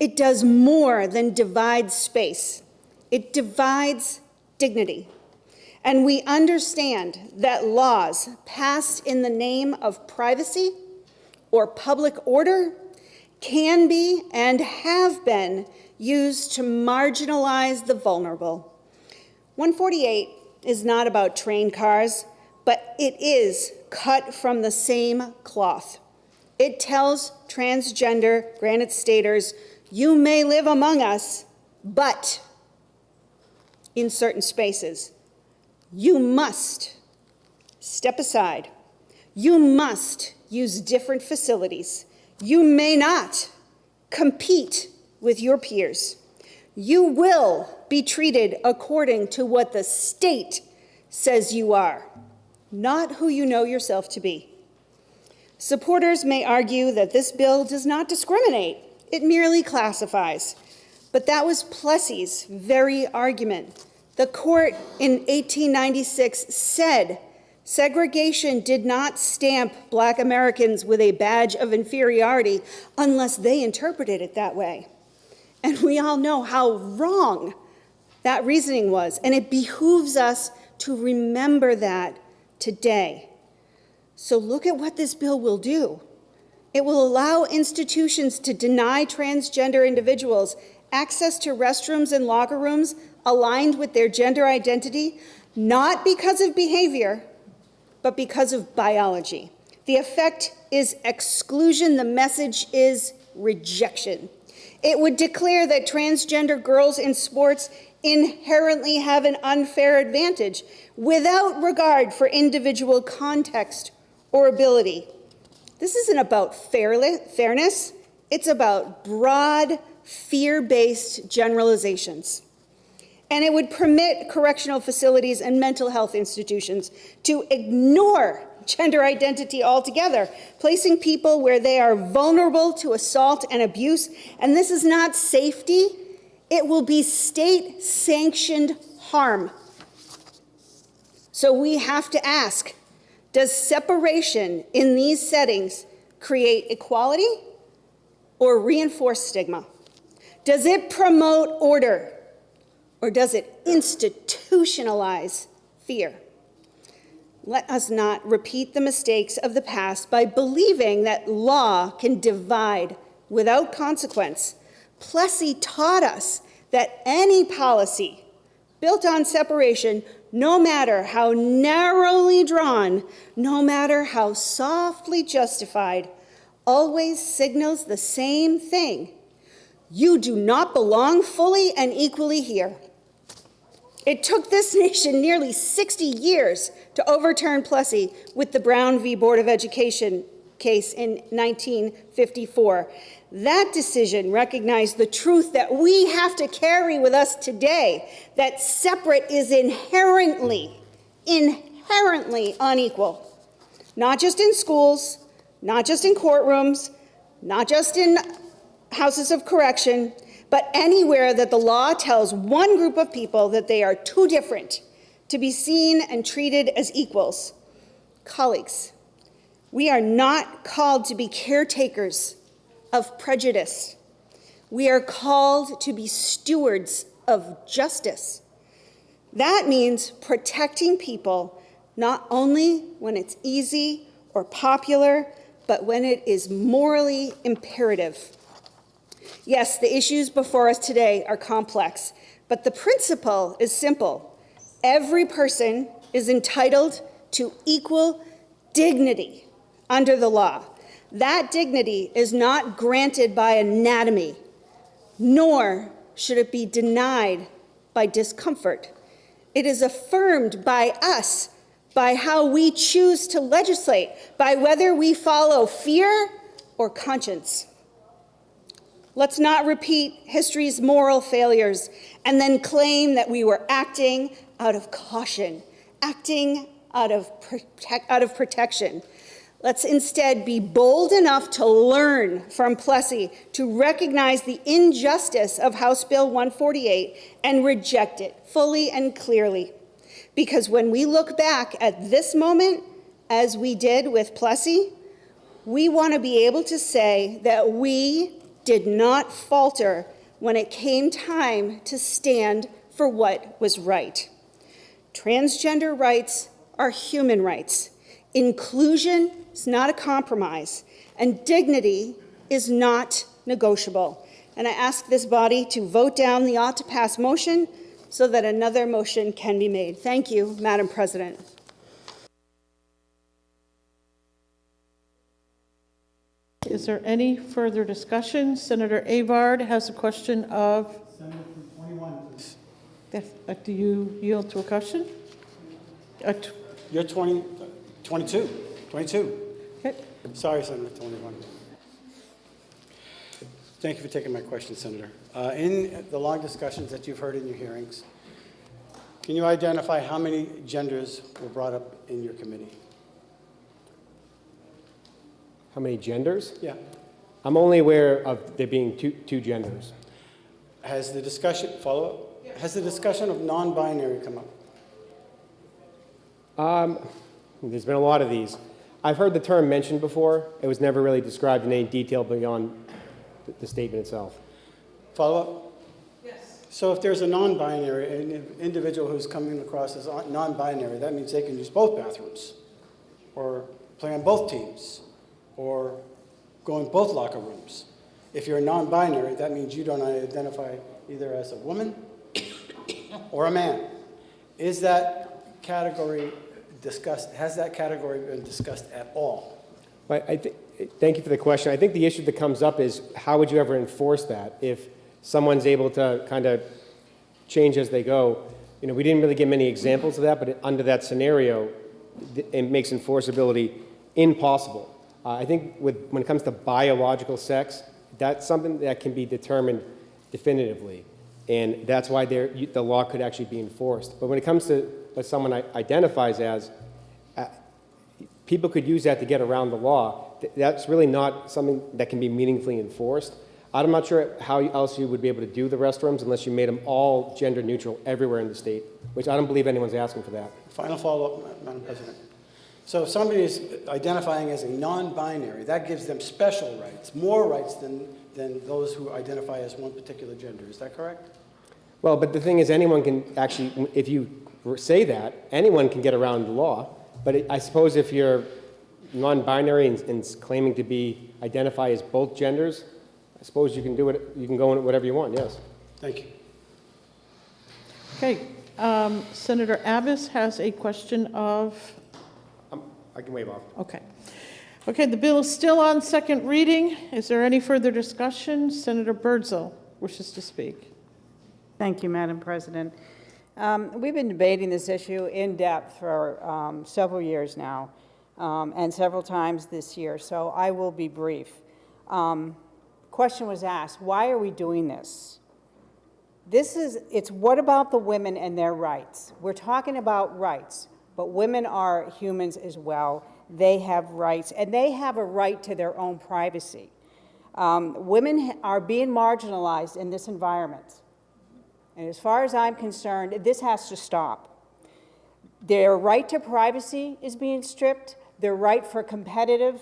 it does more than divide space. It divides dignity. And we understand that laws passed in the name of privacy or public order can be and have been used to marginalize the vulnerable. 148 is not about train cars, but it is cut from the same cloth. It tells transgender Granite Staters, you may live among us, but in certain spaces, you must step aside. You must use different facilities. You may not compete with your peers. You will be treated according to what the state says you are, not who you know yourself to be. Supporters may argue that this bill does not discriminate. It merely classifies. But that was Plessy's very argument. The court in 1896 said segregation did not stamp Black Americans with a badge of inferiority unless they interpreted it that way. And we all know how wrong that reasoning was, and it behooves us to remember that today. So look at what this bill will do. It will allow institutions to deny transgender individuals access to restrooms and locker rooms aligned with their gender identity, not because of behavior, but because of biology. The effect is exclusion. The message is rejection. It would declare that transgender girls in sports inherently have an unfair advantage without regard for individual context or ability. This isn't about fairness. It's about broad, fear-based generalizations. And it would permit correctional facilities and mental health institutions to ignore gender identity altogether, placing people where they are vulnerable to assault and abuse. And this is not safety. It will be state-sanctioned harm. So we have to ask, does separation in these settings create equality or reinforce stigma? Does it promote order or does it institutionalize fear? Let us not repeat the mistakes of the past by believing that law can divide without consequence. Plessy taught us that any policy built on separation, no matter how narrowly drawn, no matter how softly justified, always signals the same thing. You do not belong fully and equally here. It took this nation nearly 60 years to overturn Plessy with the Brown v. Board of Education case in 1954. That decision recognized the truth that we have to carry with us today, that separate is inherently unequal. Not just in schools, not just in courtrooms, not just in houses of correction, but anywhere that the law tells one group of people that they are too different to be seen and treated as equals. Colleagues, we are not called to be caretakers of prejudice. We are called to be stewards of justice. That means protecting people not only when it's easy or popular, but when it is morally imperative. Yes, the issues before us today are complex, but the principle is simple. Every person is entitled to equal dignity under the law. That dignity is not granted by anatomy, nor should it be denied by discomfort. It is affirmed by us, by how we choose to legislate, by whether we follow fear or conscience. Let's not repeat history's moral failures and then claim that we were acting out of caution, acting out of protection. Let's instead be bold enough to learn from Plessy, to recognize the injustice of House Bill 148 and reject it fully and clearly. Because when we look back at this moment, as we did with Plessy, we want to be able to say that we did not falter when it came time to stand for what was right. Transgender rights are human rights. Inclusion is not a compromise, and dignity is not negotiable. And I ask this body to vote down the ought to pass motion so that another motion can be made. Thank you, Madam President. Is there any further discussion? Senator Avard has a question of... Senator from 21, please. Do you yield to a question? You're 22. Okay. Sorry, Senator 21. Thank you for taking my question, Senator. In the long discussions that you've heard in your hearings, can you identify how many genders were brought up in your committee? How many genders? Yeah. I'm only aware of there being two genders. Has the discussion, follow-up? Yeah. Has the discussion of non-binary come up? There's been a lot of these. I've heard the term mentioned before. It was never really described in any detail beyond the statement itself. Follow-up? Yes. So if there's a non-binary, an individual who's coming across as non-binary, that means they can use both bathrooms, or play on both teams, or go in both locker rooms. If you're a non-binary, that means you don't identify either as a woman or a man. Is that category discussed? Has that category been discussed at all? Thank you for the question. I think the issue that comes up is how would you ever enforce that if someone's able to kind of change as they go? You know, we didn't really get many examples of that, but under that scenario, it makes enforceability impossible. I think when it comes to biological sex, that's something that can be determined definitively, and that's why the law could actually be enforced. But when it comes to what someone identifies as, people could use that to get around the law. That's really not something that can be meaningfully enforced. I'm not sure how else you would be able to do the restrooms unless you made them all gender neutral everywhere in the state, which I don't believe anyone's asking for that. Final follow-up, Madam President. So if somebody is identifying as a non-binary, that gives them special rights, more rights than those who identify as one particular gender. Is that correct? Well, but the thing is, anyone can actually, if you say that, anyone can get around the law. But I suppose if you're non-binary and claiming to identify as both genders, I suppose you can do it. You can go in whatever you want. Yes. Thank you. Okay. Senator Abbas has a question of... I can wave off. Okay. Okay, the bill is still on second reading. Is there any further discussion? Senator Birdsall wishes to speak. Thank you, Madam President. We've been debating this issue in depth for several years now, and several times this year, so I will be brief. Question was asked, why are we doing this? It's what about the women and their rights? We're talking about rights, but women are humans as well. They have rights, and they have a right to their own privacy. Women are being marginalized in this environment. And as far as I'm concerned, this has to stop. Their right to privacy is being stripped. Their right for competitive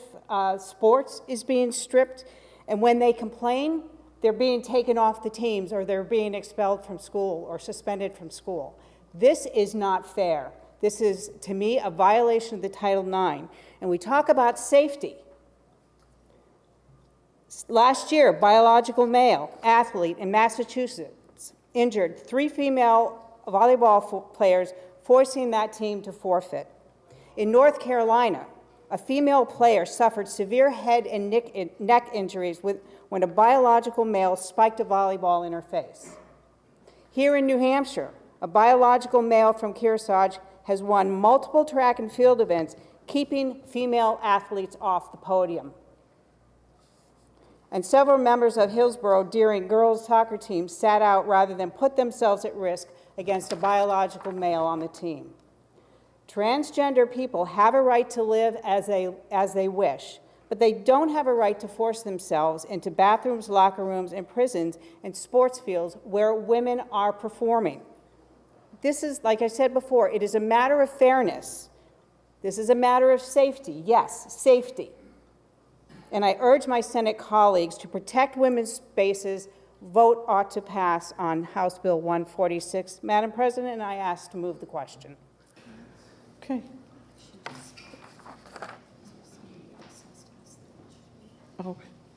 sports is being stripped. And when they complain, they're being taken off the teams, or they're being expelled from school or suspended from school. This is not fair. This is, to me, a violation of the Title IX. And we talk about safety. Last year, biological male athlete in Massachusetts injured 3 female volleyball players, forcing that team to forfeit. In North Carolina, a female player suffered severe head and neck injuries when a biological male spiked a volleyball in her face. Here in New Hampshire, a biological male from Kearsarge has won multiple track and field events, keeping female athletes off the podium. And several members of Hillsborough Deering girls soccer team sat out rather than put themselves at risk against a biological male on the team. Transgender people have a right to live as they wish, but they don't have a right to force themselves into bathrooms, locker rooms, and prisons and sports fields where women are performing. This is, like I said before, it is a matter of fairness. This is a matter of safety. Yes, safety. And I urge my Senate colleagues to protect women's spaces. Vote ought to pass on House Bill 146. Madam President, I ask to move the question. Okay. Oh,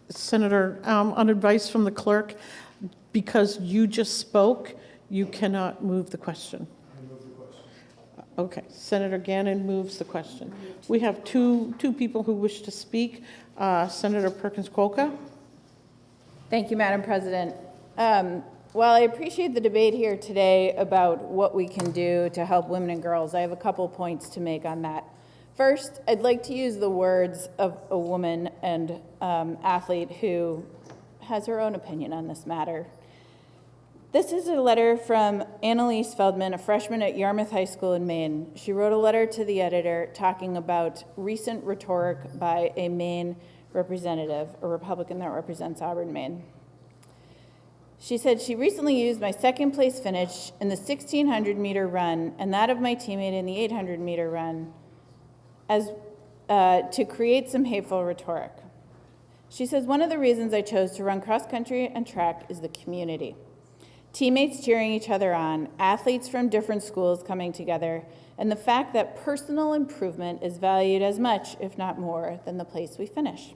Senator, on advice from the clerk, because you just spoke, you cannot move the question. I move the question. Okay, Senator Gannon moves the question. We have two people who wish to speak. Senator Perkins-Coker. Thank you, Madam President. While I appreciate the debate here today about what we can do to help women and girls, I have a couple points to make on that. First, I'd like to use the words of a woman and athlete who has her own opinion on this matter. This is a letter from Annalise Feldman, a freshman at Yarmouth High School in Maine. She wrote a letter to the editor talking about recent rhetoric by a Maine representative, a Republican that represents Auburn, Maine. She said, she recently used my second place finish in the 1,600-meter run and that of my teammate in the 800-meter run as to create some hateful rhetoric. She says, one of the reasons I chose to run cross-country and track is the community. Teammates cheering each other on, athletes from different schools coming together, and the fact that personal improvement is valued as much, if not more, than the place we finish.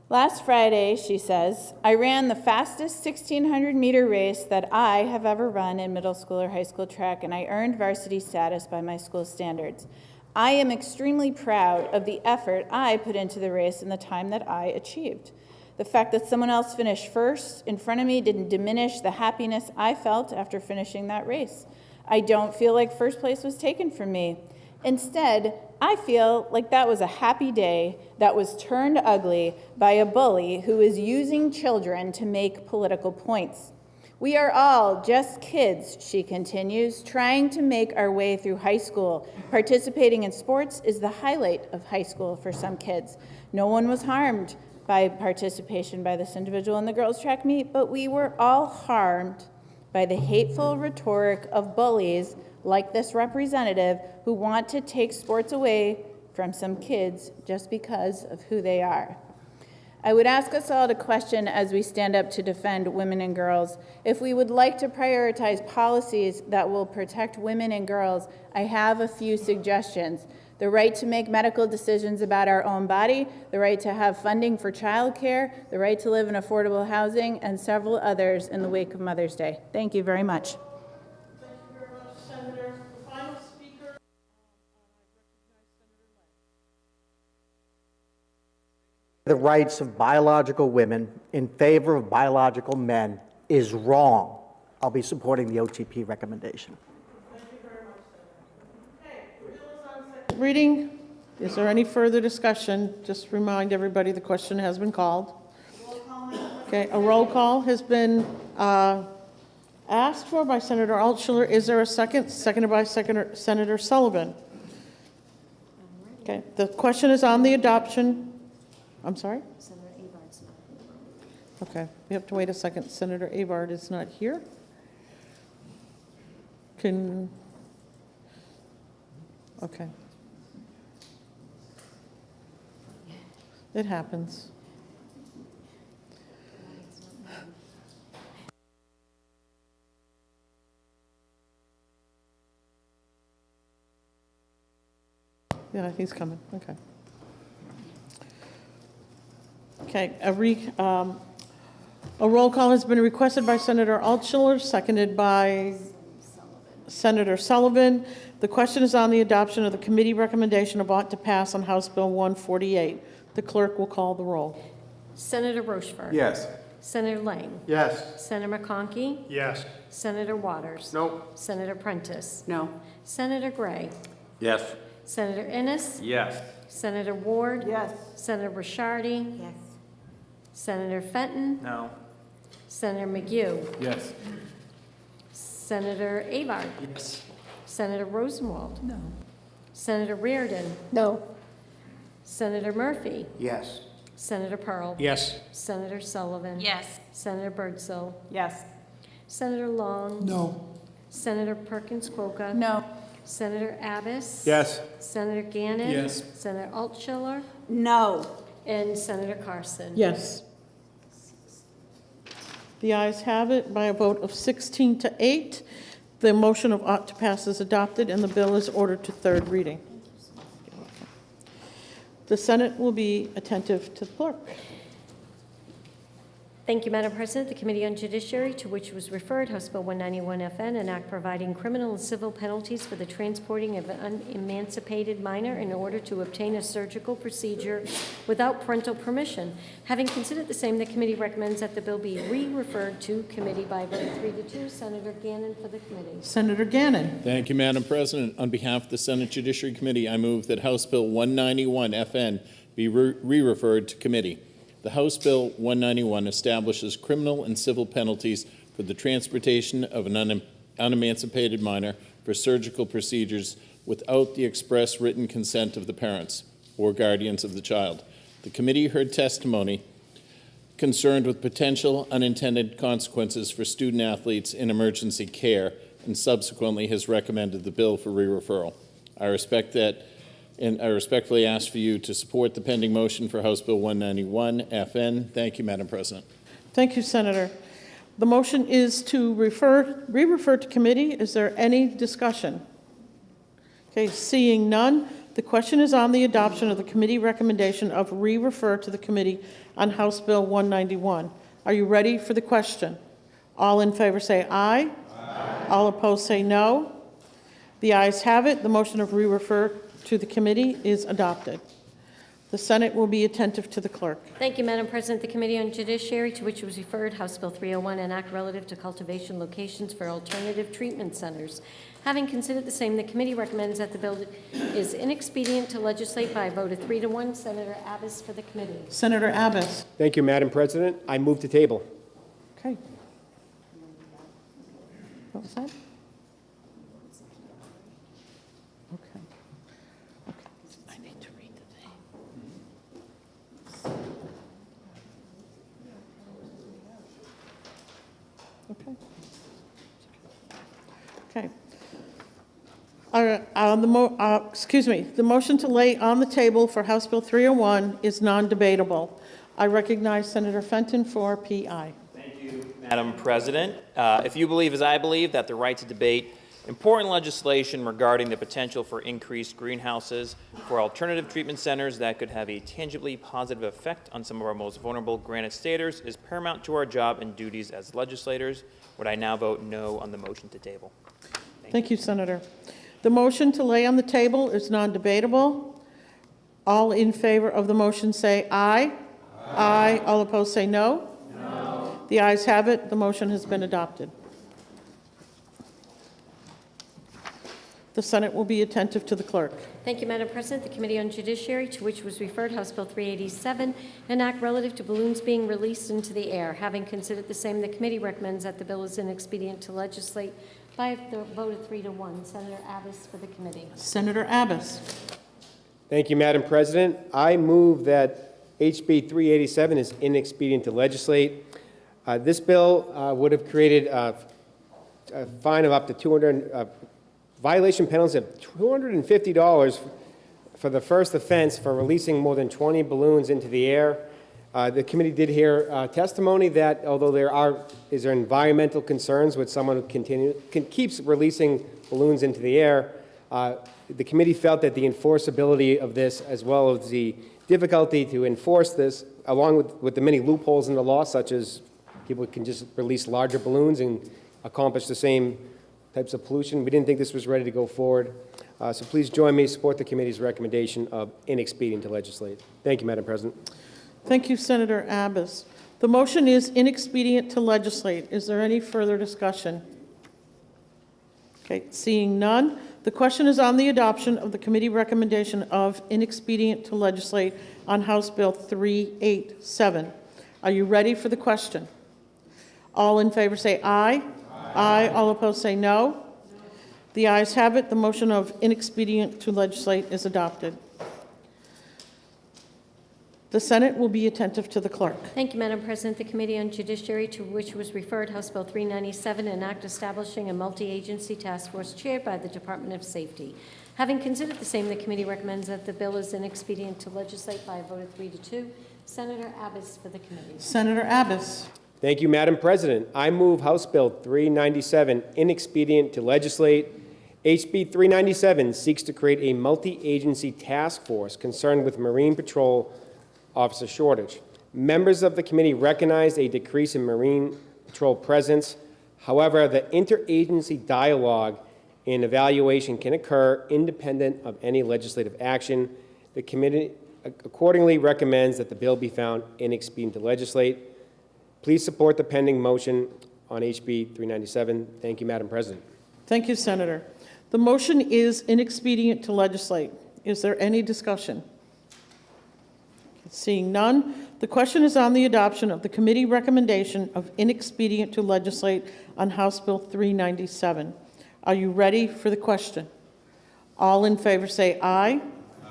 Last Friday, she says, I ran the fastest 1,600-meter race that I have ever run in middle school or high school track, and I earned varsity status by my school standards. I am extremely proud of the effort I put into the race and the time that I achieved. The fact that someone else finished first in front of me didn't diminish the happiness I felt after finishing that race. I don't feel like first place was taken from me. Instead, I feel like that was a happy day that was turned ugly by a bully who is using children to make political points. We are all just kids, she continues, trying to make our way through high school. Participating in sports is the highlight of high school for some kids. No one was harmed by participation by this individual in the girls' track meet, but we were all harmed by the hateful rhetoric of bullies like this representative who want to take sports away from some kids just because of who they are. I would ask us all to question as we stand up to defend women and girls, if we would like to prioritize policies that will protect women and girls, I have a few suggestions. The right to make medical decisions about our own body, the right to have funding for childcare, the right to live in affordable housing, and several others in the wake of Mother's Day. Thank you very much. Thank you very much, Senator. The final speaker, The rights of biological women in favor of biological men is wrong. I'll be supporting the OTP recommendation. reading. Is there any further discussion? Just remind everybody the question has been called. Okay, a roll call has been asked for by Senator Altschiller. Is there a second? Seconded by Senator Sullivan. Okay, the question is on the adoption. I'm sorry? Senator Avard's not here. Okay, we have to wait a second. Senator Avard is not here. Okay. It happens. Yeah, he's coming, okay. Okay, a roll call has been requested by Senator Altschiller, seconded by Senator Sullivan. The question is on the adoption of the committee recommendation of ought to pass on House Bill 148. The clerk will call the roll. Senator Rochefort. Yes. Senator Lang. Yes. Senator McConkey. Yes. Senator Waters. No. Senator Prentiss. No. Senator Gray. Yes. Senator Innes. Yes. Senator Ward. Yes. Senator Brichardi. Yes. Senator Fenton. No. Senator McHugh. Yes. Senator Avard. Yes. Senator Rosenwald. No. Senator Reardon. No. Senator Murphy. Yes. Senator Pearl. Yes. Senator Sullivan. Yes. Senator Birdsell. Yes. Senator Long. No. Senator Perkins Quokka. No. Senator Abbas. Yes. Senator Gannon. Yes. Senator Altschiller. No. And Senator Carson. Yes. The ayes have it by a vote of 16 to 8. The motion of ought to pass is adopted, and the bill is ordered to third reading. The Senate will be attentive to the clerk. Thank you, Madam President. The Committee on Judiciary, to which was referred, House Bill 191 FN, an act providing criminal and civil penalties for the transporting of an unemancipated minor in order to obtain a surgical procedure without parental permission. Having considered the same, the committee recommends that the bill be re-referred to committee by a vote of 3 to 2. Senator Gannon for the committee. Senator Gannon. Thank you, Madam President. On behalf of the Senate Judiciary Committee, I move that House Bill 191 FN be re-referred to committee. The House Bill 191 establishes criminal and civil penalties for the transportation of an unemancipated minor for surgical procedures without the express written consent of the parents or guardians of the child. The committee heard testimony concerned with potential unintended consequences for student athletes in emergency care and subsequently has recommended the bill for re-referral. I respectfully ask for you to support the pending motion for House Bill 191 FN. Thank you, Madam President. Thank you, Senator. The motion is to re-refer to committee. Is there any discussion? Okay, seeing none, the question is on the adoption of the committee recommendation of re-refer to the committee on House Bill 191. Are you ready for the question? All in favor say aye. Aye. All opposed say no. The ayes have it. The motion of re-refer to the committee is adopted. The Senate will be attentive to the clerk. Thank you, Madam President. The Committee on Judiciary, to which was referred, House Bill 301, an act relative to cultivation locations for alternative treatment centers. Having considered the same, the committee recommends that the bill is inexpedient to legislate by a vote of 3 to 1. Senator Abbas for the committee. Senator Abbas. Thank you, Madam President. I move to table. Okay. What was that? Okay. I need to read the thing. Okay. Okay. The motion to lay on the table for House Bill 301 is non-debatable. I recognize Senator Fenton for PI. Thank you, Madam President. If you believe, as I believe, that the right to debate important legislation regarding the potential for increased greenhouses for alternative treatment centers that could have a tangibly positive effect on some of our most vulnerable granite staters is paramount to our job and duties as legislators, would I now vote no on the motion to table? Thank you, Senator. The motion to lay on the table is non-debatable. All in favor of the motion say aye. Aye. All opposed say no. No. The ayes have it. The motion has been adopted. The Senate will be attentive to the clerk. Thank you, Madam President. The Committee on Judiciary, to which was referred, House Bill 387, an act relative to balloons being released into the air. Having considered the same, the committee recommends that the bill is inexpedient to legislate by a vote of 3 to 1. Senator Abbas for the committee. Senator Abbas. Thank you, Madam President. I move that HB 387 is inexpedient to legislate. This bill would have created a fine of up to violation penalties of $250 for the first offense for releasing more than 20 balloons into the air. The committee did hear testimony that although there are environmental concerns with someone who keeps releasing balloons into the air, The committee felt that the enforceability of this, as well as the difficulty to enforce this, along with the many loopholes in the law, such as people can just release larger balloons and accomplish the same types of pollution, we didn't think this was ready to go forward. So please join me to support the committee's recommendation of inexpedient to legislate. Thank you, Madam President. Thank you, Senator Abbas. The motion is inexpedient to legislate. Is there any further discussion? Okay, seeing none, the question is on the adoption of the committee recommendation of inexpedient to legislate on House Bill 387. Are you ready for the question? All in favor say aye. Aye. All opposed say no. The ayes have it. The motion of inexpedient to legislate is adopted. The Senate will be attentive to the clerk. Thank you, Madam President. The Committee on Judiciary, to which was referred House Bill 397, an act establishing a multi-agency task force chaired by the Department of Safety. Having considered the same, the committee recommends that the bill is inexpedient to legislate by a vote of 3-2. Senator Abbas for the committee. Senator Abbas. Thank you, Madam President. I move House Bill 397, inexpedient to legislate. HB 397 seeks to create a multi-agency task force concerned with Marine Patrol officer shortage. Members of the committee recognize a decrease in Marine Patrol presence. However, the interagency dialogue and evaluation can occur independent of any legislative action. The committee accordingly recommends that the bill be found inexpedient to legislate. Please support the pending motion on HB 397. Thank you, Madam President. Thank you, Senator. The motion is inexpedient to legislate. Is there any discussion? Seeing none, the question is on the adoption of the committee recommendation of inexpedient to legislate on House Bill 397. Are you ready for the question? All in favor say aye.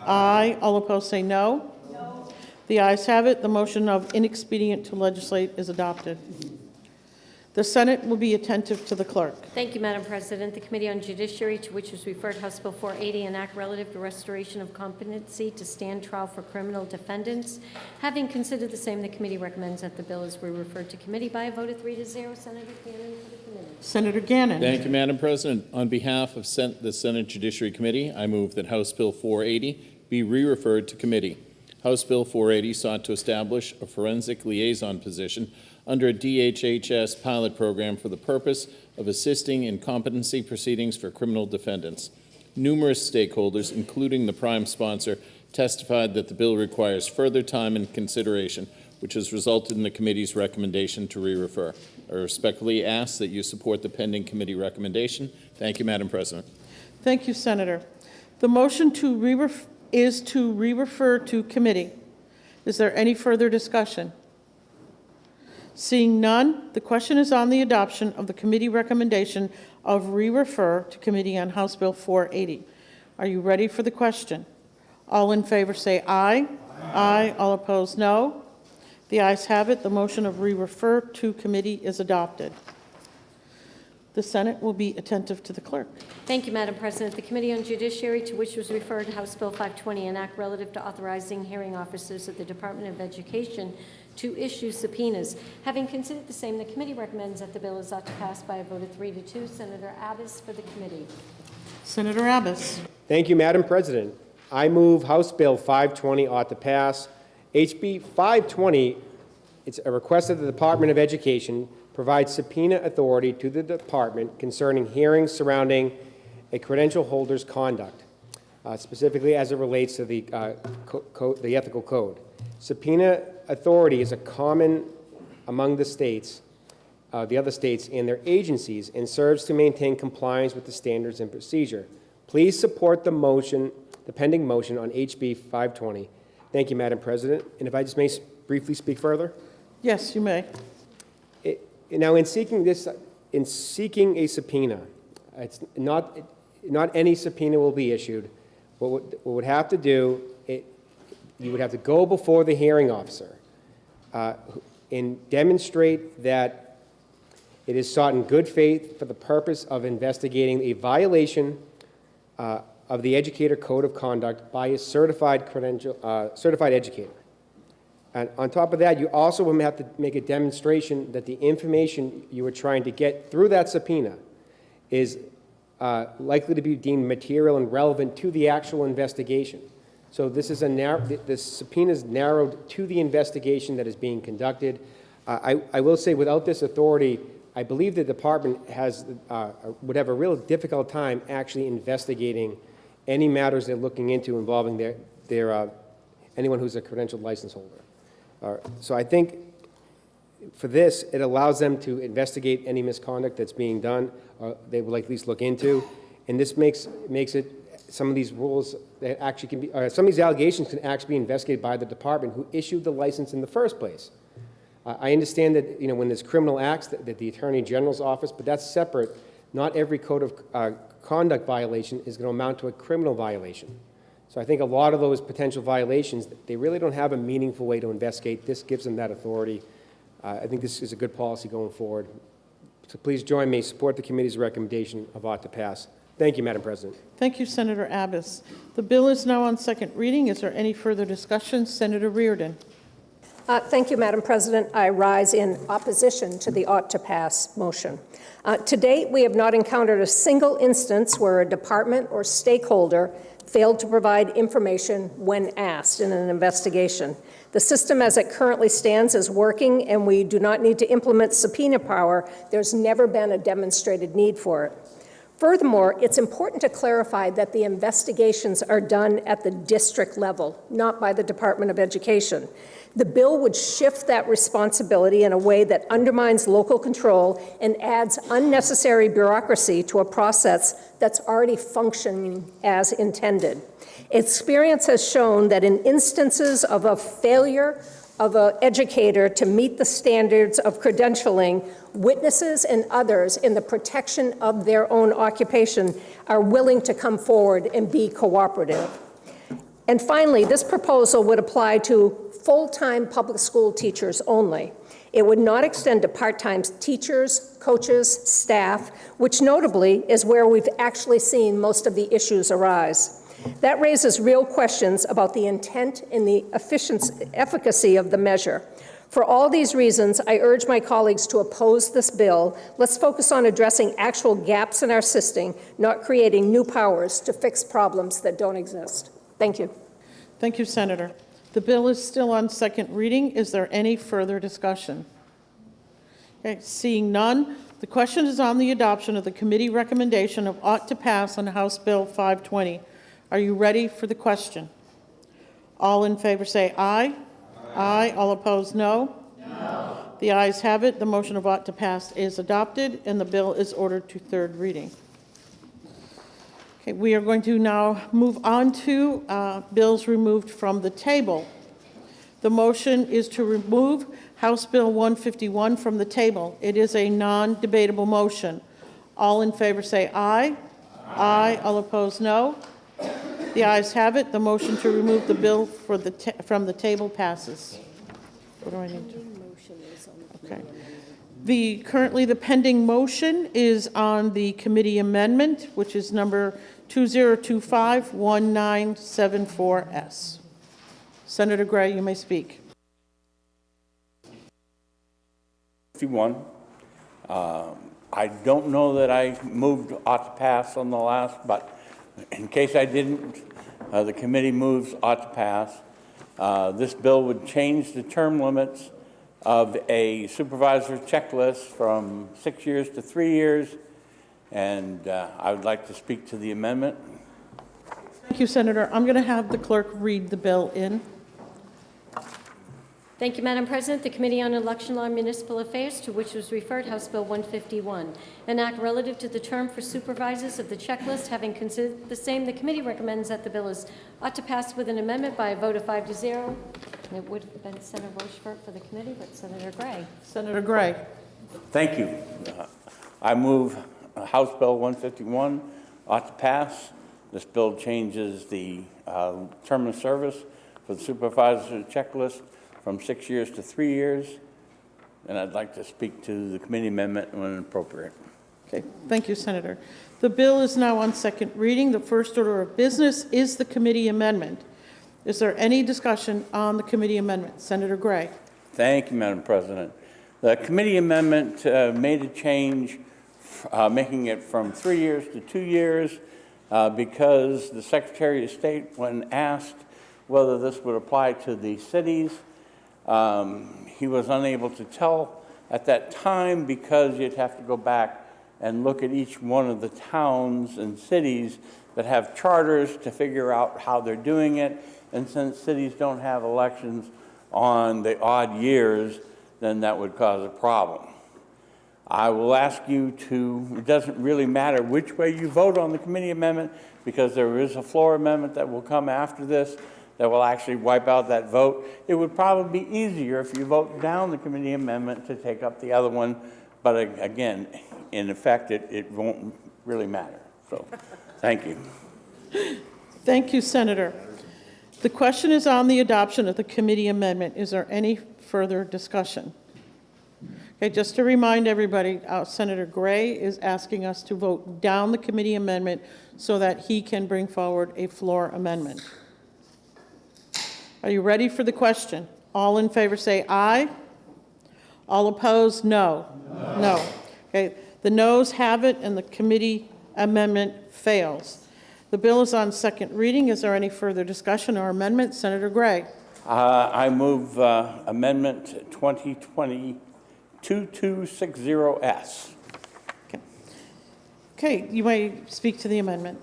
Aye. All opposed say no. No. The ayes have it. The motion of inexpedient to legislate is adopted. The Senate will be attentive to the clerk. Thank you, Madam President. The Committee on Judiciary, to which was referred House Bill 480, an act relative to restoration of competency to stand trial for criminal defendants. Having considered the same, the committee recommends that the bill is referred to committee by a vote of 3-0. Senator Gannon for the committee. Senator Gannon. Thank you, Madam President. On behalf of the Senate Judiciary Committee, I move that House Bill 480 be re-referred to committee. House Bill 480 sought to establish a forensic liaison position under a DHHS pilot program for the purpose of assisting in competency proceedings for criminal defendants. Numerous stakeholders, including the prime sponsor, testified that the bill requires further time and consideration, which has resulted in the committee's recommendation to re-refer. I respectfully ask that you support the pending committee recommendation. Thank you, Madam President. Thank you, Senator. The motion is to re-refer to committee. Is there any further discussion? Seeing none, the question is on the adoption of the committee recommendation of re-refer to committee on House Bill 480. Are you ready for the question? All in favor say aye. Aye. All opposed, no. The ayes have it. The motion of re-refer to committee is adopted. The Senate will be attentive to the clerk. Thank you, Madam President. The Committee on Judiciary, to which was referred House Bill 520, an act relative to authorizing hearing officers of the Department of Education to issue subpoenas. Having considered the same, the committee recommends that the bill is ought to pass by a vote of 3-2. Senator Abbas for the committee. Senator Abbas. Thank you, Madam President. I move House Bill 520 ought to pass. HB 520, it's a request of the Department of Education, provides subpoena authority to the department concerning hearings surrounding a credential holder's conduct, specifically as it relates to the ethical code. Subpoena authority is a common among the states, the other states and their agencies, and serves to maintain compliance with the standards and procedure. Please support the motion, the pending motion on HB 520. Thank you, Madam President. And if I just may briefly speak further? Yes, you may. Now, in seeking a subpoena, it's not any subpoena will be issued. What would have to do, you would have to go before the hearing officer and demonstrate that it is sought in good faith for the purpose of investigating a violation of the Educator Code of Conduct by a certified educator. And on top of that, you also will have to make a demonstration that the information you are trying to get through that subpoena is likely to be deemed material and relevant to the actual investigation. So this is the subpoena is narrowed to the investigation that is being conducted. I will say, without this authority, I believe the department would have a real difficult time actually investigating any matters they're looking into involving anyone who's a credentialed license holder. So I think for this, it allows them to investigate any misconduct that's being done, or they will at least look into, and this makes it, some of these rules that actually can be, some of these allegations can actually be investigated by the department who issued the license in the first place. I understand that, when there's criminal acts, that the Attorney General's office, but that's separate. Not every code of conduct violation is going to amount to a criminal violation. So I think a lot of those potential violations, they really don't have a meaningful way to investigate. This gives them that authority. I think this is a good policy going forward. So please join me, support the committee's recommendation of ought to pass. Thank you, Madam President. Thank you, Senator Abbas. The bill is now on second reading. Is there any further discussion? Senator Reardon. Thank you, Madam President. I rise in opposition to the ought to pass motion. To date, we have not encountered a single instance where a department or stakeholder failed to provide information when asked in an investigation. The system as it currently stands is working, and we do not need to implement subpoena power. There's never been a demonstrated need for it. Furthermore, it's important to clarify that the investigations are done at the district level, not by the Department of Education. The bill would shift that responsibility in a way that undermines local control and adds unnecessary bureaucracy to a process that's already functioning as intended. Experience has shown that in instances of a failure of an educator to meet the standards of credentialing, witnesses and others in the protection of their own occupation are willing to come forward and be cooperative. And finally, this proposal would apply to full-time public school teachers only. It would not extend to part-time teachers, coaches, staff, which notably is where we've actually seen most of the issues arise. That raises real questions about the intent and the efficacy of the measure. For all these reasons, I urge my colleagues to oppose this bill. Let's focus on addressing actual gaps in our system, not creating new powers to fix problems that don't exist. Thank you. Thank you, Senator. The bill is still on second reading. Is there any further discussion? Okay, seeing none, the question is on the adoption of the committee recommendation of ought to pass on House Bill 520. Are you ready for the question? All in favor say aye. Aye. All opposed, no. No. The ayes have it. The motion of ought to pass is adopted, and the bill is ordered to third reading. Okay, we are going to now move on to bills removed from the table. The motion is to remove House Bill 151 from the table. It is a non-debatable motion. All in favor say aye. Aye. All opposed, no. The ayes have it. The motion to remove the bill from the table passes. What do I need to? Okay. Currently, the pending motion is on the committee amendment, which is number 2025-1974S. Senator Gray, you may speak. 51. I don't know that I moved ought to pass on the last, but in case I didn't, the committee moves ought to pass. This bill would change the term limits of a supervisor's checklist from 6 years to 3 years, and I would like to speak to the amendment. Thank you, Senator. I'm going to have the clerk read the bill in. Thank you, Madam President. The Committee on Election Law and Municipal Affairs, to which was referred House Bill 151, an act relative to the term for supervisors of the checklist. Having considered the same, the committee recommends that the bill ought to pass with an amendment by a vote of 5-0. And it would have been Senator Rochefort for the committee, but Senator Gray. Senator Gray. Thank you. I move House Bill 151 ought to pass. This bill changes the term of service for the supervisor's checklist from 6 years to 3 years, and I'd like to speak to the committee amendment when appropriate. Okay, thank you, Senator. The bill is now on second reading. The first order of business is the committee amendment. Is there any discussion on the committee amendment? Senator Gray. Thank you, Madam President. The committee amendment made a change making it from 3 years to 2 years because the Secretary of State, when asked whether this would apply to the cities, he was unable to tell at that time because you'd have to go back and look at each one of the towns and cities that have charters to figure out how they're doing it. And since cities don't have elections on the odd years, then that would cause a problem. I will ask you to, it doesn't really matter which way you vote on the committee amendment, because there is a floor amendment that will come after this that will actually wipe out that vote. It would probably be easier if you vote down the committee amendment to take up the other one, but again, in effect, it won't really matter. So, thank you. Thank you, Senator. The question is on the adoption of the committee amendment. Is there any further discussion? Okay, just to remind everybody, Senator Gray is asking us to vote down the committee amendment so that he can bring forward a floor amendment. Are you ready for the question? All in favor say aye. All opposed, no. No. Okay, the noes have it and the committee amendment fails. The bill is on second reading. Is there any further discussion or amendment? Senator Gray. I move Amendment 2020-2260S. Okay, you may speak to the amendment.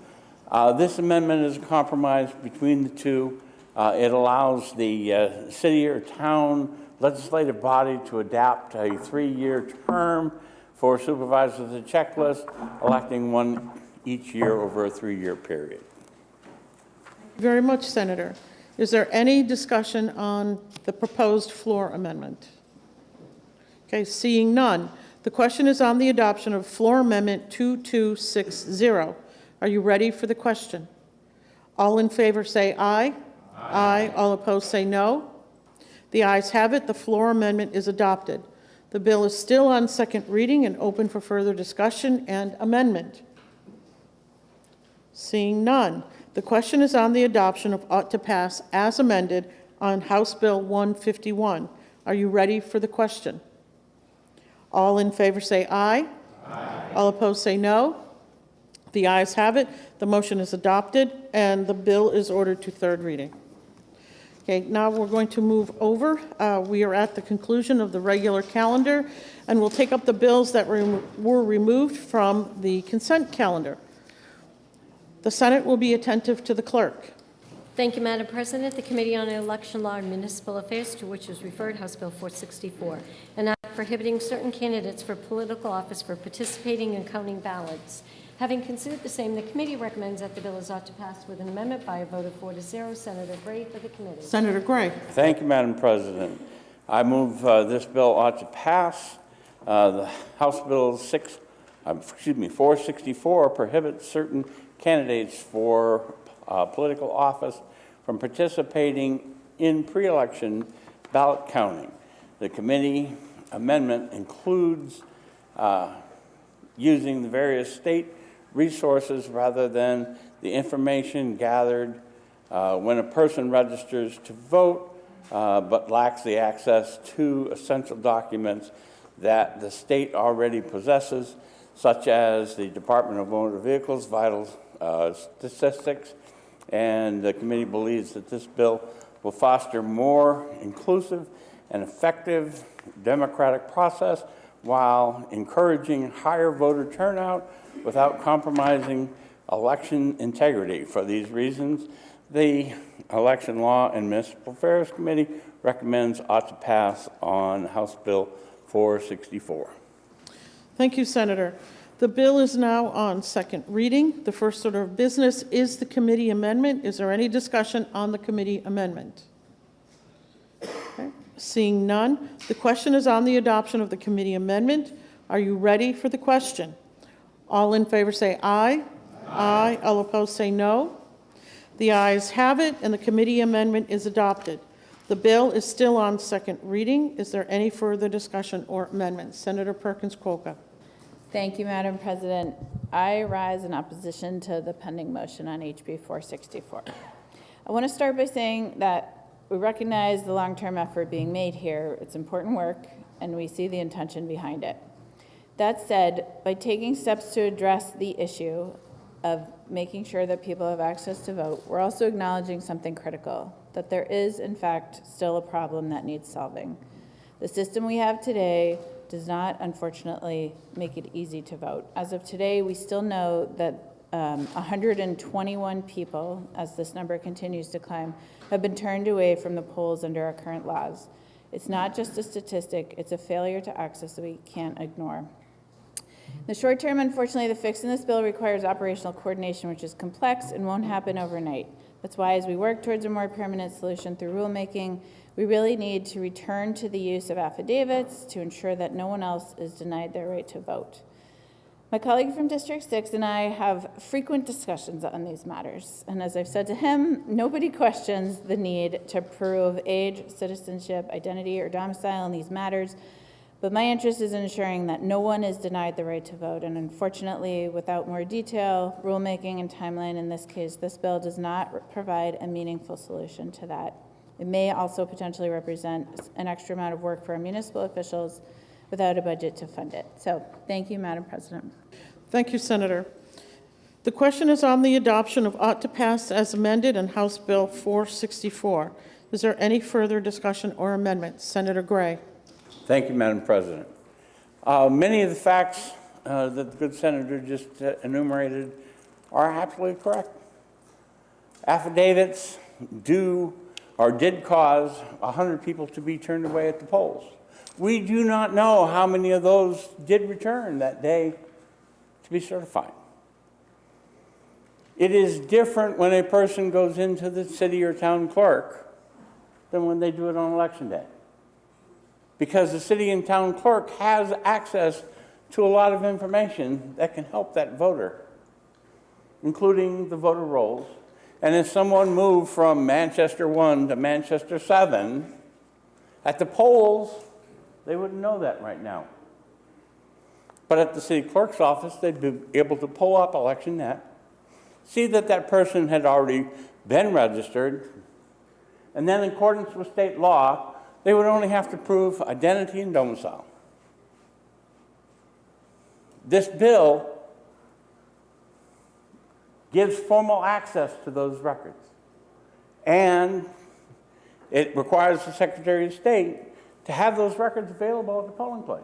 This amendment is a compromise between the two. It allows the city or town legislative body to adapt a 3-year term for supervisors of the checklist, electing one each year over a 3-year period. Thank you very much, Senator. Is there any discussion on the proposed floor amendment? Okay, seeing none. The question is on the adoption of floor amendment 2260. Are you ready for the question? All in favor say aye. Aye. All opposed say no. The ayes have it. The floor amendment is adopted. The bill is still on second reading and open for further discussion and amendment. Seeing none. The question is on the adoption of ought to pass as amended on House Bill 151. Are you ready for the question? All in favor say aye. Aye. All opposed say no. The ayes have it. The motion is adopted and the bill is ordered to third reading. Okay, now we're going to move over. We are at the conclusion of the regular calendar, and we'll take up the bills that were removed from the consent calendar. The Senate will be attentive to the clerk. Thank you, Madam President. The Committee on Election Law and Municipal Affairs, to which is referred House Bill 464, an act prohibiting certain candidates for political office for participating in counting ballots. Having considered the same, the committee recommends that the bill is ought to pass with an amendment by a vote of 4-0. Senator Gray for the committee. Senator Gray. Thank you, Madam President. I move this bill ought to pass. The House Bill 464 prohibits certain candidates for political office from participating in pre-election ballot counting. The committee amendment includes using the various state resources rather than the information gathered when a person registers to vote but lacks the access to essential documents that the state already possesses, such as the Department of Motor Vehicles vital statistics. And the committee believes that this bill will foster more inclusive and effective democratic process while encouraging higher voter turnout without compromising election integrity. For these reasons, the Election Law and Municipal Affairs Committee recommends ought to pass on House Bill 464. Thank you, Senator. The bill is now on second reading. The first order of business is the committee amendment. Is there any discussion on the committee amendment? Okay. Seeing none, the question is on the adoption of the committee amendment. Are you ready for the question? All in favor say aye. Aye. All opposed say no. The ayes have it, and the committee amendment is adopted. The bill is still on second reading. Is there any further discussion or amendments? Senator Perkins-Coker. Thank you, Madam President. I rise in opposition to the pending motion on HB 464. I want to start by saying that we recognize the long-term effort being made here. It's important work, and we see the intention behind it. That said, by taking steps to address the issue of making sure that people have access to vote, we're also acknowledging something critical, that there is, in fact, still a problem that needs solving. The system we have today does not, unfortunately, make it easy to vote. As of today, we still know that 121 people, as this number continues to climb, have been turned away from the polls under our current laws. It's not just a statistic, it's a failure to access that we can't ignore. In the short term, unfortunately, the fix in this bill requires operational coordination, which is complex and won't happen overnight. That's why as we work towards a more permanent solution through rulemaking, we really need to return to the use of affidavits to ensure that no one else is denied their right to vote. My colleague from District 6 and I have frequent discussions on these matters, and as I've said to him, nobody questions the need to prove age, citizenship, identity, or domicile in these matters, but my interest is in ensuring that no one is denied the right to vote, and unfortunately, without more detail, rulemaking, and timeline in this case, this bill does not provide a meaningful solution to that. It may also potentially represent an extra amount of work for our municipal officials without a budget to fund it. So, thank you, Madam President. Thank you, Senator. The question is on the adoption of ought to pass as amended in House Bill 464. Is there any further discussion or amendment? Senator Gray. Thank you, Madam President. Many of the facts that the good senator just enumerated are absolutely correct. Affidavits did cause 100 people to be turned away at the polls. We do not know how many of those did return that day to be certified. It is different when a person goes into the city or town clerk than when they do it on election day. Because the city and town clerk has access to a lot of information that can help that voter, including the voter rolls. And if someone moved from Manchester 1 to Manchester 7, at the polls, they wouldn't know that right now. But at the city clerk's office, they'd be able to pull up ElectionNet, see that that person had already been registered, and then in accordance with state law, they would only have to prove identity and domicile. This bill gives formal access to those records, and it requires the Secretary of State to have those records available at the polling place.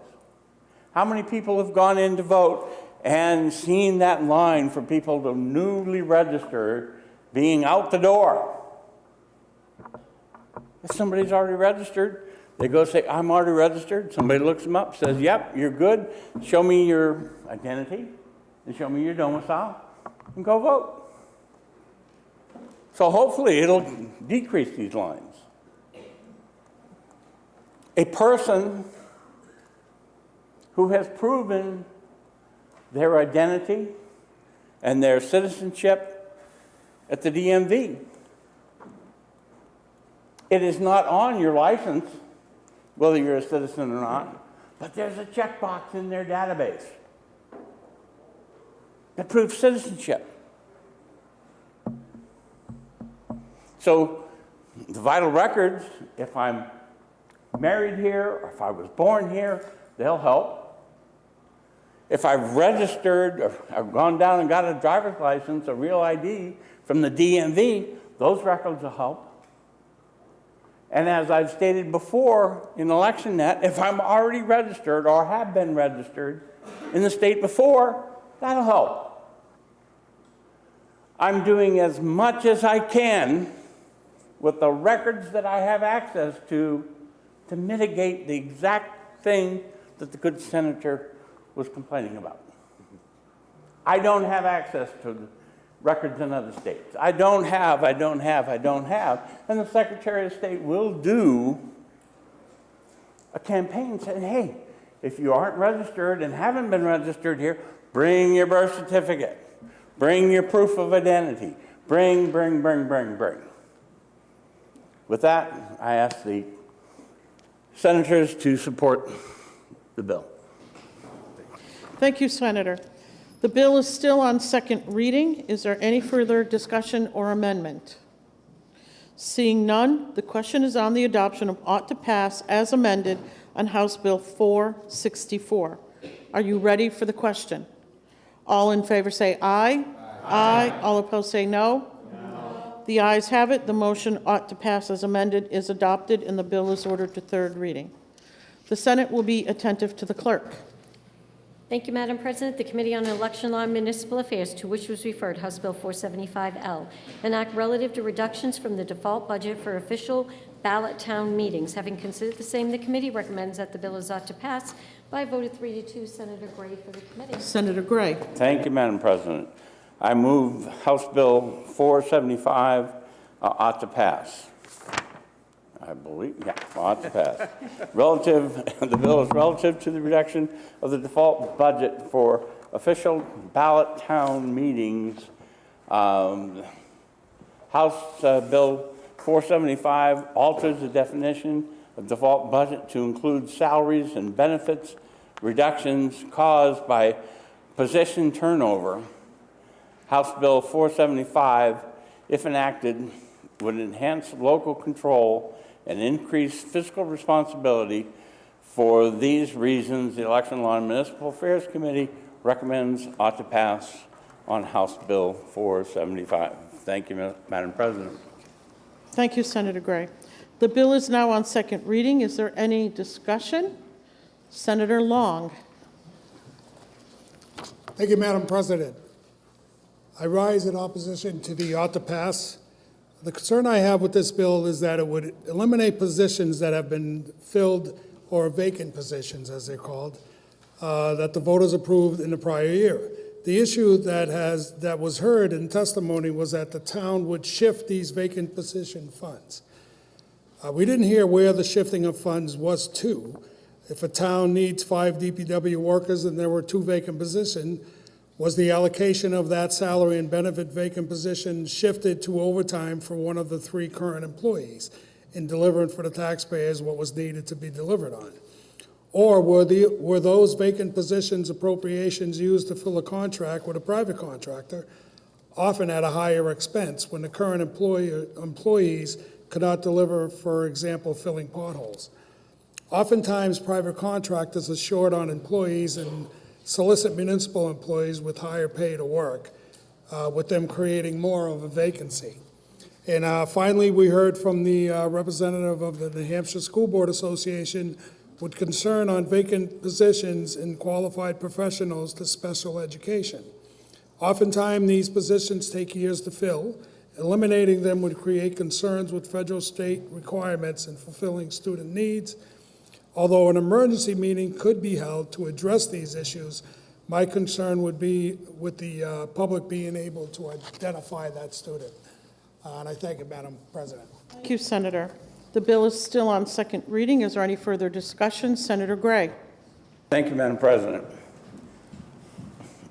How many people have gone in to vote and seen that line for people to newly register being out the door? If somebody's already registered, they go say, I'm already registered. Somebody looks them up, says, yep, you're good. Show me your identity and show me your domicile and go vote. So hopefully it'll decrease these lines. A person who has proven their identity and their citizenship at the DMV. It is not on your license, whether you're a citizen or not, but there's a checkbox in their database that proves citizenship. So the vital records, if I'm married here or if I was born here, they'll help. If I've registered or I've gone down and got a driver's license, a real ID from the DMV, those records will help. And as I've stated before in ElectionNet, if I'm already registered or have been registered in the state before, that'll help. I'm doing as much as I can with the records that I have access to mitigate the exact thing that the good senator was complaining about. I don't have access to records in other states. I don't have. And the Secretary of State will do a campaign saying, hey, if you aren't registered and haven't been registered here, bring your birth certificate. Bring your proof of identity. Bring. With that, I ask the senators to support the bill. Thank you, Senator. The bill is still on second reading. Is there any further discussion or amendment? Seeing none, the question is on the adoption of ought to pass as amended on House Bill 464. Are you ready for the question? All in favor say aye. Aye. All opposed say no. The ayes have it. The motion ought to pass as amended is adopted, and the bill is ordered to third reading. The Senate will be attentive to the clerk. Thank you, Madam President. The Committee on Election Law and Municipal Affairs, to which was referred House Bill 475L, an act relative to reductions from the default budget for official ballot town meetings. Having considered the same, the committee recommends that the bill is ought to pass by a vote of 3-2. Senator Gray for the committee. Senator Gray. Thank you, Madam President. I move House Bill 475 ought to pass. I believe, yeah, ought to pass. The bill is relative to the reduction of the default budget for official ballot town meetings. House Bill 475 alters the definition of default budget to include salaries and benefits reductions caused by position turnover. House Bill 475, if enacted, would enhance local control and increase fiscal responsibility. For these reasons, the Election Law and Municipal Affairs Committee recommends ought to pass on House Bill 475. Thank you, Madam President. Thank you, Senator Gray. The bill is now on second reading. Is there any discussion? Senator Long. Thank you, Madam President. I rise in opposition to the ought to pass. The concern I have with this bill is that it would eliminate positions that have been filled, or vacant positions, as they're called, that the voters approved in the prior year. The issue that was heard in testimony was that the town would shift these vacant position funds. We didn't hear where the shifting of funds was to. If a town needs 5 DPW workers and there were 2 vacant positions, was the allocation of that salary and benefit vacant position shifted to overtime for one of the 3 current employees in delivering for the taxpayers what was needed to be delivered on? Or were those vacant positions appropriations used to fill a contract with a private contractor, often at a higher expense when the current employees could not deliver, for example, filling potholes? Oftentimes, private contractors are short on employees and solicit municipal employees with higher pay to work, with them creating more of a vacancy. And finally, we heard from the representative of the New Hampshire School Board Association with concern on vacant positions in qualified professionals to special education. Oftentimes, these positions take years to fill. Eliminating them would create concerns with federal state requirements in fulfilling student needs. Although an emergency meeting could be held to address these issues, my concern would be with the public being able to identify that student. And I thank you, Madam President. Thank you, Senator. The bill is still on second reading. Is there any further discussion? Senator Gray. Thank you, Madam President.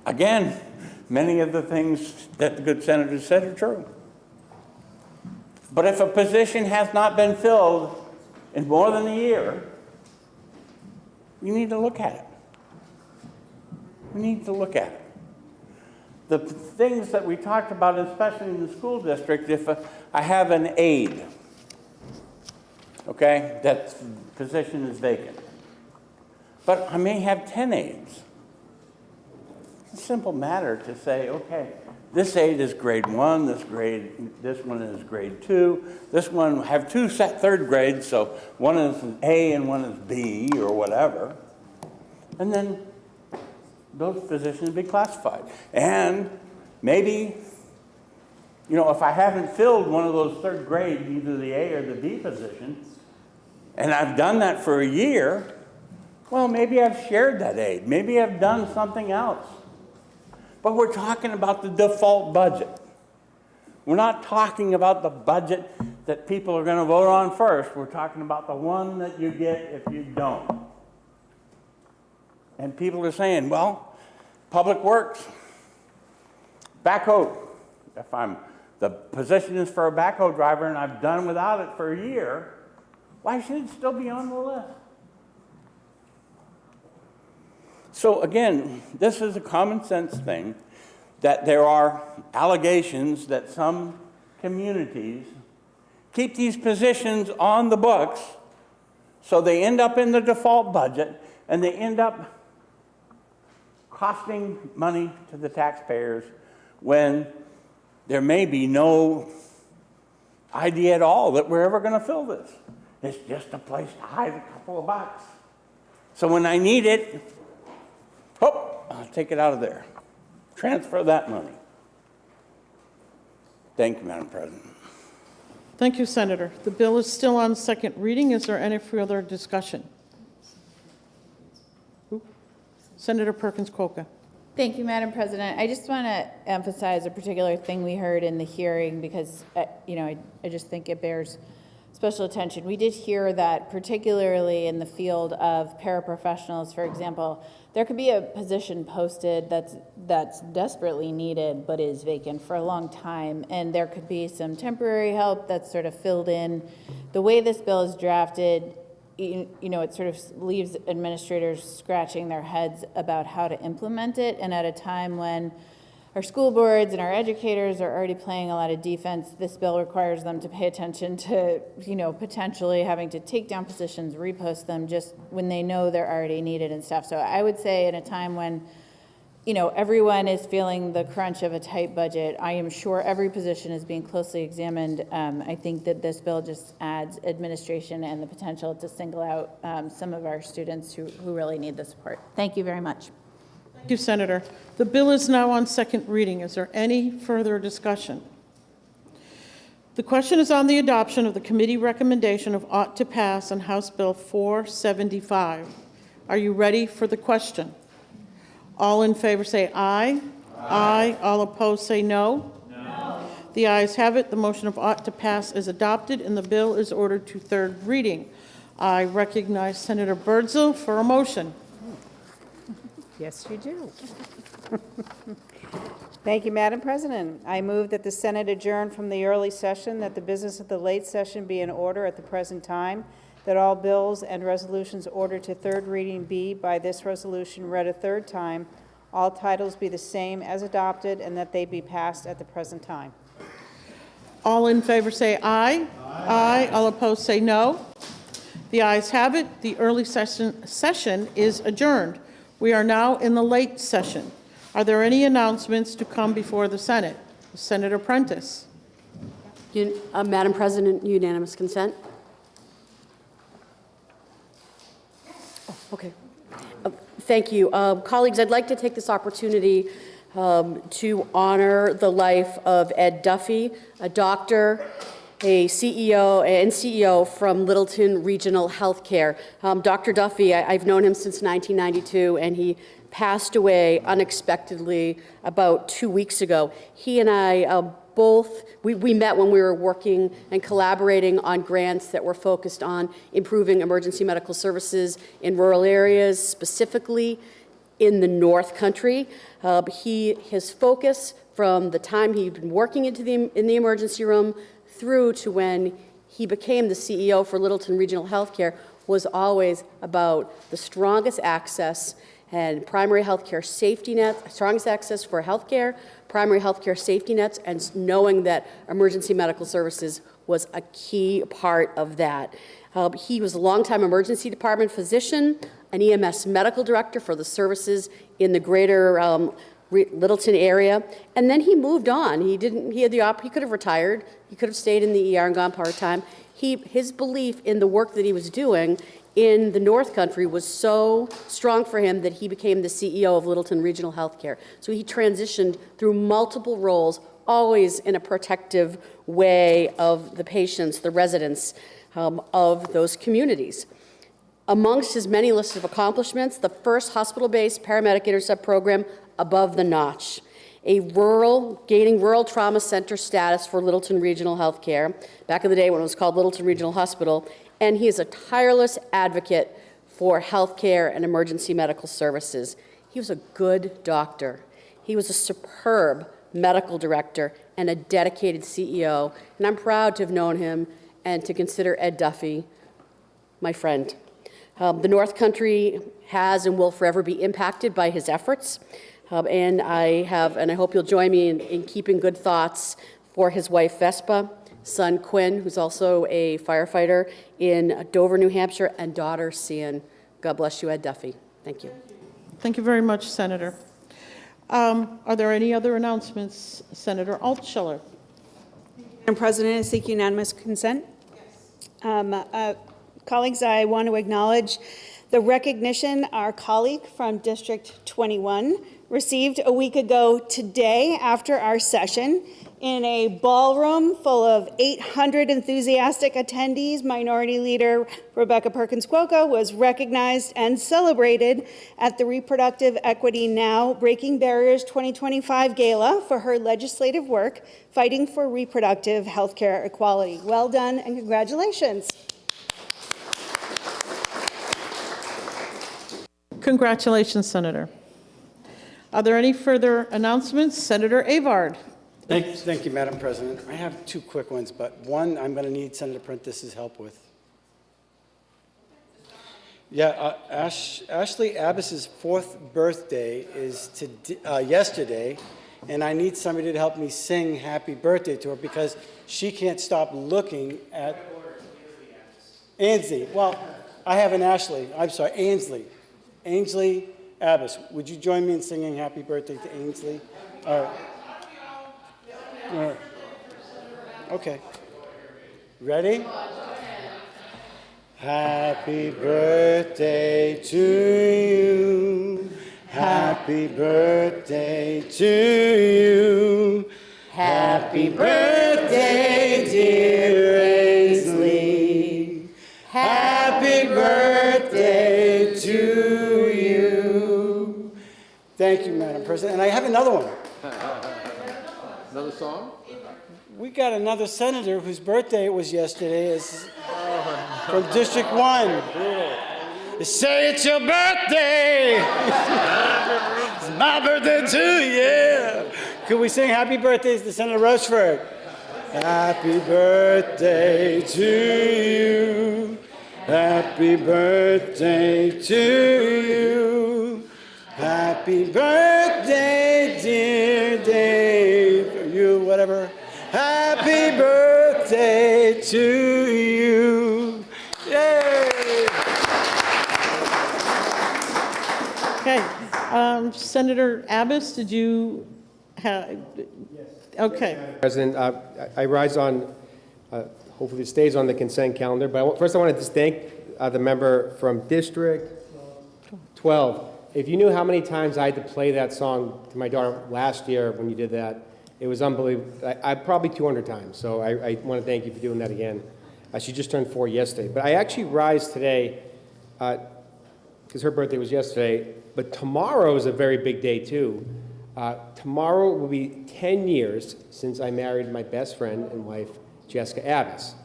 Again, many of the things that the good senator said are true. But if a position has not been filled in more than a year, you need to look at it. We need to look at it. The things that we talked about, especially in the school district, if I have an aide, okay, that position is vacant, but I may have 10 aides. It's a simple matter to say, okay, this aide is grade 1, this one is grade 2, this one have 2 set third grades, so one is an A and one is B or whatever, and then those positions be classified. And maybe, if I haven't filled one of those third grades, either the A or the B position, and I've done that for a year, well, maybe I've shared that aid. Maybe I've done something else. But we're talking about the default budget. We're not talking about the budget that people are going to vote on first. We're talking about the one that you get if you don't. And people are saying, well, Public Works, backhoe. If the position is for a backhoe driver and I've done without it for a year, why should it still be on the list? So again, this is a common sense thing, that there are allegations that some communities keep these positions on the books, so they end up in the default budget, and they end up costing money to the taxpayers when there may be no idea at all that we're ever going to fill this. It's just a place to hide a couple of bucks. So when I need it, I'll take it out of there. Transfer that money. Thank you, Madam President. Thank you, Senator. The bill is still on second reading. Is there any further discussion? Senator Perkins-Coker. Thank you, Madam President. I just want to emphasize a particular thing we heard in the hearing because, I just think it bears special attention. We did hear that particularly in the field of paraprofessionals, for example, there could be a position posted that's desperately needed but is vacant for a long time, and there could be some temporary help that's sort of filled in. The way this bill is drafted, it sort of leaves administrators scratching their heads about how to implement it, and at a time when our school boards and our educators are already playing a lot of defense, this bill requires them to pay attention to, potentially having to take down positions, repost them just when they know they're already needed and stuff. So I would say in a time when, everyone is feeling the crunch of a tight budget, I am sure every position is being closely examined. I think that this bill just adds administration and the potential to single out some of our students who really need the support. Thank you very much. Thank you, Senator. The bill is now on second reading. Is there any further discussion? The question is on the adoption of the committee recommendation of ought to pass on House Bill 475. Are you ready for the question? All in favor say aye. Aye. All opposed say no. No. The ayes have it. The motion of ought to pass is adopted, and the bill is ordered to third reading. I recognize Senator Birdsell for a motion. Yes, you do. Thank you, Madam President. I move that the Senate adjourn from the early session, that the business of the late session be in order at the present time, that all bills and resolutions ordered to third reading be, by this resolution, read a third time, all titles be the same as adopted, and that they be passed at the present time. All in favor say aye. Aye. All opposed say no. The ayes have it. The early session is adjourned. We are now in the late session. Are there any announcements to come before the Senate? Senator Prentiss. Madam President, unanimous consent. Okay. Thank you. Colleagues, I'd like to take this opportunity to honor the life of Ed Duffy, a doctor, a CEO from Littleton Regional Healthcare. Dr. Duffy, I've known him since 1992, and he passed away unexpectedly about 2 weeks ago. He and I we met when we were working and collaborating on grants that were focused on improving emergency medical services in rural areas, specifically in the North Country. His focus from the time he'd been working in the emergency room through to when he became the CEO for Littleton Regional Healthcare was always about the strongest access and primary healthcare safety nets, strongest access for healthcare, primary healthcare safety nets, and knowing that emergency medical services was a key part of that. He was a longtime emergency department physician, an EMS medical director for the services in the greater Littleton area, and then he moved on. He could have retired. He could have stayed in the ER and gone part-time. His belief in the work that he was doing in the North Country was so strong for him that he became the CEO of Littleton Regional Healthcare. So he transitioned through multiple roles, always in a protective way of the patients, the residents of those communities. Amongst his many lists of accomplishments, the first hospital-based paramedic intercept program above the notch, gaining rural trauma center status for Littleton Regional Healthcare, back in the day when it was called Littleton Regional Hospital, and he is a tireless advocate for healthcare and emergency medical services. He was a good doctor. He was a superb medical director and a dedicated CEO, and I'm proud to have known him and to consider Ed Duffy my friend. The North Country has and will forever be impacted by his efforts, and I hope you'll join me in keeping good thoughts for his wife Vespa, son Quinn, who's also a firefighter in Dover, New Hampshire, and daughter Cian. God bless you, Ed Duffy. Thank you. Thank you very much, Senator. Are there any other announcements? Senator Altschiller. Madam President, I seek unanimous consent. Colleagues, I want to acknowledge the recognition our colleague from District 21 received a week ago today after our session. In a ballroom full of 800 enthusiastic attendees, Minority Leader Rebecca Perkins-Cuoco was recognized and celebrated at the Reproductive Equity Now Breaking Barriers 2025 Gala for her legislative work fighting for reproductive health care equality. Well done and congratulations. Congratulations, Senator. Are there any further announcements? Senator Avard. Thank you, Madam President. I have two quick ones, but one I'm going to need Senator Prentiss's help with. Yeah, Ashley Abbas's 4th birthday is yesterday, and I need somebody to help me sing happy birthday to her because she can't stop looking at Ainsley. Well, I have an Ashley. I'm sorry, Ainsley. Ainsley Abbas. Would you join me in singing happy birthday to Ainsley? All right. All right. Okay. Ready? Happy birthday to you. Happy birthday to you. Happy birthday, dear Ainsley. Happy birthday to you. Thank you, Madam President. And I have another one. Another song? We got another senator whose birthday it was yesterday. Is from District 1. Say it's your birthday. It's my birthday too, yeah. Could we sing happy birthdays to Senator Rochford? Happy birthday to you. Happy birthday to you. Happy birthday, dear Dave. Or you, whatever. Happy birthday to you. Yay! Okay. Senator Abbas, did you have? Yes. Okay. President, I rise on, hopefully it stays on the consent calendar, but first I want to just thank the member from District 12. If you knew how many times I had to play that song to my daughter last year when you did that, it was unbelievable. I probably 200 times, so I want to thank you for doing that again. She just turned 4 yesterday. But I actually rise today, because her birthday was yesterday, but tomorrow is a very big day too. Tomorrow will be 10 years since I married my best friend and wife, Jessica Abbas.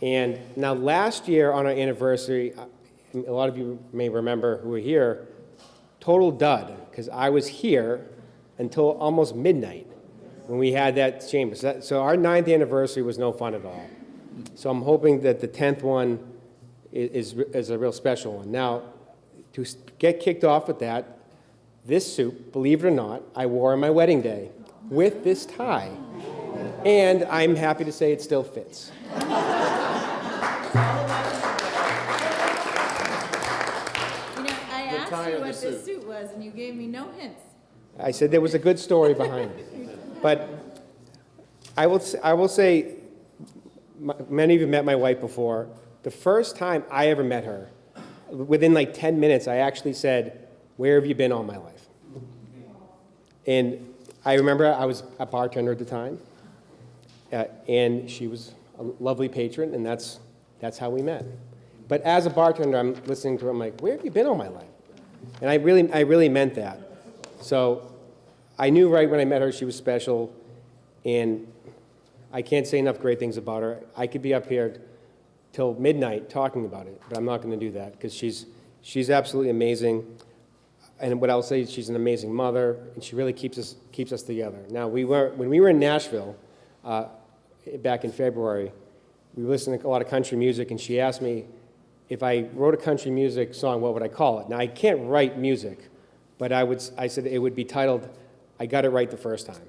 And now last year on our anniversary, a lot of you may remember who were here, total dud, because I was here until almost midnight when we had that chamber. So our 9th anniversary was no fun at all. So I'm hoping that the 10th one is a real special one. Now, to get kicked off with that, this suit, believe it or not, I wore on my wedding day with this tie. And I'm happy to say it still fits. You know, I asked you what this suit was, and you gave me no hints. I said there was a good story behind it. But I will say, many of you met my wife before. The first time I ever met her, within like 10 minutes, I actually said, "Where have you been all my life?" And I remember I was a bartender at the time, and she was a lovely patron, and that's how we met. But as a bartender, I'm listening to her, I'm like, "Where have you been all my life?" And I really meant that. So I knew right when I met her she was special, and I can't say enough great things about her. I could be up here till midnight talking about it, but I'm not going to do that because she's absolutely amazing. And what I'll say is she's an amazing mother, and she really keeps us together. Now, when we were in Nashville back in February, we were listening to a lot of country music, and she asked me if I wrote a country music song, what would I call it? Now, I can't write music, but I said it would be titled, "I Got It Right the First Time,"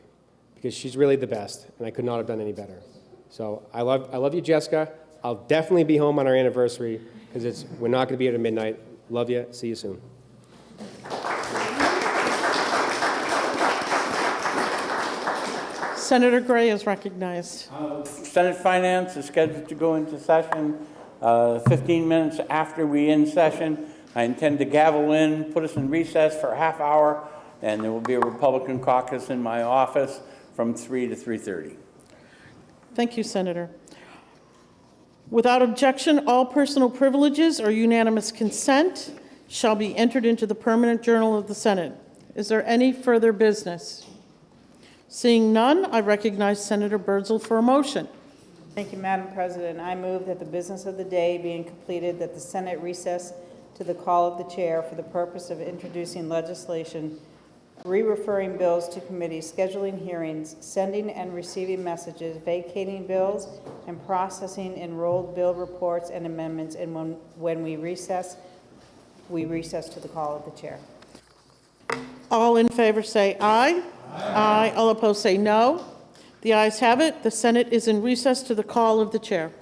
because she's really the best, and I could not have done any better. So I love you, Jessica. I'll definitely be home on our anniversary because we're not going to be here at midnight. Love you. See you soon. Senator Gray is recognized. Senate Finance is scheduled to go into session 15 minutes after we end session. I intend to gavel in, put us in recess for a half hour, and there will be a Republican caucus in my office from 3 to 3:30. Thank you, Senator. Without objection, all personal privileges or unanimous consent shall be entered into the permanent journal of the Senate. Is there any further business? Seeing none, I recognize Senator Birdsall for a motion. Thank you, Madam President. I move that the business of the day being completed, that the Senate recess to the call of the chair for the purpose of introducing legislation, re-referring bills to committee, scheduling hearings, sending and receiving messages, vacating bills, and processing enrolled bill reports and amendments. And when we recess to the call of the chair. All in favor say aye. Aye. All opposed say no. The ayes have it. The Senate is in recess to the call of the chair.